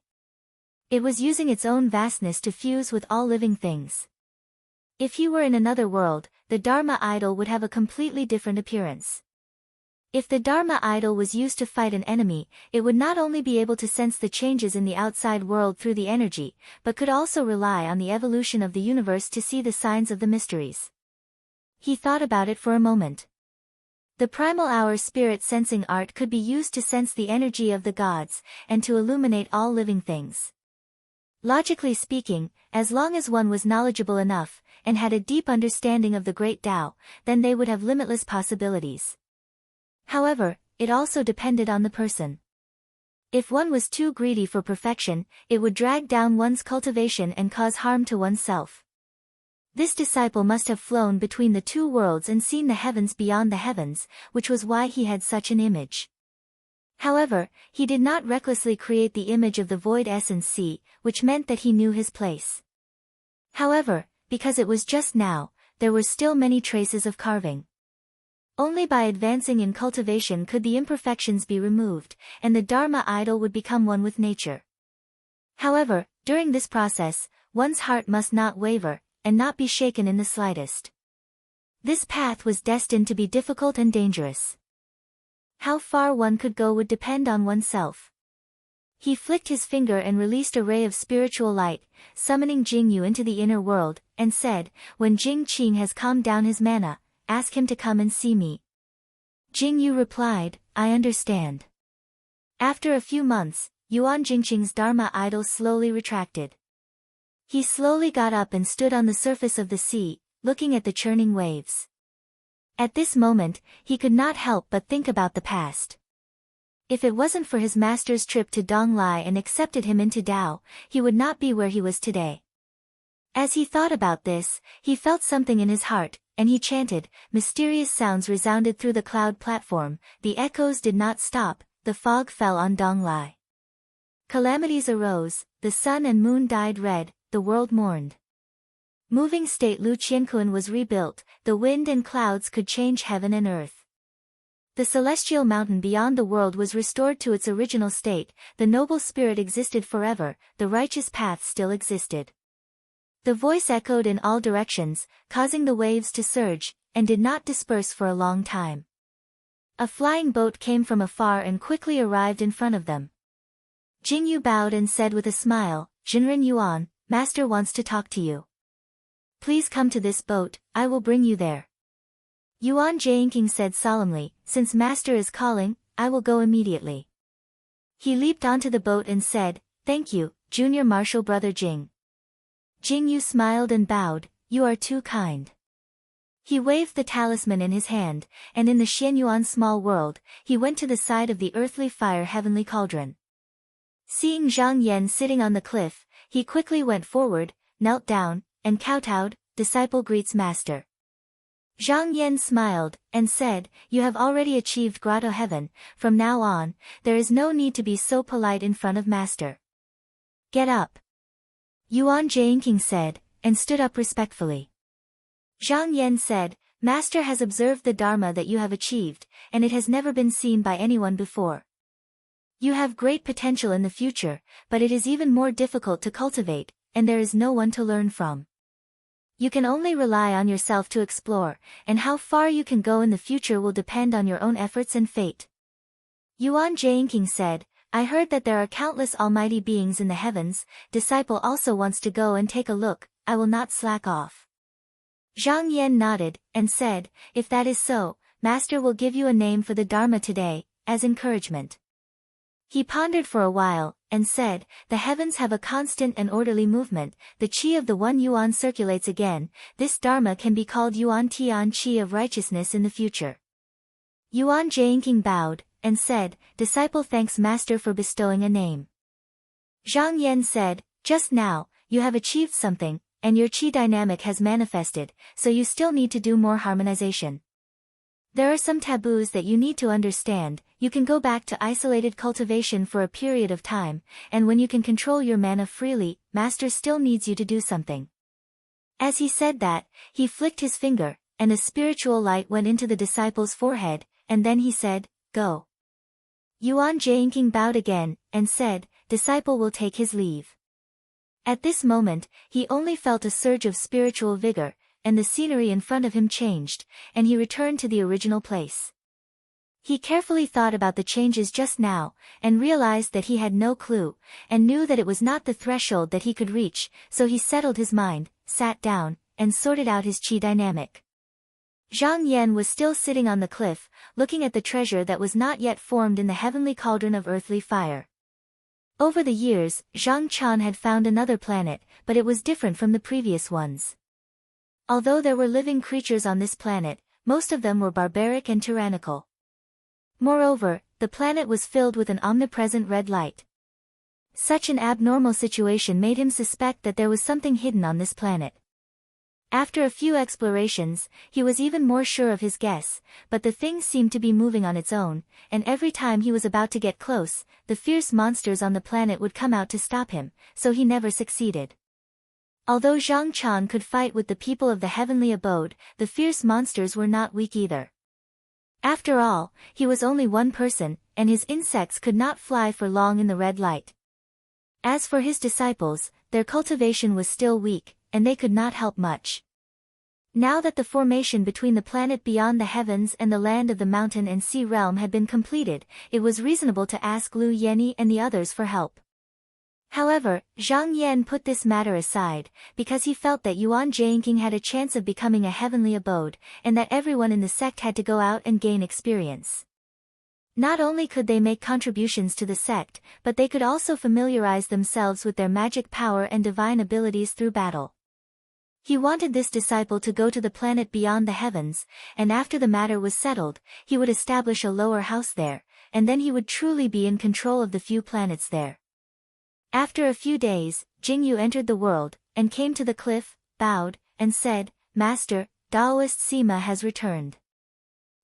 It was using its own vastness to fuse with all living things. If he were in another world, the Dharma idol would have a completely different appearance. If the Dharma idol was used to fight an enemy, it would not only be able to sense the changes in the outside world through the energy, but could also rely on the evolution of the universe to see the signs of the mysteries. He thought about it for a moment. The primal hour spirit sensing art could be used to sense the energy of the gods, and to illuminate all living things. Logically speaking, as long as one was knowledgeable enough, and had a deep understanding of the great Tao, then they would have limitless possibilities. However, it also depended on the person. If one was too greedy for perfection, it would drag down one's cultivation and cause harm to oneself. This disciple must have flown between the two worlds and seen the heavens beyond the heavens, which was why he had such an image. However, he did not recklessly create the image of the void essence C, which meant that he knew his place. However, because it was just now, there were still many traces of carving. Only by advancing in cultivation could the imperfections be removed, and the Dharma idol would become one with nature. However, during this process, one's heart must not waver, and not be shaken in the slightest. This path was destined to be difficult and dangerous. How far one could go would depend on oneself. He flicked his finger and released a ray of spiritual light, summoning Jingyu into the inner world, and said, "When Jing Qing has calmed down his mana, ask him to come and see me." Jingyu replied, "I understand." After a few months, Yuan Jingqing's Dharma idol slowly retracted. He slowly got up and stood on the surface of the sea, looking at the churning waves. At this moment, he could not help but think about the past. If it wasn't for his master's trip to Donglai and accepted him into Tao, he would not be where he was today. As he thought about this, he felt something in his heart, and he chanted. Mysterious sounds resounded through the cloud platform, the echoes did not stop, the fog fell on Donglai. Calamities arose, the sun and moon dyed red, the world mourned. Moving state Lu Qiankuan was rebuilt, the wind and clouds could change heaven and earth. The celestial mountain beyond the world was restored to its original state, the noble spirit existed forever, the righteous path still existed. The voice echoed in all directions, causing the waves to surge, and did not disperse for a long time. A flying boat came from afar and quickly arrived in front of them. Jingyu bowed and said with a smile, "Jinren Yuan, Master wants to talk to you. Please come to this boat, I will bring you there." Yuan Jianqing said solemnly, "Since Master is calling, I will go immediately." He leaped onto the boat and said, "Thank you, Junior Marshal Brother Jing." Jingyu smiled and bowed, "You are too kind." He waved the talisman in his hand, and in the Xianyuan small world, he went to the side of the earthly fire heavenly cauldron. Seeing Zhang Yan sitting on the cliff, he quickly went forward, knelt down, and kowtowed, "Disciple greets Master." Zhang Yan smiled, and said, "You have already achieved grotto heaven, from now on, there is no need to be so polite in front of Master. Get up." Yuan Jianqing said, and stood up respectfully. Zhang Yan said, "Master has observed the Dharma that you have achieved, and it has never been seen by anyone before. You have great potential in the future, but it is even more difficult to cultivate, and there is no one to learn from. You can only rely on yourself to explore, and how far you can go in the future will depend on your own efforts and fate." Yuan Jianqing said, "I heard that there are countless almighty beings in the heavens, disciple also wants to go and take a look, I will not slack off." Zhang Yan nodded, and said, "If that is so, Master will give you a name for the Dharma today, as encouragement." He pondered for a while, and said, "The heavens have a constant and orderly movement, the qi of the one Yuan circulates again, this Dharma can be called Yuan Tian qi of righteousness in the future." Yuan Jianqing bowed, and said, "Disciple thanks Master for bestowing a name." Zhang Yan said, "Just now, you have achieved something, and your qi dynamic has manifested, so you still need to do more harmonization. There are some taboos that you need to understand. You can go back to isolated cultivation for a period of time, and when you can control your mana freely, Master still needs you to do something." As he said that, he flicked his finger, and a spiritual light went into the disciple's forehead, and then he said, "Go." Yuan Jianqing bowed again, and said, "Disciple will take his leave." At this moment, he only felt a surge of spiritual vigor, and the scenery in front of him changed, and he returned to the original place. He carefully thought about the changes just now, and realized that he had no clue, and knew that it was not the threshold that he could reach, so he settled his mind, sat down, and sorted out his qi dynamic. Zhang Yan was still sitting on the cliff, looking at the treasure that was not yet formed in the heavenly cauldron of earthly fire. Over the years, Zhang Chan had found another planet, but it was different from the previous ones. Although there were living creatures on this planet, most of them were barbaric and tyrannical. Moreover, the planet was filled with an omnipresent red light. Such an abnormal situation made him suspect that there was something hidden on this planet. After a few explorations, he was even more sure of his guess, but the thing seemed to be moving on its own, and every time he was about to get close, the fierce monsters on the planet would come out to stop him, so he never succeeded. Although Zhang Chan could fight with the people of the heavenly abode, the fierce monsters were not weak either. After all, he was only one person, and his insects could not fly for long in the red light. As for his disciples, their cultivation was still weak, and they could not help much. Now that the formation between the planet beyond the heavens and the land of the mountain and sea realm had been completed, it was reasonable to ask Lu Yenni and the others for help. However, Zhang Yan put this matter aside, because he felt that Yuan Jianqing had a chance of becoming a heavenly abode, and that everyone in the sect had to go out and gain experience. Not only could they make contributions to the sect, but they could also familiarize themselves with their magic power and divine abilities through battle. He wanted this disciple to go to the planet beyond the heavens, and after the matter was settled, he would establish a lower house there, and then he would truly be in control of the few planets there. After a few days, Jingyu entered the world, and came to the cliff, bowed, and said, "Master, Taoist Sima has returned."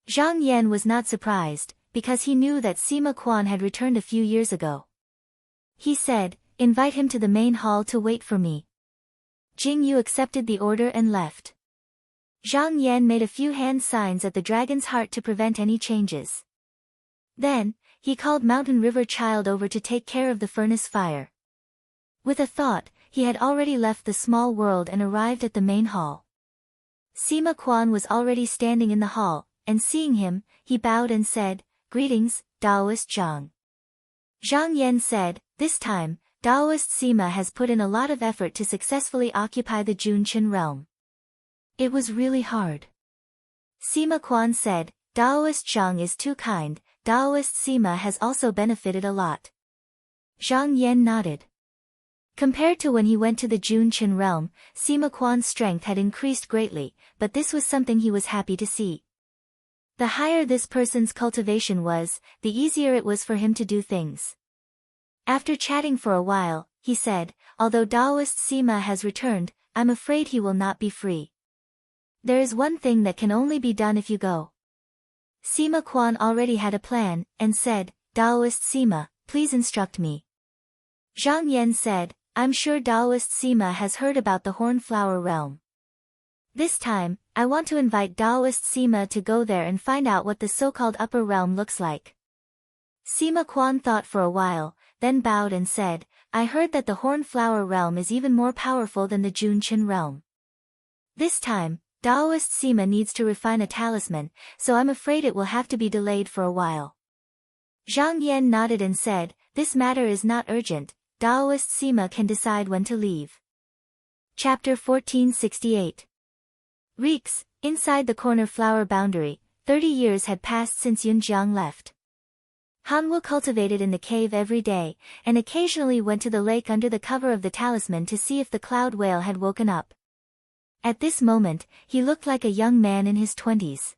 Zhang Yan was not surprised, because he knew that Sima Quan had returned a few years ago. He said, "Invite him to the main hall to wait for me." Jingyu accepted the order and left. Zhang Yan made a few hand signs at the dragon's heart to prevent any changes. Then, he called Mountain River Child over to take care of the furnace fire. With a thought, he had already left the small world and arrived at the main hall. Sima Quan was already standing in the hall, and seeing him, he bowed and said, "Greetings, Taoist Zhang." Zhang Yan said, "This time, Taoist Sima has put in a lot of effort to successfully occupy the Junqin realm." "It was really hard." Sima Quan said, "Taoist Zhang is too kind, Taoist Sima has also benefited a lot." Zhang Yan nodded. Compared to when he went to the Junqin realm, Sima Quan's strength had increased greatly, but this was something he was happy to see. The higher this person's cultivation was, the easier it was for him to do things. After chatting for a while, he said, "Although Taoist Sima has returned, I'm afraid he will not be free. There is one thing that can only be done if you go." Sima Quan already had a plan, and said, "Taoist Sima, please instruct me." Zhang Yan said, "I'm sure Taoist Sima has heard about the Hornflower realm. This time, I want to invite Taoist Sima to go there and find out what the so-called upper realm looks like." Sima Quan thought for a while, then bowed and said, "I heard that the Hornflower realm is even more powerful than the Junqin realm. This time, Taoist Sima needs to refine a talisman, so I'm afraid it will have to be delayed for a while." Zhang Yan nodded and said, "This matter is not urgent, Taoist Sima can decide when to leave." Chapter 1468. Reeks, inside the corner flower boundary, 30 years had passed since Yunjiang left. Hanwu cultivated in the cave every day, and occasionally went to the lake under the cover of the talisman to see if the cloud whale had woken up. At this moment, he looked like a young man in his 20s.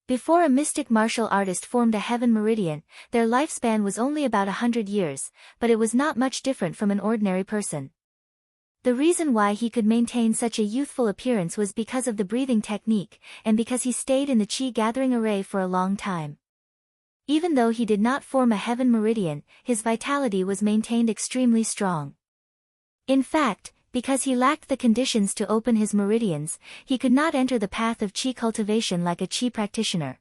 Before a mystic martial artist formed a heaven meridian, their lifespan was only about 100 years, but it was not much different from an ordinary person. The reason why he could maintain such a youthful appearance was because of the breathing technique, and because he stayed in the qi gathering array for a long time. Even though he did not form a heaven meridian, his vitality was maintained extremely strong. In fact, because he lacked the conditions to open his meridians, he could not enter the path of qi cultivation like a qi practitioner.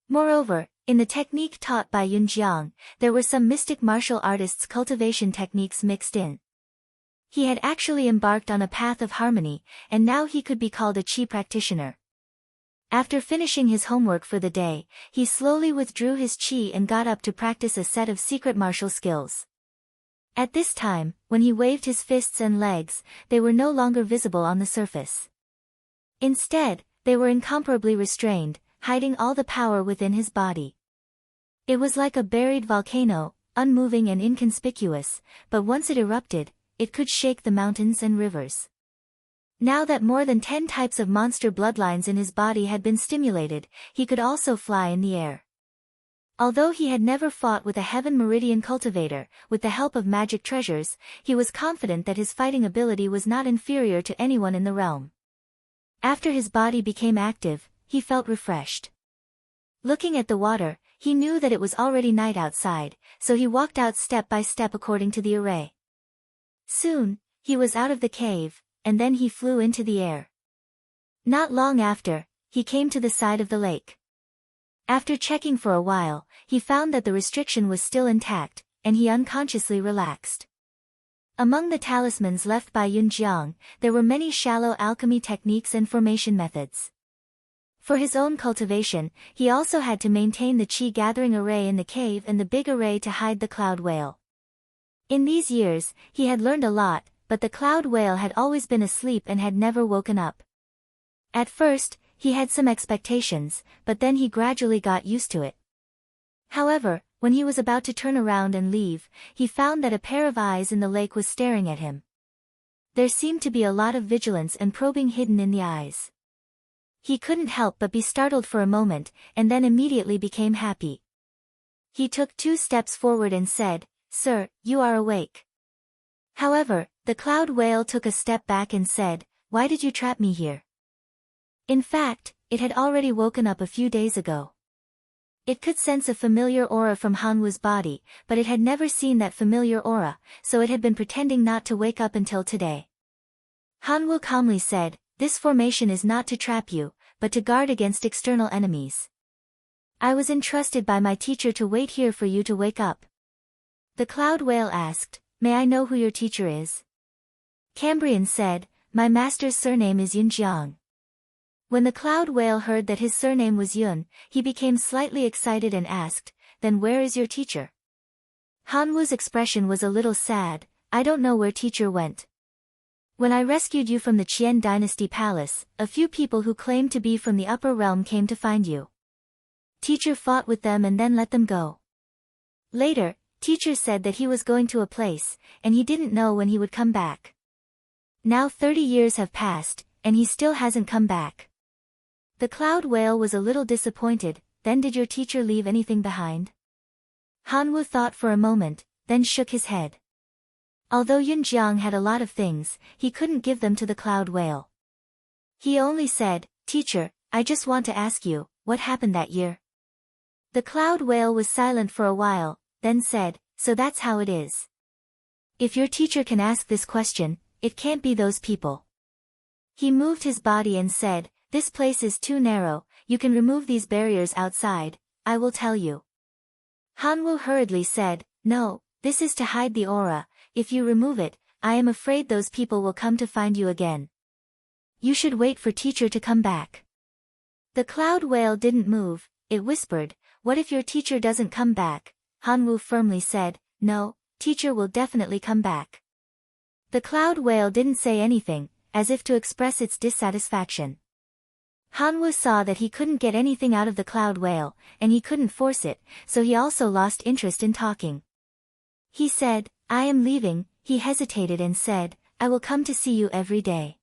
Moreover, in the technique taught by Yunjiang, there were some mystic martial artists' cultivation techniques mixed in. He had actually embarked on a path of harmony, and now he could be called a qi practitioner. After finishing his homework for the day, he slowly withdrew his qi and got up to practice a set of secret martial skills. At this time, when he waved his fists and legs, they were no longer visible on the surface. Instead, they were incomparably restrained, hiding all the power within his body. It was like a buried volcano, unmoving and inconspicuous, but once it erupted, it could shake the mountains and rivers. Now that more than 10 types of monster bloodlines in his body had been stimulated, he could also fly in the air. Although he had never fought with a Heaven Meridian cultivator, with the help of magic treasures, he was confident that his fighting ability was not inferior to anyone in the realm. After his body became active, he felt refreshed. Looking at the water, he knew that it was already night outside, so he walked out step by step according to the array. Soon, he was out of the cave, and then he flew into the air. Not long after, he came to the side of the lake. After checking for a while, he found that the restriction was still intact, and he unconsciously relaxed. Among the talismans left by Yunjiang, there were many shallow alchemy techniques and formation methods. For his own cultivation, he also had to maintain the chi-gathering array in the cave and the big array to hide the cloud whale. In these years, he had learned a lot, but the cloud whale had always been asleep and had never woken up. At first, he had some expectations, but then he gradually got used to it. However, when he was about to turn around and leave, he found that a pair of eyes in the lake was staring at him. There seemed to be a lot of vigilance and probing hidden in the eyes. He couldn't help but be startled for a moment, and then immediately became happy. He took 2 steps forward and said, "Sir, you are awake." However, the cloud whale took a step back and said, "Why did you trap me here?" In fact, it had already woken up a few days ago. It could sense a familiar aura from Hanwu's body, but it had never seen that familiar aura, so it had been pretending not to wake up until today. Hanwu calmly said, "This formation is not to trap you, but to guard against external enemies. I was entrusted by my teacher to wait here for you to wake up." The cloud whale asked, "May I know who your teacher is?" Cambrian said, "My master's surname is Yunjiang." When the cloud whale heard that his surname was Yun, he became slightly excited and asked, "Then where is your teacher?" Hanwu's expression was a little sad. "I don't know where teacher went. When I rescued you from the Qian dynasty palace, a few people who claimed to be from the upper realm came to find you. Teacher fought with them and then let them go. Later, teacher said that he was going to a place, and he didn't know when he would come back. Now 30 years have passed, and he still hasn't come back." The cloud whale was a little disappointed. "Then did your teacher leave anything behind?" Hanwu thought for a moment, then shook his head. Although Yunjiang had a lot of things, he couldn't give them to the cloud whale. He only said, "Teacher, I just want to ask you, what happened that year?" The cloud whale was silent for a while, then said, "So that's how it is. If your teacher can ask this question, it can't be those people." He moved his body and said, "This place is too narrow, you can remove these barriers outside, I will tell you." Hanwu hurriedly said, "No, this is to hide the aura, if you remove it, I am afraid those people will come to find you again. You should wait for teacher to come back." The cloud whale didn't move, it whispered, "What if your teacher doesn't come back?" Hanwu firmly said, "No, teacher will definitely come back." The cloud whale didn't say anything, as if to express its dissatisfaction. Hanwu saw that he couldn't get anything out of the cloud whale, and he couldn't force it, so he also lost interest in talking. He said, "I am leaving." He hesitated and said, "I will come to see you every day."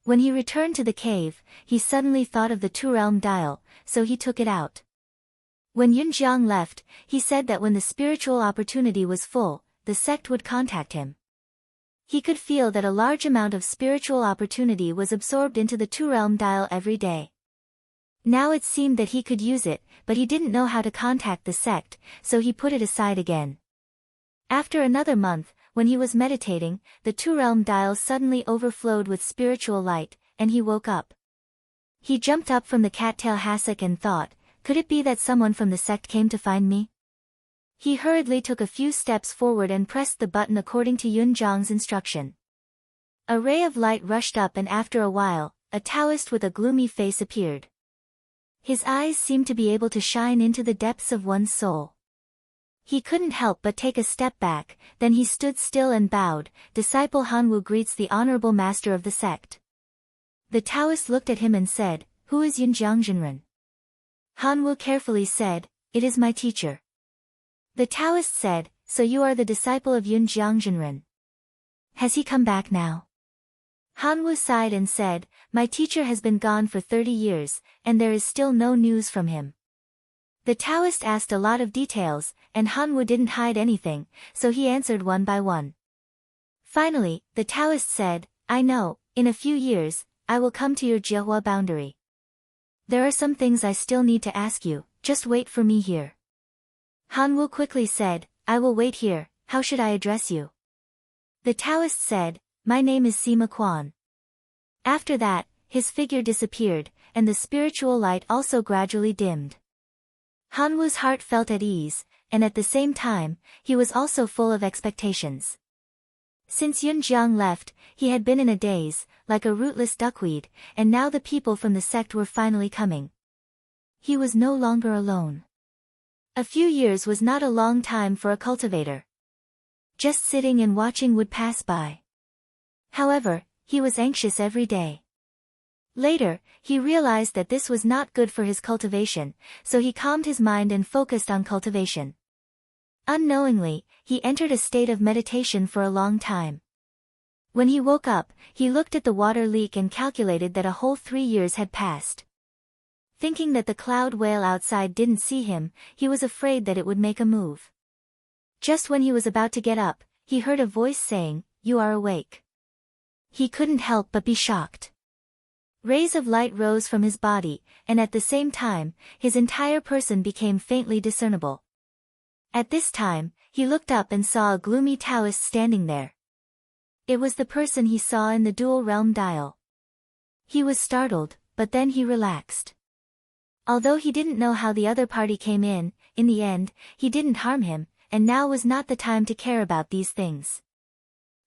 When he returned to the cave, he suddenly thought of the two-realm dial, so he took it out. When Yunjiang left, he said that when the spiritual opportunity was full, the sect would contact him. He could feel that a large amount of spiritual opportunity was absorbed into the two-realm dial every day. Now it seemed that he could use it, but he didn't know how to contact the sect, so he put it aside again. After another month, when he was meditating, the two-realm dial suddenly overflowed with spiritual light, and he woke up. He jumped up from the cattail hassock and thought, could it be that someone from the sect came to find me? He hurriedly took a few steps forward and pressed the button according to Yunjiang's instruction. A ray of light rushed up and after a while, a Taoist with a gloomy face appeared. His eyes seemed to be able to shine into the depths of one's soul. He couldn't help but take a step back, then he stood still and bowed. Disciple Hanwu greets the honorable master of the sect. The Taoist looked at him and said, "Who is Yunjiang Jinren?" Han Wu carefully said, "It is my teacher." The Taoist said, "So you are the disciple of Yunjiang Jinren. Has he come back now?" Han Wu sighed and said, "My teacher has been gone for 30 years, and there is still no news from him." The Taoist asked a lot of details, and Han Wu didn't hide anything, so he answered one by one. Finally, the Taoist said, "I know, in a few years, I will come to your Jihua boundary. There are some things I still need to ask you, just wait for me here." Han Wu quickly said, "I will wait here, how should I address you?" The Taoist said, "My name is Sima Quan." After that, his figure disappeared, and the spiritual light also gradually dimmed. Han Wu's heart felt at ease, and at the same time, he was also full of expectations. Since Yunjiang left, he had been in a daze, like a rootless duckweed, and now the people from the sect were finally coming. He was no longer alone. A few years was not a long time for a cultivator. Just sitting and watching would pass by. However, he was anxious every day. Later, he realized that this was not good for his cultivation, so he calmed his mind and focused on cultivation. Unknowingly, he entered a state of meditation for a long time. When he woke up, he looked at the water leak and calculated that a whole 3 years had passed. Thinking that the cloud whale outside didn't see him, he was afraid that it would make a move. Just when he was about to get up, he heard a voice saying, "You are awake." He couldn't help but be shocked. Rays of light rose from his body, and at the same time, his entire person became faintly discernible. At this time, he looked up and saw a gloomy Taoist standing there. It was the person he saw in the dual realm dial. He was startled, but then he relaxed. Although he didn't know how the other party came in the end, he didn't harm him, and now was not the time to care about these things.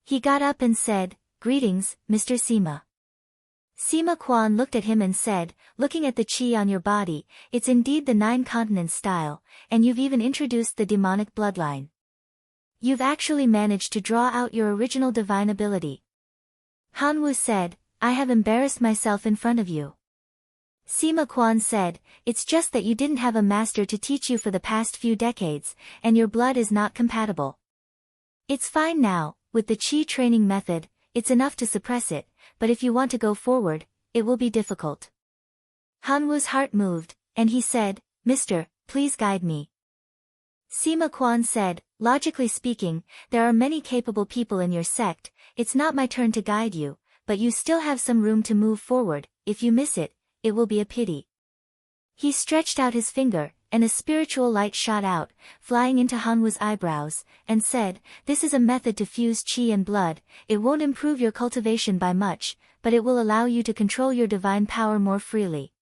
He got up and said, "Greetings, Mr. Sima." Sima Quan looked at him and said, "Looking at the qi on your body, it's indeed the 9 continents style, and you've even introduced the demonic bloodline. You've actually managed to draw out your original divine ability." Han Wu said, "I have embarrassed myself in front of you." Sima Quan said, "It's just that you didn't have a master to teach you for the past few decades, and your blood is not compatible. It's fine now, with the qi training method, it's enough to suppress it, but if you want to go forward, it will be difficult." Han Wu's heart moved, and he said, "Mister, please guide me." Sima Quan said, "Logically speaking, there are many capable people in your sect, it's not my turn to guide you, but you still have some room to move forward. If you miss it, it will be a pity." He stretched out his finger, and a spiritual light shot out, flying into Han Wu's eyebrows, and said, "This is a method to fuse qi and blood. It won't improve your cultivation by much, but it will allow you to control your divine power more freely."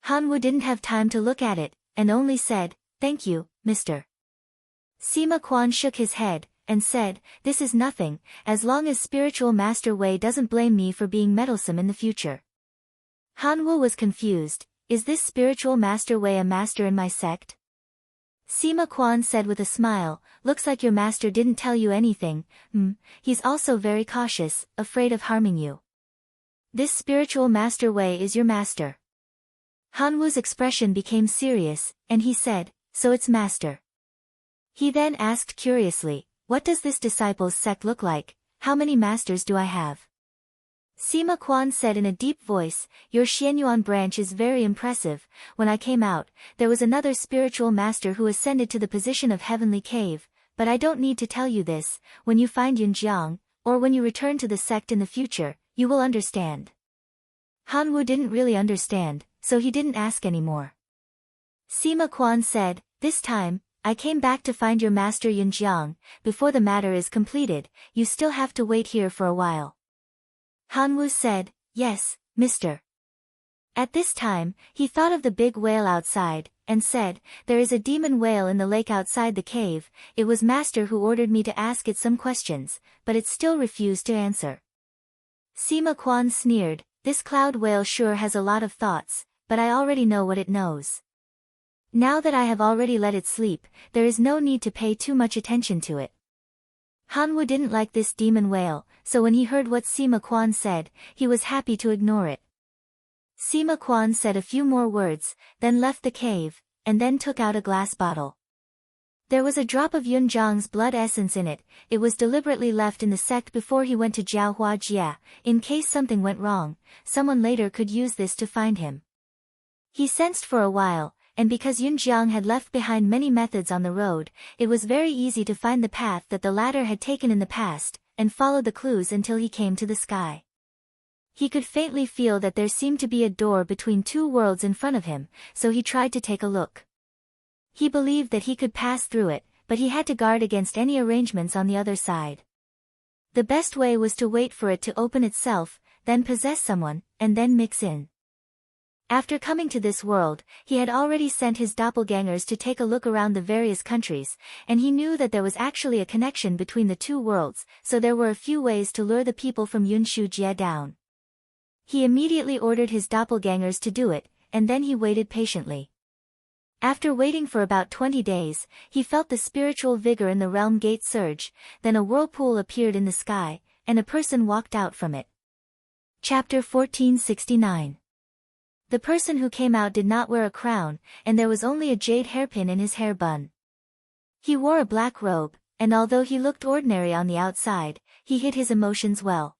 Han Wu didn't have time to look at it, and only said, "Thank you, mister." Sima Quan shook his head, and said, "This is nothing, as long as spiritual master Wei doesn't blame me for being meddlesome in the future." Han Wu was confused. Is this spiritual master Wei a master in my sect? Sima Quan said with a smile, "Looks like your master didn't tell you anything. He's also very cautious, afraid of harming you. This spiritual master Wei is your master." Han Wu's expression became serious, and he said, "So it's master." He then asked curiously, "What does this disciple's sect look like? How many masters do I have?" Sima Quan said in a deep voice, "Your Xianyuan branch is very impressive. When I came out, there was another spiritual master who ascended to the position of Heavenly Cave, but I don't need to tell you this. When you find Yunjiang, or when you return to the sect in the future, you will understand." Han Wu didn't really understand, so he didn't ask anymore. Sima Quan said, "This time, I came back to find your master Yunjiang. Before the matter is completed, you still have to wait here for a while." Han Wu said, "Yes, mister." At this time, he thought of the big whale outside, and said, "There is a demon whale in the lake outside the cave. It was master who ordered me to ask it some questions, but it still refused to answer." Sima Quan sneered, "This cloud whale sure has a lot of thoughts, but I already know what it knows. Now that I have already let it sleep, there is no need to pay too much attention to it." Hanwoo didn't like this demon whale, so when he heard what Sima Quan said, he was happy to ignore it. Sima Quan said a few more words, then left the cave, and then took out a glass bottle. There was a drop of Yunjiang's blood essence in it. It was deliberately left in the sect before he went to Jiaohua Jia, in case something went wrong, someone later could use this to find him. He sensed for a while, and because Yunjiang had left behind many methods on the road, it was very easy to find the path that the latter had taken in the past, and follow the clues until he came to the sky. He could faintly feel that there seemed to be a door between two worlds in front of him, so he tried to take a look. He believed that he could pass through it, but he had to guard against any arrangements on the other side. The best way was to wait for it to open itself, then possess someone, and then mix in. After coming to this world, he had already sent his doppelgangers to take a look around the various countries, and he knew that there was actually a connection between the two worlds, so there were a few ways to lure the people from Yunshu Jie down. He immediately ordered his doppelgangers to do it, and then he waited patiently. After waiting for about 20 days, he felt the spiritual vigor in the realm gate surge, then a whirlpool appeared in the sky, and a person walked out from it. Chapter 1469. The person who came out did not wear a crown, and there was only a jade hairpin in his hair bun. He wore a black robe, and although he looked ordinary on the outside, he hid his emotions well.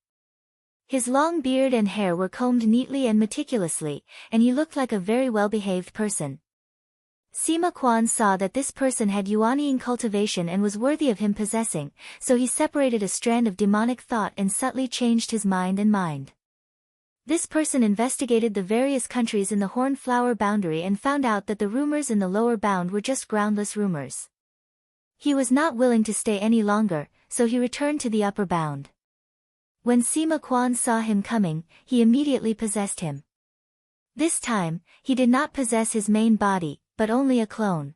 His long beard and hair were combed neatly and meticulously, and he looked like a very well-behaved person. Sima Quan saw that this person had Yuaniing cultivation and was worthy of him possessing, so he separated a strand of demonic thought and subtly changed his mind. This person investigated the various countries in the Horn Flower boundary and found out that the rumors in the lower bound were just groundless rumors. He was not willing to stay any longer, so he returned to the upper bound. When Sima Quan saw him coming, he immediately possessed him. This time, he did not possess his main body, but only a clone.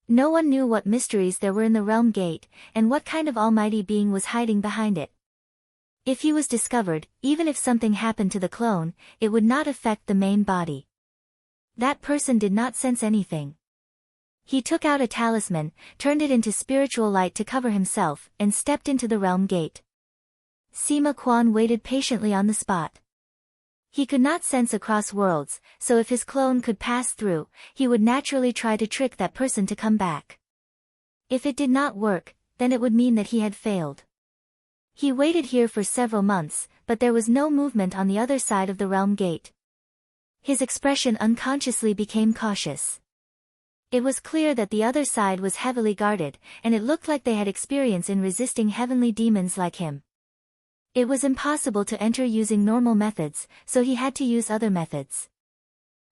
No one knew what mysteries there were in the realm gate, and what kind of almighty being was hiding behind it. If he was discovered, even if something happened to the clone, it would not affect the main body. That person did not sense anything. He took out a talisman, turned it into spiritual light to cover himself, and stepped into the realm gate. Sima Quan waited patiently on the spot. He could not sense across worlds, so if his clone could pass through, he would naturally try to trick that person to come back. If it did not work, then it would mean that he had failed. He waited here for several months, but there was no movement on the other side of the realm gate. His expression unconsciously became cautious. It was clear that the other side was heavily guarded, and it looked like they had experience in resisting heavenly demons like him. It was impossible to enter using normal methods, so he had to use other methods.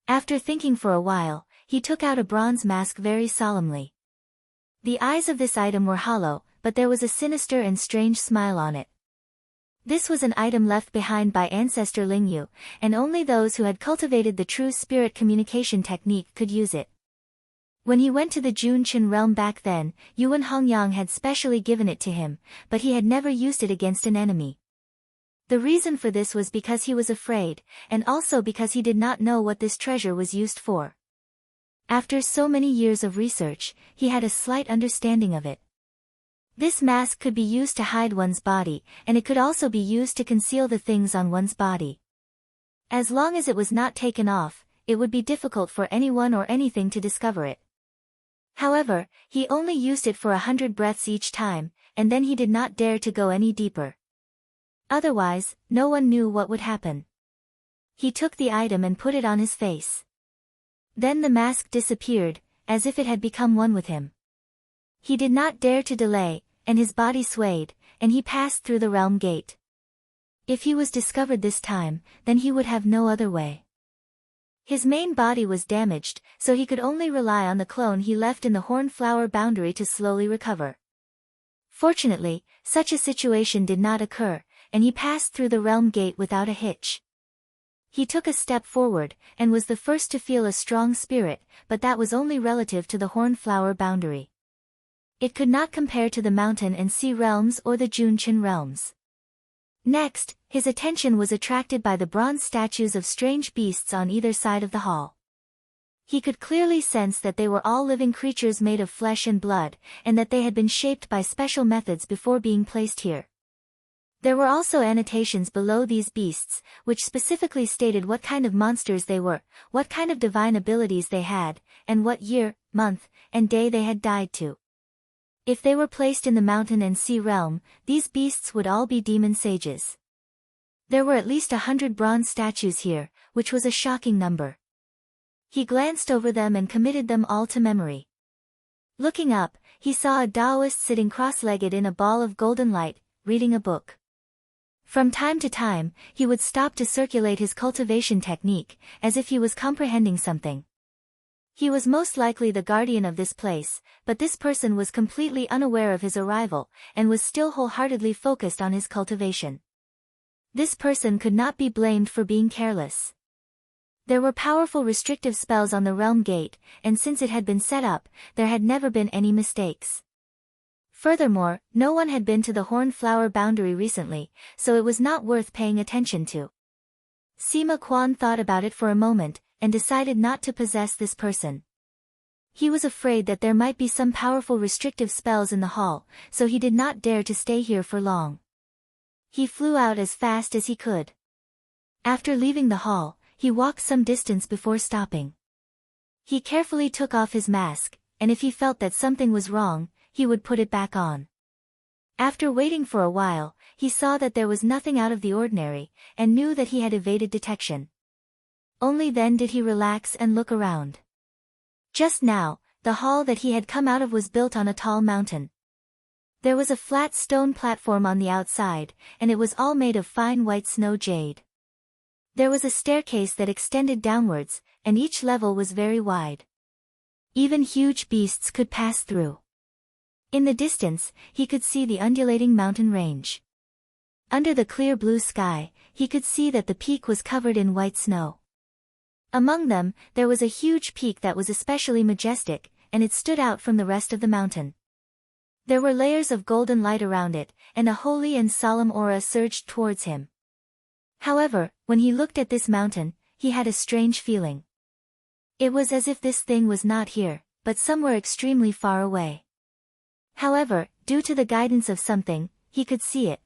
After thinking for a while, he took out a bronze mask very solemnly. The eyes of this item were hollow, but there was a sinister and strange smile on it. This was an item left behind by ancestor Lingyu, and only those who had cultivated the true spirit communication technique could use it. When he went to the Junchen realm back then, Yuan Hongyang had specially given it to him, but he had never used it against an enemy. The reason for this was because he was afraid, and also because he did not know what this treasure was used for. After so many years of research, he had a slight understanding of it. This mask could be used to hide one's body, and it could also be used to conceal the things on one's body. As long as it was not taken off, it would be difficult for anyone or anything to discover it. However, he only used it for 100 breaths each time, and then he did not dare to go any deeper. Otherwise, no one knew what would happen. He took the item and put it on his face. Then the mask disappeared, as if it had become one with him. He did not dare to delay, and his body swayed, and he passed through the realm gate. If he was discovered this time, then he would have no other way. His main body was damaged, so he could only rely on the clone he left in the Horn Flower boundary to slowly recover. Fortunately, such a situation did not occur, and he passed through the realm gate without a hitch. He took a step forward, and was the first to feel a strong spirit, but that was only relative to the Horn Flower boundary. It could not compare to the mountain and sea realms or the Junchen realms. Next, his attention was attracted by the bronze statues of strange beasts on either side of the hall. He could clearly sense that they were all living creatures made of flesh and blood, and that they had been shaped by special methods before being placed here. There were also annotations below these beasts, which specifically stated what kind of monsters they were, what kind of divine abilities they had, and what year, month, and day they had died to. If they were placed in the mountain and sea realm, these beasts would all be demon sages. There were at least 100 bronze statues here, which was a shocking number. He glanced over them and committed them all to memory. Looking up, he saw a Taoist sitting cross-legged in a ball of golden light, reading a book. From time to time, he would stop to circulate his cultivation technique, as if he was comprehending something. He was most likely the guardian of this place, but this person was completely unaware of his arrival, and was still wholeheartedly focused on his cultivation. This person could not be blamed for being careless. There were powerful restrictive spells on the realm gate, and since it had been set up, there had never been any mistakes. Furthermore, no one had been to the Horn Flower boundary recently, so it was not worth paying attention to. Sima Quan thought about it for a moment, and decided not to possess this person. He was afraid that there might be some powerful restrictive spells in the hall, so he did not dare to stay here for long. He flew out as fast as he could. After leaving the hall, he walked some distance before stopping. He carefully took off his mask, and if he felt that something was wrong, he would put it back on. After waiting for a while, he saw that there was nothing out of the ordinary, and knew that he had evaded detection. Only then did he relax and look around. Just now, the hall that he had come out of was built on a tall mountain. There was a flat stone platform on the outside, and it was all made of fine white snow jade. There was a staircase that extended downwards, and each level was very wide. Even huge beasts could pass through. In the distance, he could see the undulating mountain range. Under the clear blue sky, he could see that the peak was covered in white snow. Among them, there was a huge peak that was especially majestic, and it stood out from the rest of the mountain. There were layers of golden light around it, and a holy and solemn aura surged towards him. However, when he looked at this mountain, he had a strange feeling. It was as if this thing was not here, but somewhere extremely far away. However, due to the guidance of something, he could see it.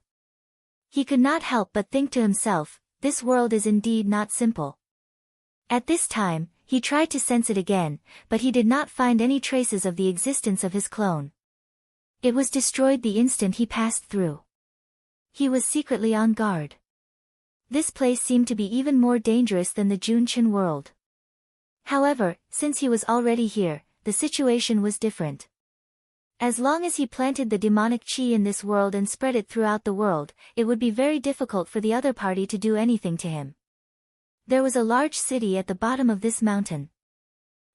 He could not help but think to himself, this world is indeed not simple. At this time, he tried to sense it again, but he did not find any traces of the existence of his clone. It was destroyed the instant he passed through. He was secretly on guard. This place seemed to be even more dangerous than the Junqian world. However, since he was already here, the situation was different. As long as he planted the demonic qi in this world and spread it throughout the world, it would be very difficult for the other party to do anything to him. There was a large city at the bottom of this mountain.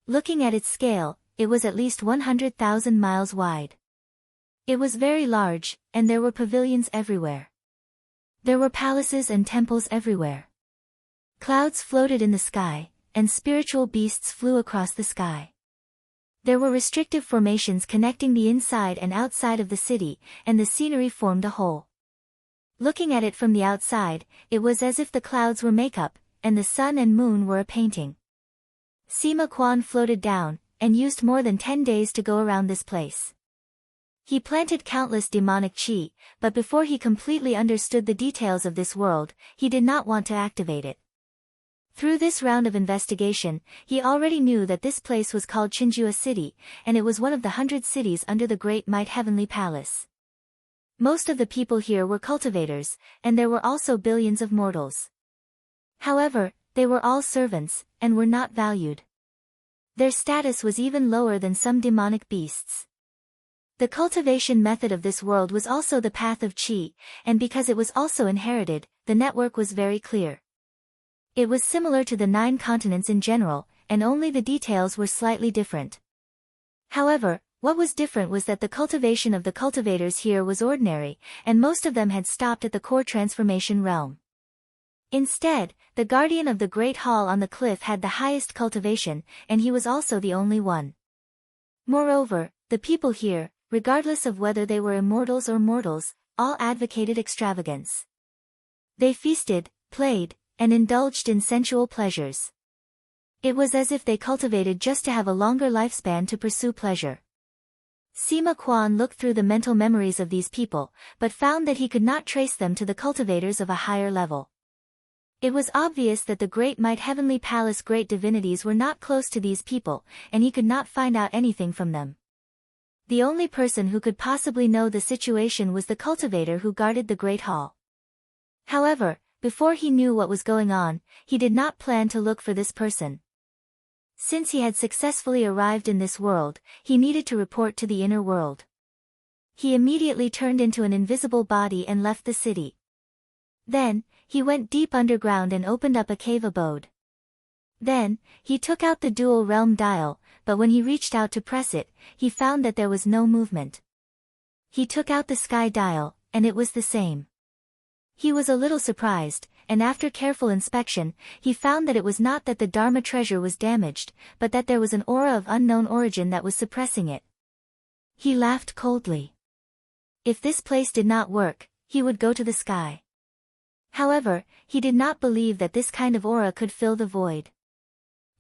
Looking at its scale, it was at least 100,000 miles wide. It was very large, and there were pavilions everywhere. There were palaces and temples everywhere. Clouds floated in the sky, and spiritual beasts flew across the sky. There were restrictive formations connecting the inside and outside of the city, and the scenery formed a whole. Looking at it from the outside, it was as if the clouds were makeup, and the sun and moon were a painting. Sima Quan floated down, and used more than 10 days to go around this place. He planted countless demonic qi, but before he completely understood the details of this world, he did not want to activate it. Through this round of investigation, he already knew that this place was called Qinjua City, and it was one of the 100 cities under the Great Might Heavenly Palace. Most of the people here were cultivators, and there were also billions of mortals. However, they were all servants, and were not valued. Their status was even lower than some demonic beasts. The cultivation method of this world was also the path of qi, and because it was also inherited, the network was very clear. It was similar to the 9 continents in general, and only the details were slightly different. However, what was different was that the cultivation of the cultivators here was ordinary, and most of them had stopped at the core transformation realm. Instead, the guardian of the Great Hall on the cliff had the highest cultivation, and he was also the only one. Moreover, the people here, regardless of whether they were immortals or mortals, all advocated extravagance. They feasted, played, and indulged in sensual pleasures. It was as if they cultivated just to have a longer lifespan to pursue pleasure. Sima Qian looked through the mental memories of these people, but found that he could not trace them to the cultivators of a higher level. It was obvious that the great might heavenly palace great divinities were not close to these people, and he could not find out anything from them. The only person who could possibly know the situation was the cultivator who guarded the great hall. However, before he knew what was going on, he did not plan to look for this person. Since he had successfully arrived in this world, he needed to report to the inner world. He immediately turned into an invisible body and left the city. Then, he went deep underground and opened up a cave abode. Then, he took out the dual realm dial, but when he reached out to press it, he found that there was no movement. He took out the sky dial, and it was the same. He was a little surprised, and after careful inspection, he found that it was not that the Dharma treasure was damaged, but that there was an aura of unknown origin that was suppressing it. He laughed coldly. If this place did not work, he would go to the sky. However, he did not believe that this kind of aura could fill the void.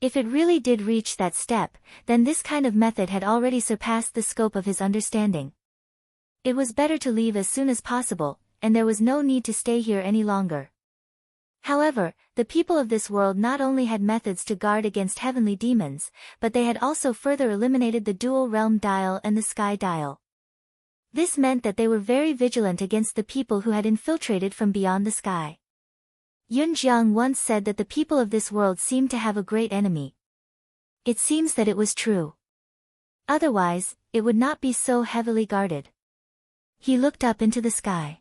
If it really did reach that step, then this kind of method had already surpassed the scope of his understanding. It was better to leave as soon as possible, and there was no need to stay here any longer. However, the people of this world not only had methods to guard against heavenly demons, but they had also further eliminated the dual realm dial and the sky dial. This meant that they were very vigilant against the people who had infiltrated from beyond the sky. Yun Jiang once said that the people of this world seemed to have a great enemy. It seems that it was true. Otherwise, it would not be so heavily guarded. He looked up into the sky.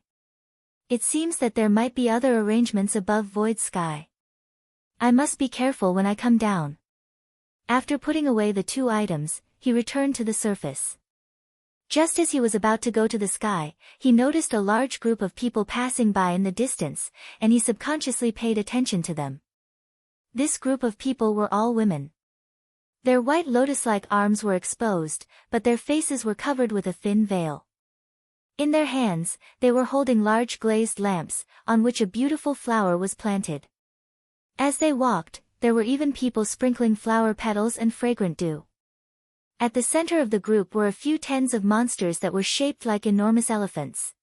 It seems that there might be other arrangements above void sky. I must be careful when I come down. After putting away the two items, he returned to the surface. Just as he was about to go to the sky, he noticed a large group of people passing by in the distance, and he subconsciously paid attention to them. This group of people were all women. Their white lotus-like arms were exposed, but their faces were covered with a thin veil. In their hands, they were holding large glazed lamps, on which a beautiful flower was planted. As they walked, there were even people sprinkling flower petals and fragrant dew. At the center of the group were a few tens of monsters that were shaped like enormous elephants.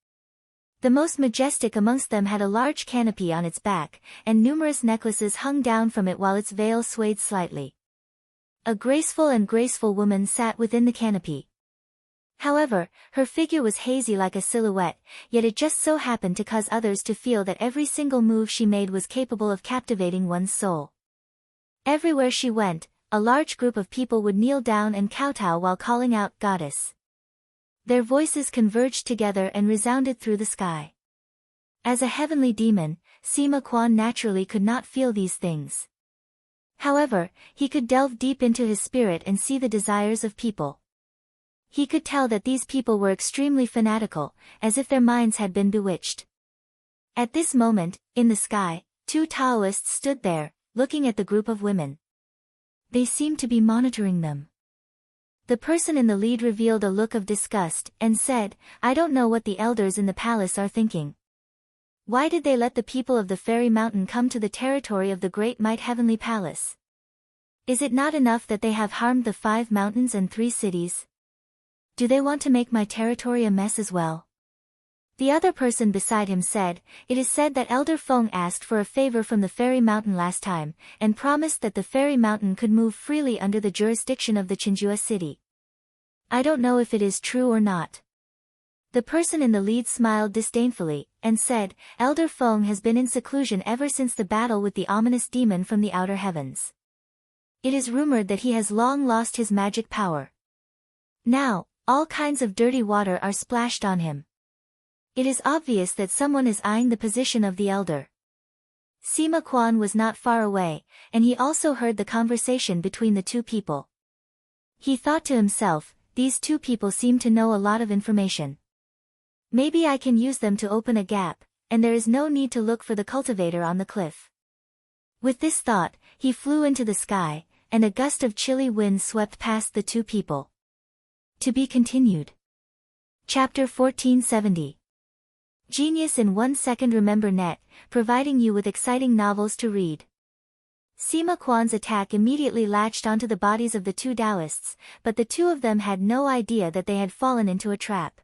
The most majestic amongst them had a large canopy on its back, and numerous necklaces hung down from it while its veil swayed slightly. A graceful woman sat within the canopy. However, her figure was hazy like a silhouette, yet it just so happened to cause others to feel that every single move she made was capable of captivating one's soul. Everywhere she went, a large group of people would kneel down and kowtow while calling out "Goddess." Their voices converged together and resounded through the sky. As a heavenly demon, Sima Qian naturally could not feel these things. However, he could delve deep into his spirit and see the desires of people. He could tell that these people were extremely fanatical, as if their minds had been bewitched. At this moment, in the sky, two Taoists stood there, looking at the group of women. They seemed to be monitoring them. The person in the lead revealed a look of disgust, and said, "I don't know what the elders in the palace are thinking. Why did they let the people of the Fairy Mountain come to the territory of the Great Might Heavenly Palace? Is it not enough that they have harmed the 5 mountains and 3 cities? Do they want to make my territory a mess as well?" The other person beside him said, "It is said that Elder Feng asked for a favor from the Fairy Mountain last time, and promised that the Fairy Mountain could move freely under the jurisdiction of the Qinjue city. I don't know if it is true or not." The person in the lead smiled disdainfully, and said, "Elder Feng has been in seclusion ever since the battle with the ominous demon from the outer heavens. It is rumored that he has long lost his magic power. Now, all kinds of dirty water are splashed on him. It is obvious that someone is eyeing the position of the elder." Sima Qian was not far away, and he also heard the conversation between the two people. He thought to himself, these two people seem to know a lot of information. Maybe I can use them to open a gap, and there is no need to look for the cultivator on the cliff. With this thought, he flew into the sky, and a gust of chilly wind swept past the two people. To be continued. Chapter 1470. Genius in 1 second. Remember Net, providing you with exciting novels to read. Sima Quan's attack immediately latched onto the bodies of the two Taoists, but the two of them had no idea that they had fallen into a trap.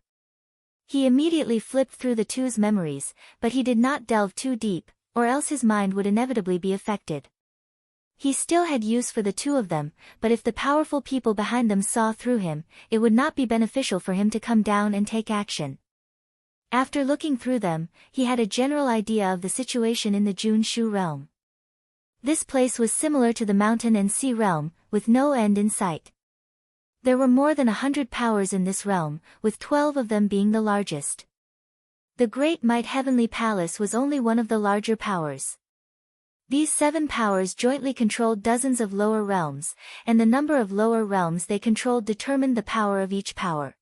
He immediately flipped through the two's memories, but he did not delve too deep, or else his mind would inevitably be affected. He still had use for the two of them, but if the powerful people behind them saw through him, it would not be beneficial for him to come down and take action. After looking through them, he had a general idea of the situation in the Junshu realm. This place was similar to the mountain and sea realm, with no end in sight. There were more than 100 powers in this realm, with 12 of them being the largest. The Great Might Heavenly Palace was only one of the larger powers. These 7 powers jointly controlled dozens of lower realms, and the number of lower realms they controlled determined the power of each power.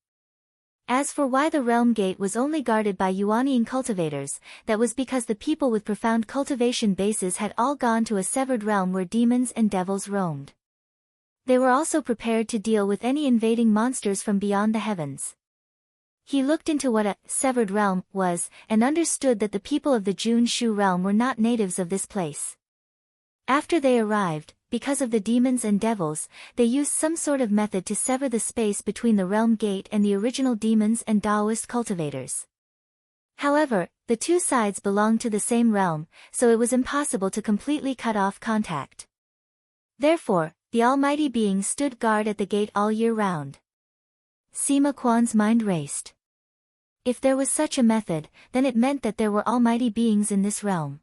As for why the realm gate was only guarded by Yuanian cultivators, that was because the people with profound cultivation bases had all gone to a severed realm where demons and devils roamed. They were also prepared to deal with any invading monsters from beyond the heavens. He looked into what a severed realm was, and understood that the people of the Junshu realm were not natives of this place. After they arrived, because of the demons and devils, they used some sort of method to sever the space between the realm gate and the original demons and Taoist cultivators. However, the two sides belonged to the same realm, so it was impossible to completely cut off contact. Therefore, the Almighty Being stood guard at the gate all year round. Sima Quan's mind raced. If there was such a method, then it meant that there were almighty beings in this realm.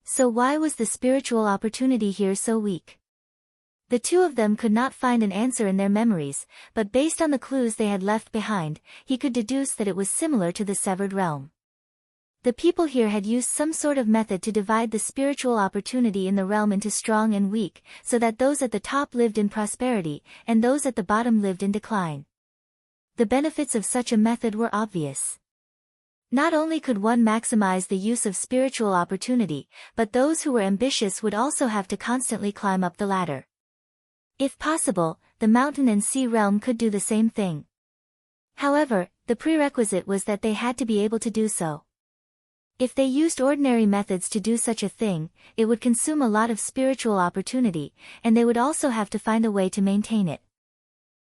So why was the spiritual opportunity here so weak? The two of them could not find an answer in their memories, but based on the clues they had left behind, he could deduce that it was similar to the severed realm. The people here had used some sort of method to divide the spiritual opportunity in the realm into strong and weak, so that those at the top lived in prosperity, and those at the bottom lived in decline. The benefits of such a method were obvious. Not only could one maximize the use of spiritual opportunity, but those who were ambitious would also have to constantly climb up the ladder. If possible, the mountain and sea realm could do the same thing. However, the prerequisite was that they had to be able to do so. If they used ordinary methods to do such a thing, it would consume a lot of spiritual opportunity, and they would also have to find a way to maintain it.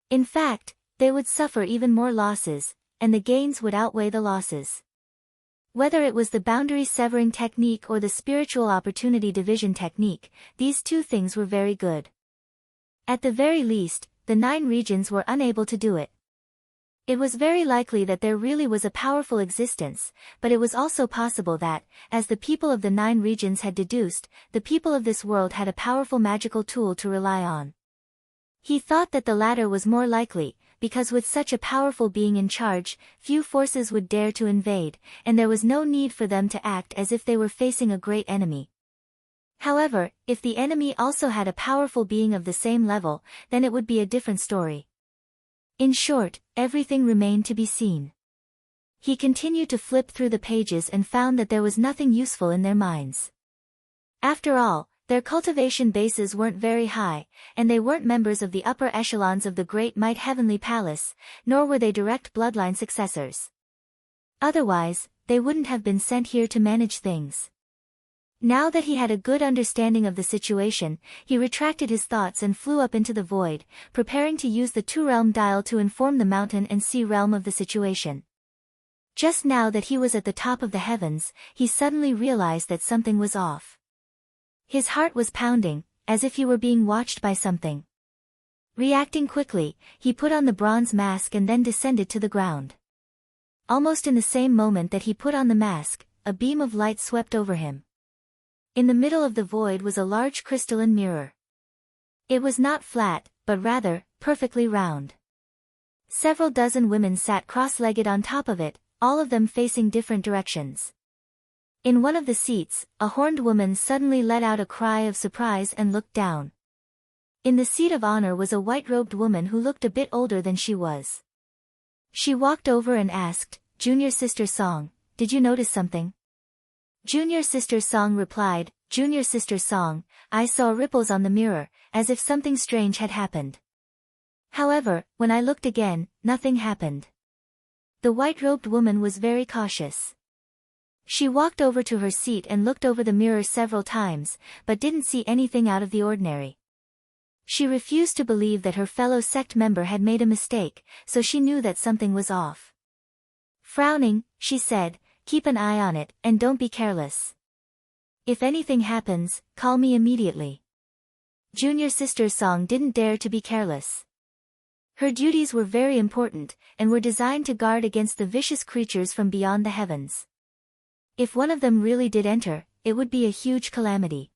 In fact, they would suffer even more losses, and the gains would outweigh the losses. Whether it was the boundary severing technique or the spiritual opportunity division technique, these two things were very good. At the very least, the 9 regions were unable to do it. It was very likely that there really was a powerful existence, but it was also possible that, as the people of the 9 regions had deduced, the people of this world had a powerful magical tool to rely on. He thought that the latter was more likely, because with such a powerful being in charge, few forces would dare to invade, and there was no need for them to act as if they were facing a great enemy. However, if the enemy also had a powerful being of the same level, then it would be a different story. In short, everything remained to be seen. He continued to flip through the pages and found that there was nothing useful in their minds. After all, their cultivation bases weren't very high, and they weren't members of the upper echelons of the Great Might Heavenly Palace, nor were they direct bloodline successors. Otherwise, they wouldn't have been sent here to manage things. Now that he had a good understanding of the situation, he retracted his thoughts and flew up into the void, preparing to use the 2-realm dial to inform the mountain and sea realm of the situation. Just now that he was at the top of the heavens, he suddenly realized that something was off. His heart was pounding, as if he were being watched by something. Reacting quickly, he put on the bronze mask and then descended to the ground. Almost in the same moment that he put on the mask, a beam of light swept over him. In the middle of the void was a large crystalline mirror. It was not flat, but rather, perfectly round. Several dozen women sat cross-legged on top of it, all of them facing different directions. In one of the seats, a horned woman suddenly let out a cry of surprise and looked down. In the seat of honor was a white-robed woman who looked a bit older than she was. She walked over and asked, "Junior Sister Song, did you notice something?" Junior Sister Song replied, "Junior Sister Song, I saw ripples on the mirror, as if something strange had happened. However, when I looked again, nothing happened." The white-robed woman was very cautious. She walked over to her seat and looked over the mirror several times, but didn't see anything out of the ordinary. She refused to believe that her fellow sect member had made a mistake, so she knew that something was off. Frowning, she said, "Keep an eye on it, and don't be careless. If anything happens, call me immediately." Junior Sister Song didn't dare to be careless. Her duties were very important, and were designed to guard against the vicious creatures from beyond the heavens. If one of them really did enter, it would be a huge calamity.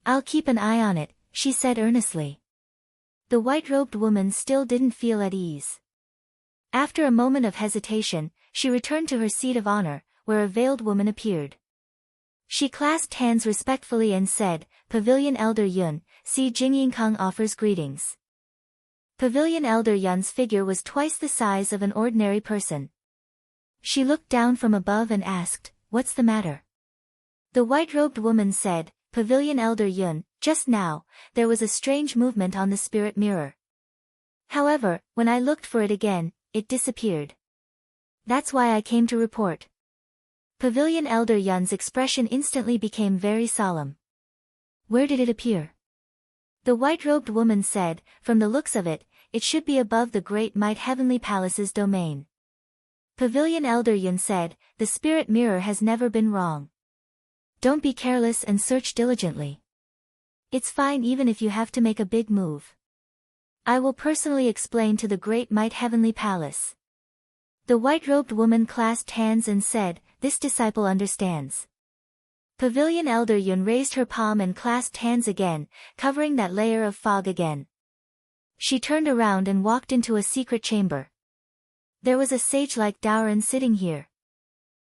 "I'll keep an eye on it," she said earnestly. The white-robed woman still didn't feel at ease. After a moment of hesitation, she returned to her seat of honor, where a veiled woman appeared. She clasped hands respectfully and said, "Pavilion Elder Yun, see Jingyingkang offers greetings." Pavilion Elder Yun's figure was twice the size of an ordinary person. She looked down from above and asked, "What's the matter?" The white-robed woman said, "Pavilion Elder Yun, just now, there was a strange movement on the spirit mirror. However, when I looked for it again, it disappeared. That's why I came to report." Pavilion Elder Yun's expression instantly became very solemn. "Where did it appear?" The white-robed woman said, "From the looks of it, it should be above the great might heavenly palace's domain." Pavilion Elder Yun said, "The spirit mirror has never been wrong. Don't be careless and search diligently. It's fine even if you have to make a big move. I will personally explain to the great might heavenly palace." The white-robed woman clasped hands and said, "This disciple understands." Pavilion Elder Yun raised her palm and clasped hands again, covering that layer of fog again. She turned around and walked into a secret chamber. There was a sage-like Daoran sitting here.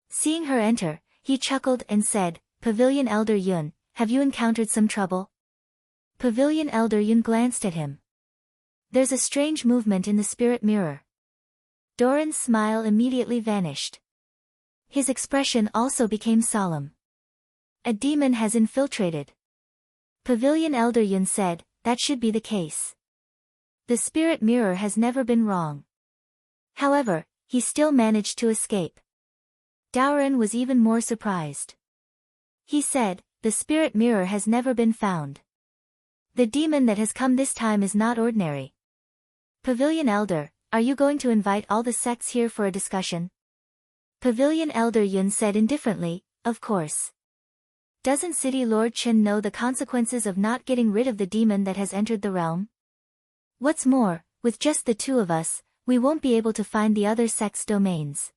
Seeing her enter, he chuckled and said, "Pavilion Elder Yun, have you encountered some trouble?" Pavilion Elder Yun glanced at him. "There's a strange movement in the spirit mirror." Doran's smile immediately vanished. His expression also became solemn. "A demon has infiltrated." Pavilion Elder Yun said, "That should be the case. The spirit mirror has never been wrong." However, he still managed to escape. Daoran was even more surprised. He said, "The spirit mirror has never been found. The demon that has come this time is not ordinary. Pavilion Elder, are you going to invite all the sects here for a discussion?" Pavilion Elder Yun said indifferently, "Of course. Doesn't City Lord Chen know the consequences of not getting rid of the demon that has entered the realm? What's more, with just the two of us, we won't be able to find the other sect's domains."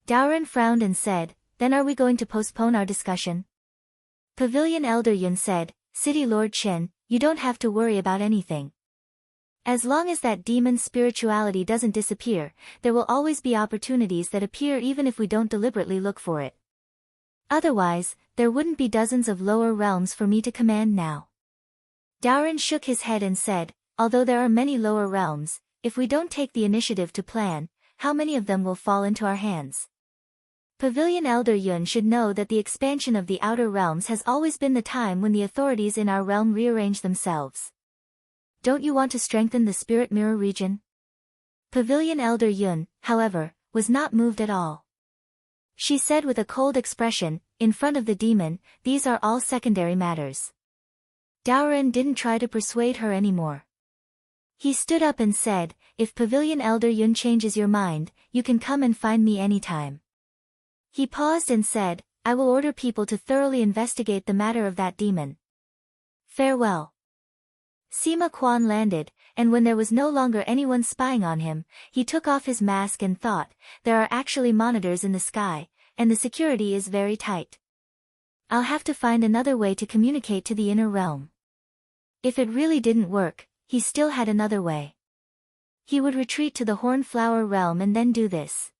Daoran frowned and said, "Then are we going to postpone our discussion?" Pavilion Elder Yun said, "City Lord Chen, you don't have to worry about anything. As long as that demon's spirituality doesn't disappear, there will always be opportunities that appear even if we don't deliberately look for it. Otherwise, there wouldn't be dozens of lower realms for me to command now." Daoran shook his head and said, "Although there are many lower realms, if we don't take the initiative to plan, how many of them will fall into our hands?" Pavilion Elder Yun should know that the expansion of the outer realms has always been the time when the authorities in our realm rearrange themselves. Don't you want to strengthen the spirit mirror region? Pavilion Elder Yun, however, was not moved at all. She said with a cold expression, in front of the demon, "These are all secondary matters." Daoran didn't try to persuade her anymore. He stood up and said, "If Pavilion Elder Yun changes your mind, you can come and find me anytime." He paused and said, "I will order people to thoroughly investigate the matter of that demon. Farewell." Sima Quan landed, and when there was no longer anyone spying on him, he took off his mask and thought, "There are actually monitors in the sky, and the security is very tight. I'll have to find another way to communicate to the inner realm." If it really didn't work, he still had another way. He would retreat to the Hornflower realm and then do this.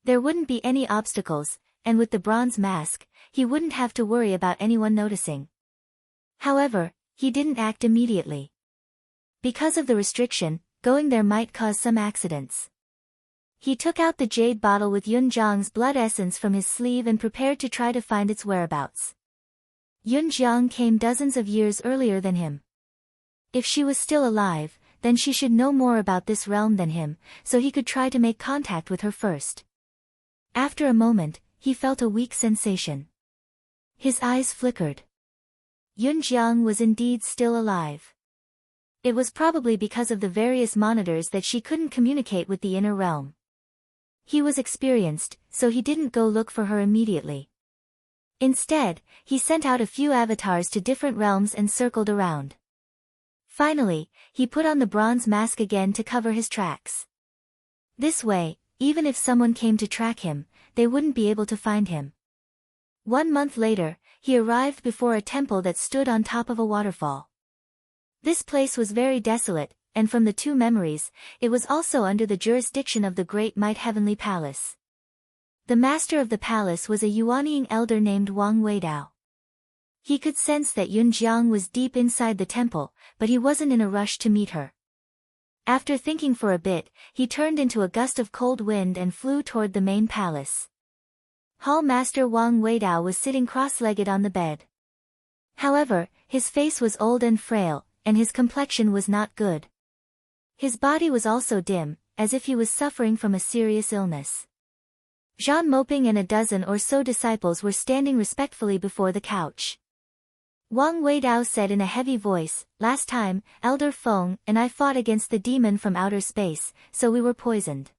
There wouldn't be any obstacles, and with the bronze mask, he wouldn't have to worry about anyone noticing. However, he didn't act immediately. Because of the restriction, going there might cause some accidents. He took out the jade bottle with Yun Jiang's blood essence from his sleeve and prepared to try to find its whereabouts. Yun Jiang came dozens of years earlier than him. If she was still alive, then she should know more about this realm than him, so he could try to make contact with her first. After a moment, he felt a weak sensation. His eyes flickered. Yunjiang was indeed still alive. It was probably because of the various monitors that she couldn't communicate with the inner realm. He was experienced, so he didn't go look for her immediately. Instead, he sent out a few avatars to different realms and circled around. Finally, he put on the bronze mask again to cover his tracks. This way, even if someone came to track him, they wouldn't be able to find him. 1 month later, he arrived before a temple that stood on top of a waterfall. This place was very desolate, and from the 2 memories, it was also under the jurisdiction of the Great Might Heavenly Palace. The master of the palace was a Yuanying elder named Wang Weidao. He could sense that Yunjiang was deep inside the temple, but he wasn't in a rush to meet her. After thinking for a bit, he turned into a gust of cold wind and flew toward the main palace. Hall Master Wang Weidao was sitting cross-legged on the bed. However, his face was old and frail, and his complexion was not good. His body was also dim, as if he was suffering from a serious illness. Zhan Moping and a dozen or so disciples were standing respectfully before the couch. Wang Weidao said in a heavy voice, "Last time, Elder Feng and I fought against the demon from outer space, so we were poisoned.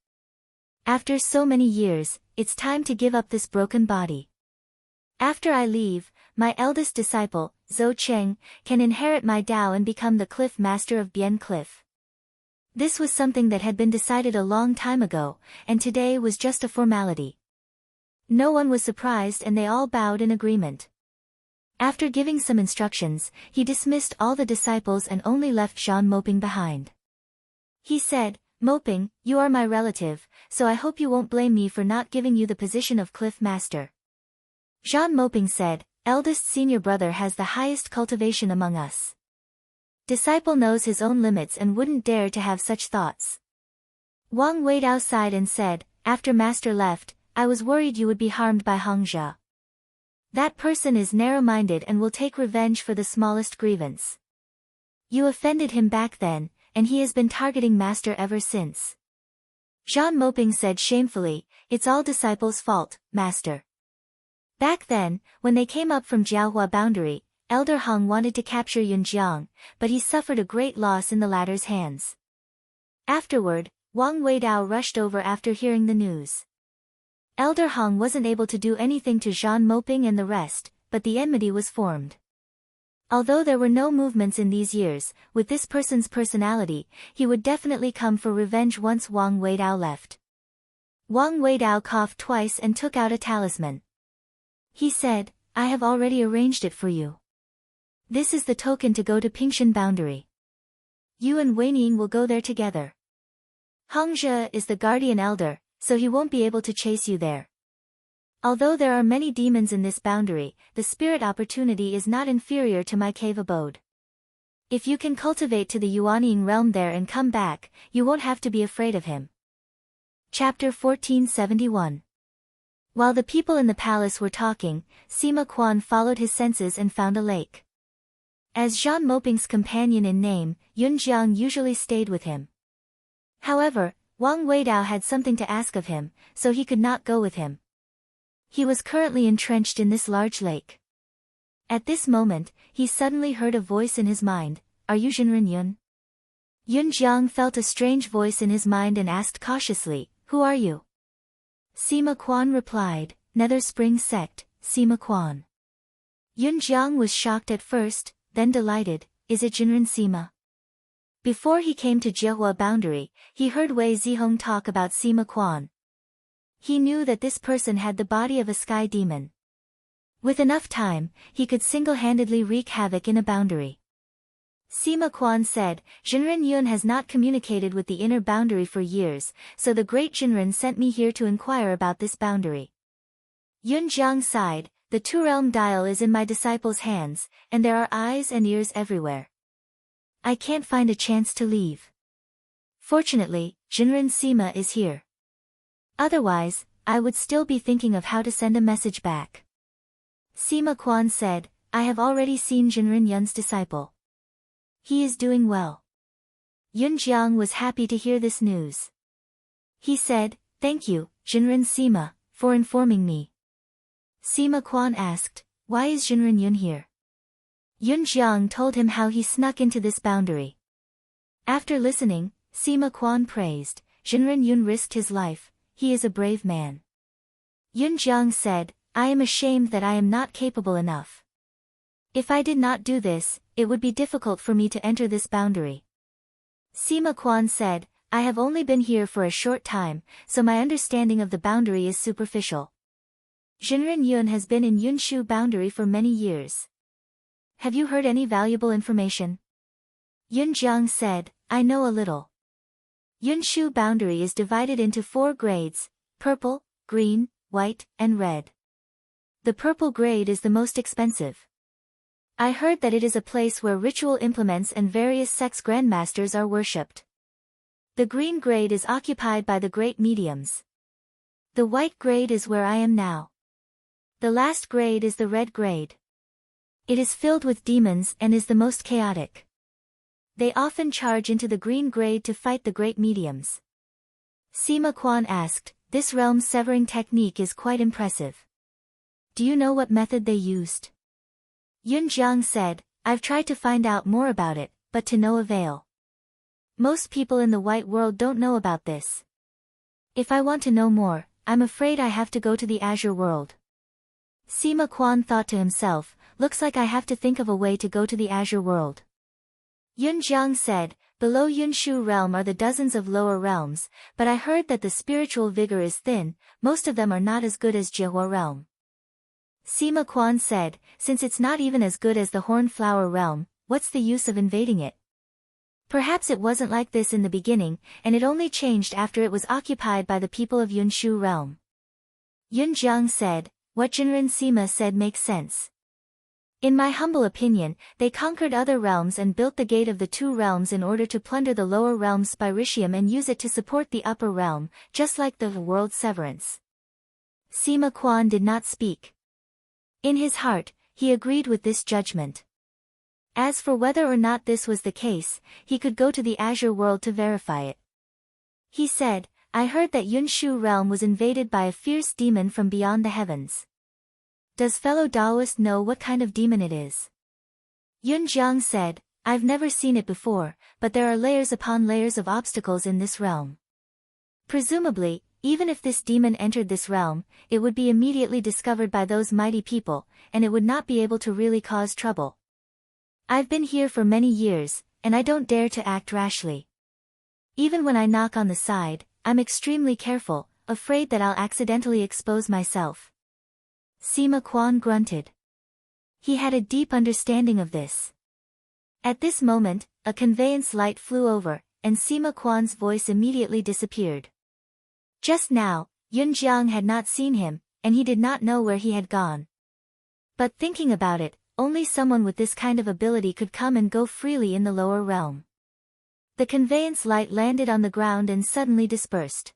After so many years, it's time to give up this broken body. After I leave, my eldest disciple, Zhou Cheng, can inherit my Dao and become the Cliff Master of Bian Cliff." This was something that had been decided a long time ago, and today was just a formality. No one was surprised and they all bowed in agreement. After giving some instructions, he dismissed all the disciples and only left Zhan Moping behind. He said, "Moping, you are my relative, so I hope you won't blame me for not giving you the position of Cliff Master." Zhan Moping said, "Eldest senior brother has the highest cultivation among us. Disciple knows his own limits and wouldn't dare to have such thoughts." Wang Weidao sighed and said, "After Master left, I was worried you would be harmed by Hangzhe. That person is narrow-minded and will take revenge for the smallest grievance. You offended him back then, and he has been targeting Master ever since." Zhan Moping said shamefully, "It's all Disciple's fault, Master. Back then, when they came up from Jiaohua boundary, Elder Heng wanted to capture Yunjiang, but he suffered a great loss in the latter's hands." Afterward, Wang Weidao rushed over after hearing the news. Elder Heng wasn't able to do anything to Zhan Moping and the rest, but the enmity was formed. Although there were no movements in these years, with this person's personality, he would definitely come for revenge once Wang Weidao left. Wang Weidao coughed twice and took out a talisman. He said, "I have already arranged it for you. This is the token to go to Pingshan boundary. You and Weining will go there together. Hangzhe is the guardian elder, so he won't be able to chase you there. Although there are many demons in this boundary, the spirit opportunity is not inferior to my cave abode. If you can cultivate to the Yuanying realm there and come back, you won't have to be afraid of him." Chapter 1471. While the people in the palace were talking, Sima Quan followed his senses and found a lake. As Zhan Moping's companion in name, Yunjiang usually stayed with him. However, Wang Weidao had something to ask of him, so he could not go with him. He was currently entrenched in this large lake. At this moment, he suddenly heard a voice in his mind, "Are you Jinren Yun?" Yunjiang felt a strange voice in his mind and asked cautiously, "Who are you?" Sima Quan replied, "Nether Spring Sect, Sima Quan." Yunjiang was shocked at first, then delighted, "Is it Jinren Sima?" Before he came to Jiahua boundary, he heard Wei Zihong talk about Sima Quan. He knew that this person had the body of a sky demon. With enough time, he could single-handedly wreak havoc in a boundary. Sima Quan said, "Jinren Yun has not communicated with the inner boundary for years, so the great Jinren sent me here to inquire about this boundary." Yunjiang sighed, "The two-realm dial is in my disciple's hands, and there are eyes and ears everywhere. I can't find a chance to leave. Fortunately, Jinren Sima is here. Otherwise, I would still be thinking of how to send a message back." Sima Quan said, "I have already seen Jinren Yun's disciple. He is doing well." Yunjiang was happy to hear this news. He said, "Thank you, Jinren Sima, for informing me. Sima Quan asked, why is Jinren Yun here? Yun Jiang told him how he snuck into this boundary. After listening, Sima Quan praised, Jinren Yun risked his life, he is a brave man. Yun Jiang said, I am ashamed that I am not capable enough. If I did not do this, it would be difficult for me to enter this boundary. Sima Quan said, I have only been here for a short time, so my understanding of the boundary is superficial. Jinren Yun has been in Yunshu boundary for many years. Have you heard any valuable information? Yun Jiang said, I know a little. Yunshu boundary is divided into 4 grades, purple, green, white, and red. The purple grade is the most expensive. I heard that it is a place where ritual implements and various sex grandmasters are worshipped. The green grade is occupied by the great mediums. The white grade is where I am now. The last grade is the red grade. It is filled with demons and is the most chaotic. They often charge into the green grade to fight the great mediums. Sima Quan asked, this realm severing technique is quite impressive. Do you know what method they used? Yun Jiang said, I've tried to find out more about it, but to no avail. Most people in the white world don't know about this. If I want to know more, I'm afraid I have to go to the azure world. Sima Quan thought to himself, looks like I have to think of a way to go to the azure world. Yun Jiang said, below Yunshu realm are the dozens of lower realms, but I heard that the spiritual vigor is thin, most of them are not as good as Jihua realm. Sima Quan said, since it's not even as good as the Hornflower realm, what's the use of invading it? Perhaps it wasn't like this in the beginning, and it only changed after it was occupied by the people of Yunshu realm. Yun Jiang said, what Jinren Sima said makes sense. In my humble opinion, they conquered other realms and built the gate of the 2 realms in order to plunder the lower realm's spiritium and use it to support the upper realm, just like the world severance. Sima Quan did not speak. In his heart, he agreed with this judgment. As for whether or not this was the case, he could go to the azure world to verify it. He said, I heard that Yunshu realm was invaded by a fierce demon from beyond the heavens. Does fellow Taoist know what kind of demon it is? Yun Jiang said, I've never seen it before, but there are layers upon layers of obstacles in this realm. Presumably, even if this demon entered this realm, it would be immediately discovered by those mighty people, and it would not be able to really cause trouble. I've been here for many years, and I don't dare to act rashly. Even when I knock on the side, I'm extremely careful, afraid that I'll accidentally expose myself. Sima Quan grunted. He had a deep understanding of this. At this moment, a conveyance light flew over, and Sima Quan's voice immediately disappeared. Just now, Yun Jiang had not seen him, and he did not know where he had gone. But thinking about it, only someone with this kind of ability could come and go freely in the lower realm. The conveyance light landed on the ground and suddenly dispersed.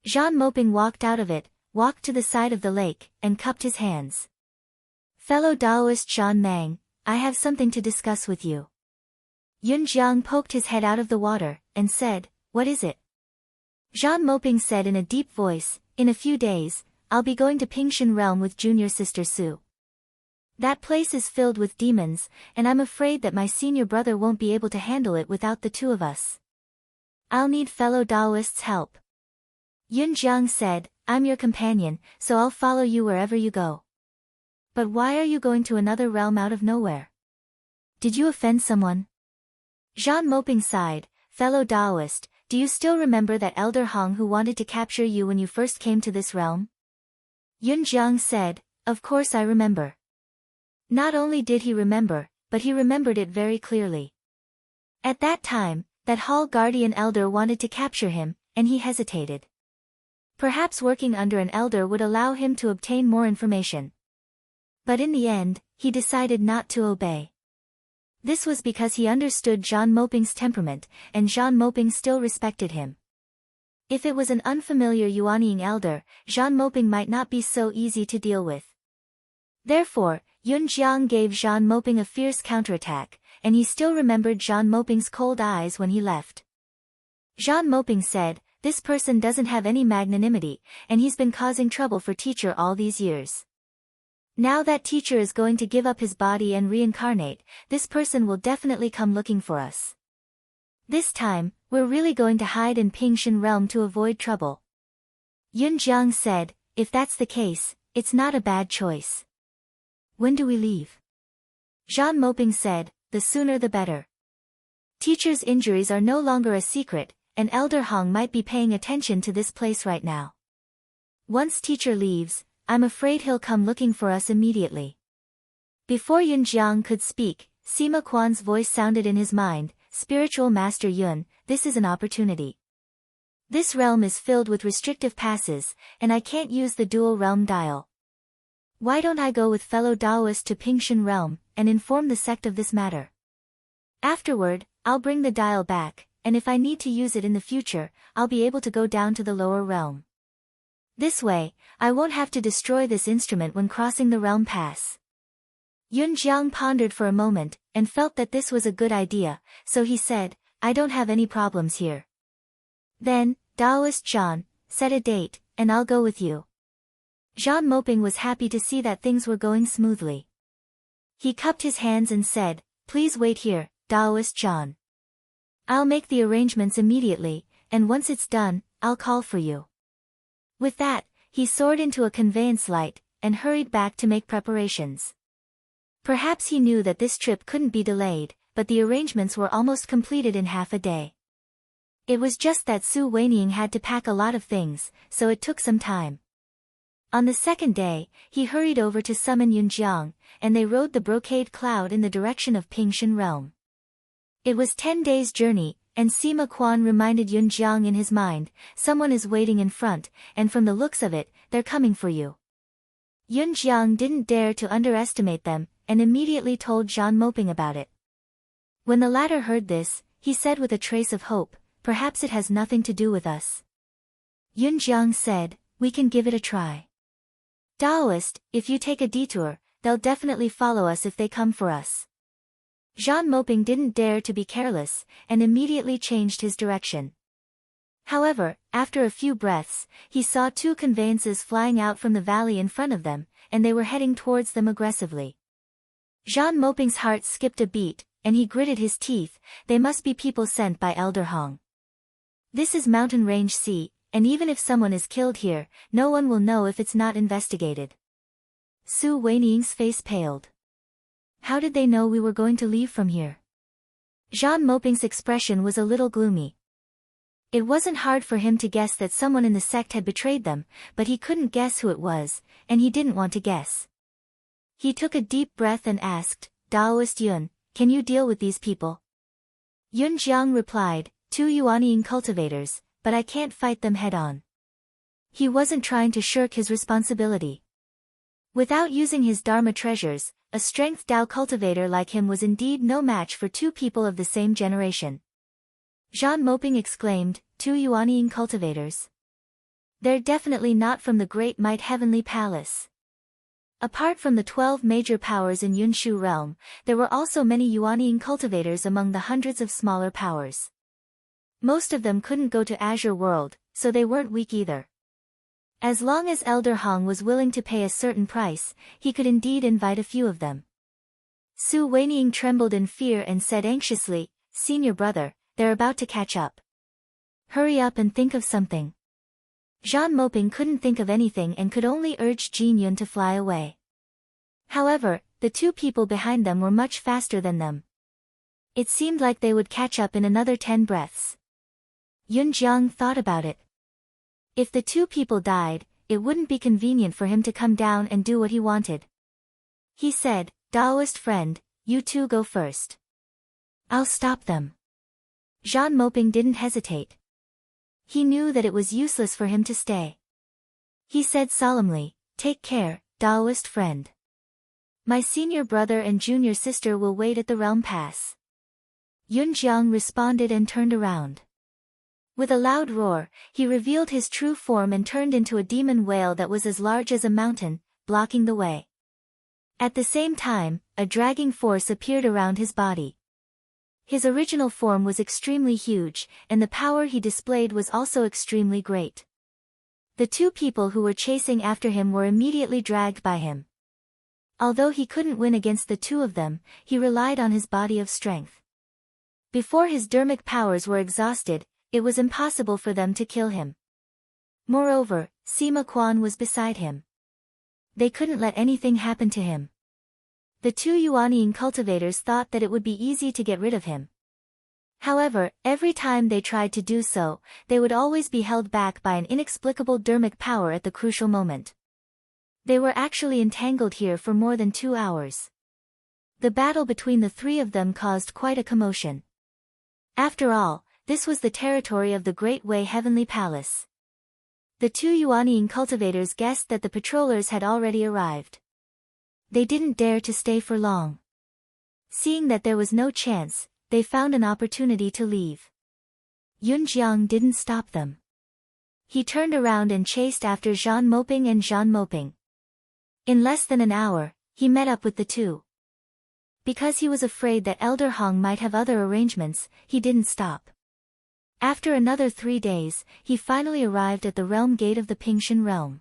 Zhan Moping walked out of it, walked to the side of the lake, and cupped his hands. Fellow Taoist Zhan Mang, I have something to discuss with you. Yun Jiang poked his head out of the water, and said, what is it? Zhan Moping said in a deep voice, in a few days, I'll be going to Pingshan realm with junior sister Su. That place is filled with demons, and I'm afraid that my senior brother won't be able to handle it without the 2 of us. I'll need fellow Taoists' help. Yun Jiang said, I'm your companion, so I'll follow you wherever you go. But why are you going to another realm out of nowhere? Did you offend someone? Zhan Moping sighed, fellow Taoist, do you still remember that elder Hong who wanted to capture you when you first came to this realm? Yun Jiang said, of course I remember. Not only did he remember, but he remembered it very clearly. At that time, that hall guardian elder wanted to capture him, and he hesitated. Perhaps working under an elder would allow him to obtain more information. But in the end, he decided not to obey. This was because he understood Zhan Moping's temperament, and Zhan Moping still respected him. If it was an unfamiliar Yuanying elder, Zhan Moping might not be so easy to deal with. Therefore, Yun Jiang gave Zhan Moping a fierce counterattack, and he still remembered Zhan Moping's cold eyes when he left. Zhan Moping said, this person doesn't have any magnanimity, and he's been causing trouble for teacher all these years. Now that teacher is going to give up his body and reincarnate, this person will definitely come looking for us. This time, we're really going to hide in Pingshan realm to avoid trouble. Yun Jiang said, if that's the case, it's not a bad choice. When do we leave? Zhan Moping said, the sooner the better. Teacher's injuries are no longer a secret, and Elder Hong might be paying attention to this place right now. Once teacher leaves, I'm afraid he'll come looking for us immediately. Before Yun Jiang could speak, Sima Quan's voice sounded in his mind, Spiritual Master Yun, this is an opportunity. This realm is filled with restrictive passes, and I can't use the dual realm dial. Why don't I go with fellow Taoists to Pingshan realm, and inform the sect of this matter? Afterward, I'll bring the dial back, and if I need to use it in the future, I'll be able to go down to the lower realm. This way, I won't have to destroy this instrument when crossing the realm pass. Yun Jiang pondered for a moment, and felt that this was a good idea, so he said, I don't have any problems here. Then, Taoist Zhan, set a date, and I'll go with you. Zhan Moping was happy to see that things were going smoothly. He cupped his hands and said, please wait here, Taoist Zhan. I'll make the arrangements immediately, and once it's done, I'll call for you. With that, he soared into a conveyance light, and hurried back to make preparations. Perhaps he knew that this trip couldn't be delayed, but the arrangements were almost completed in half a day. It was just that Su Weiniang had to pack a lot of things, so it took some time. On the second day, he hurried over to summon Yun Jiang, and they rode the brocade cloud in the direction of Pingshan realm. It was 10 days' journey, and Sima Quan reminded Yun Jiang in his mind, someone is waiting in front, and from the looks of it, they're coming for you. Yun Jiang didn't dare to underestimate them, and immediately told Zhan Moping about it. When the latter heard this, he said with a trace of hope, perhaps it has nothing to do with us. Yun Jiang said, we can give it a try. Taoist, if you take a detour, they'll definitely follow us if they come for us. Zhan Moping didn't dare to be careless, and immediately changed his direction. However, after a few breaths, he saw 2 conveyances flying out from the valley in front of them, and they were heading towards them aggressively. Zhan Moping's heart skipped a beat, and he gritted his teeth, they must be people sent by Elder Hong. This is mountain range C, and even if someone is killed here, no one will know if it's not investigated. Su Weiniang's face paled. How did they know we were going to leave from here? Zhan Moping's expression was a little gloomy. It wasn't hard for him to guess that someone in the sect had betrayed them, but he couldn't guess who it was, and he didn't want to guess. He took a deep breath and asked, Taoist Yun, can you deal with these people? Yun Jiang replied, 2 Yuanying cultivators, but I can't fight them head-on. He wasn't trying to shirk his responsibility. Without using his Dharma treasures, a strength Dao cultivator like him was indeed no match for 2 people of the same generation. Zhan Moping exclaimed, 2 Yuanying cultivators. They're definitely not from the Great Might Heavenly Palace. Apart from the 12 major powers in Yunshu realm, there were also many Yuanying cultivators among the hundreds of smaller powers. Most of them couldn't go to Azure World, so they weren't weak either. As long as Elder Hong was willing to pay a certain price, he could indeed invite a few of them. Su Weiniang trembled in fear and said anxiously, Senior brother, they're about to catch up. Hurry up and think of something. Zhan Moping couldn't think of anything and could only urge Jin Yun to fly away. However, the 2 people behind them were much faster than them. It seemed like they would catch up in another 10 breaths. Yun Jiang thought about it. If the 2 people died, it wouldn't be convenient for him to come down and do what he wanted. He said, Taoist friend, you 2 go first. I'll stop them. Zhan Moping didn't hesitate. He knew that it was useless for him to stay. He said solemnly, take care, Taoist friend. My senior brother and junior sister will wait at the realm pass. Yun Jiang responded and turned around. With a loud roar, he revealed his true form and turned into a demon whale that was as large as a mountain, blocking the way. At the same time, a dragging force appeared around his body. His original form was extremely huge, and the power he displayed was also extremely great. The 2 people who were chasing after him were immediately dragged by him. Although he couldn't win against the two of them, he relied on his body of strength. Before his dermic powers were exhausted, it was impossible for them to kill him. Moreover, Sima Quan was beside him. They couldn't let anything happen to him. The two Yuanying cultivators thought that it would be easy to get rid of him. However, every time they tried to do so, they would always be held back by an inexplicable dermic power at the crucial moment. They were actually entangled here for more than 2 hours. The battle between the three of them caused quite a commotion. After all, this was the territory of the Great Wei Heavenly Palace. The two Yuanying cultivators guessed that the patrollers had already arrived. They didn't dare to stay for long. Seeing that there was no chance, they found an opportunity to leave. Yun Jiang didn't stop them. He turned around and chased after Zhan Moping and Zhan Moping. In less than an hour, he met up with the two. Because he was afraid that Elder Hong might have other arrangements, he didn't stop. After another 3 days, he finally arrived at the realm gate of the Pingshan realm.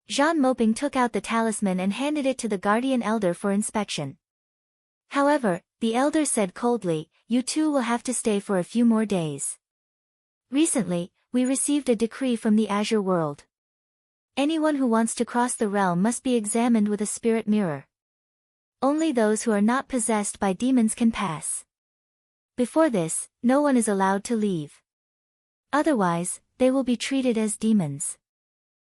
Zhan Moping took out the talisman and handed it to the guardian elder for inspection. However, the elder said coldly, "You two will have to stay for a few more days. Recently, we received a decree from the Azure world. Anyone who wants to cross the realm must be examined with a spirit mirror. Only those who are not possessed by demons can pass. Before this, no one is allowed to leave. Otherwise, they will be treated as demons."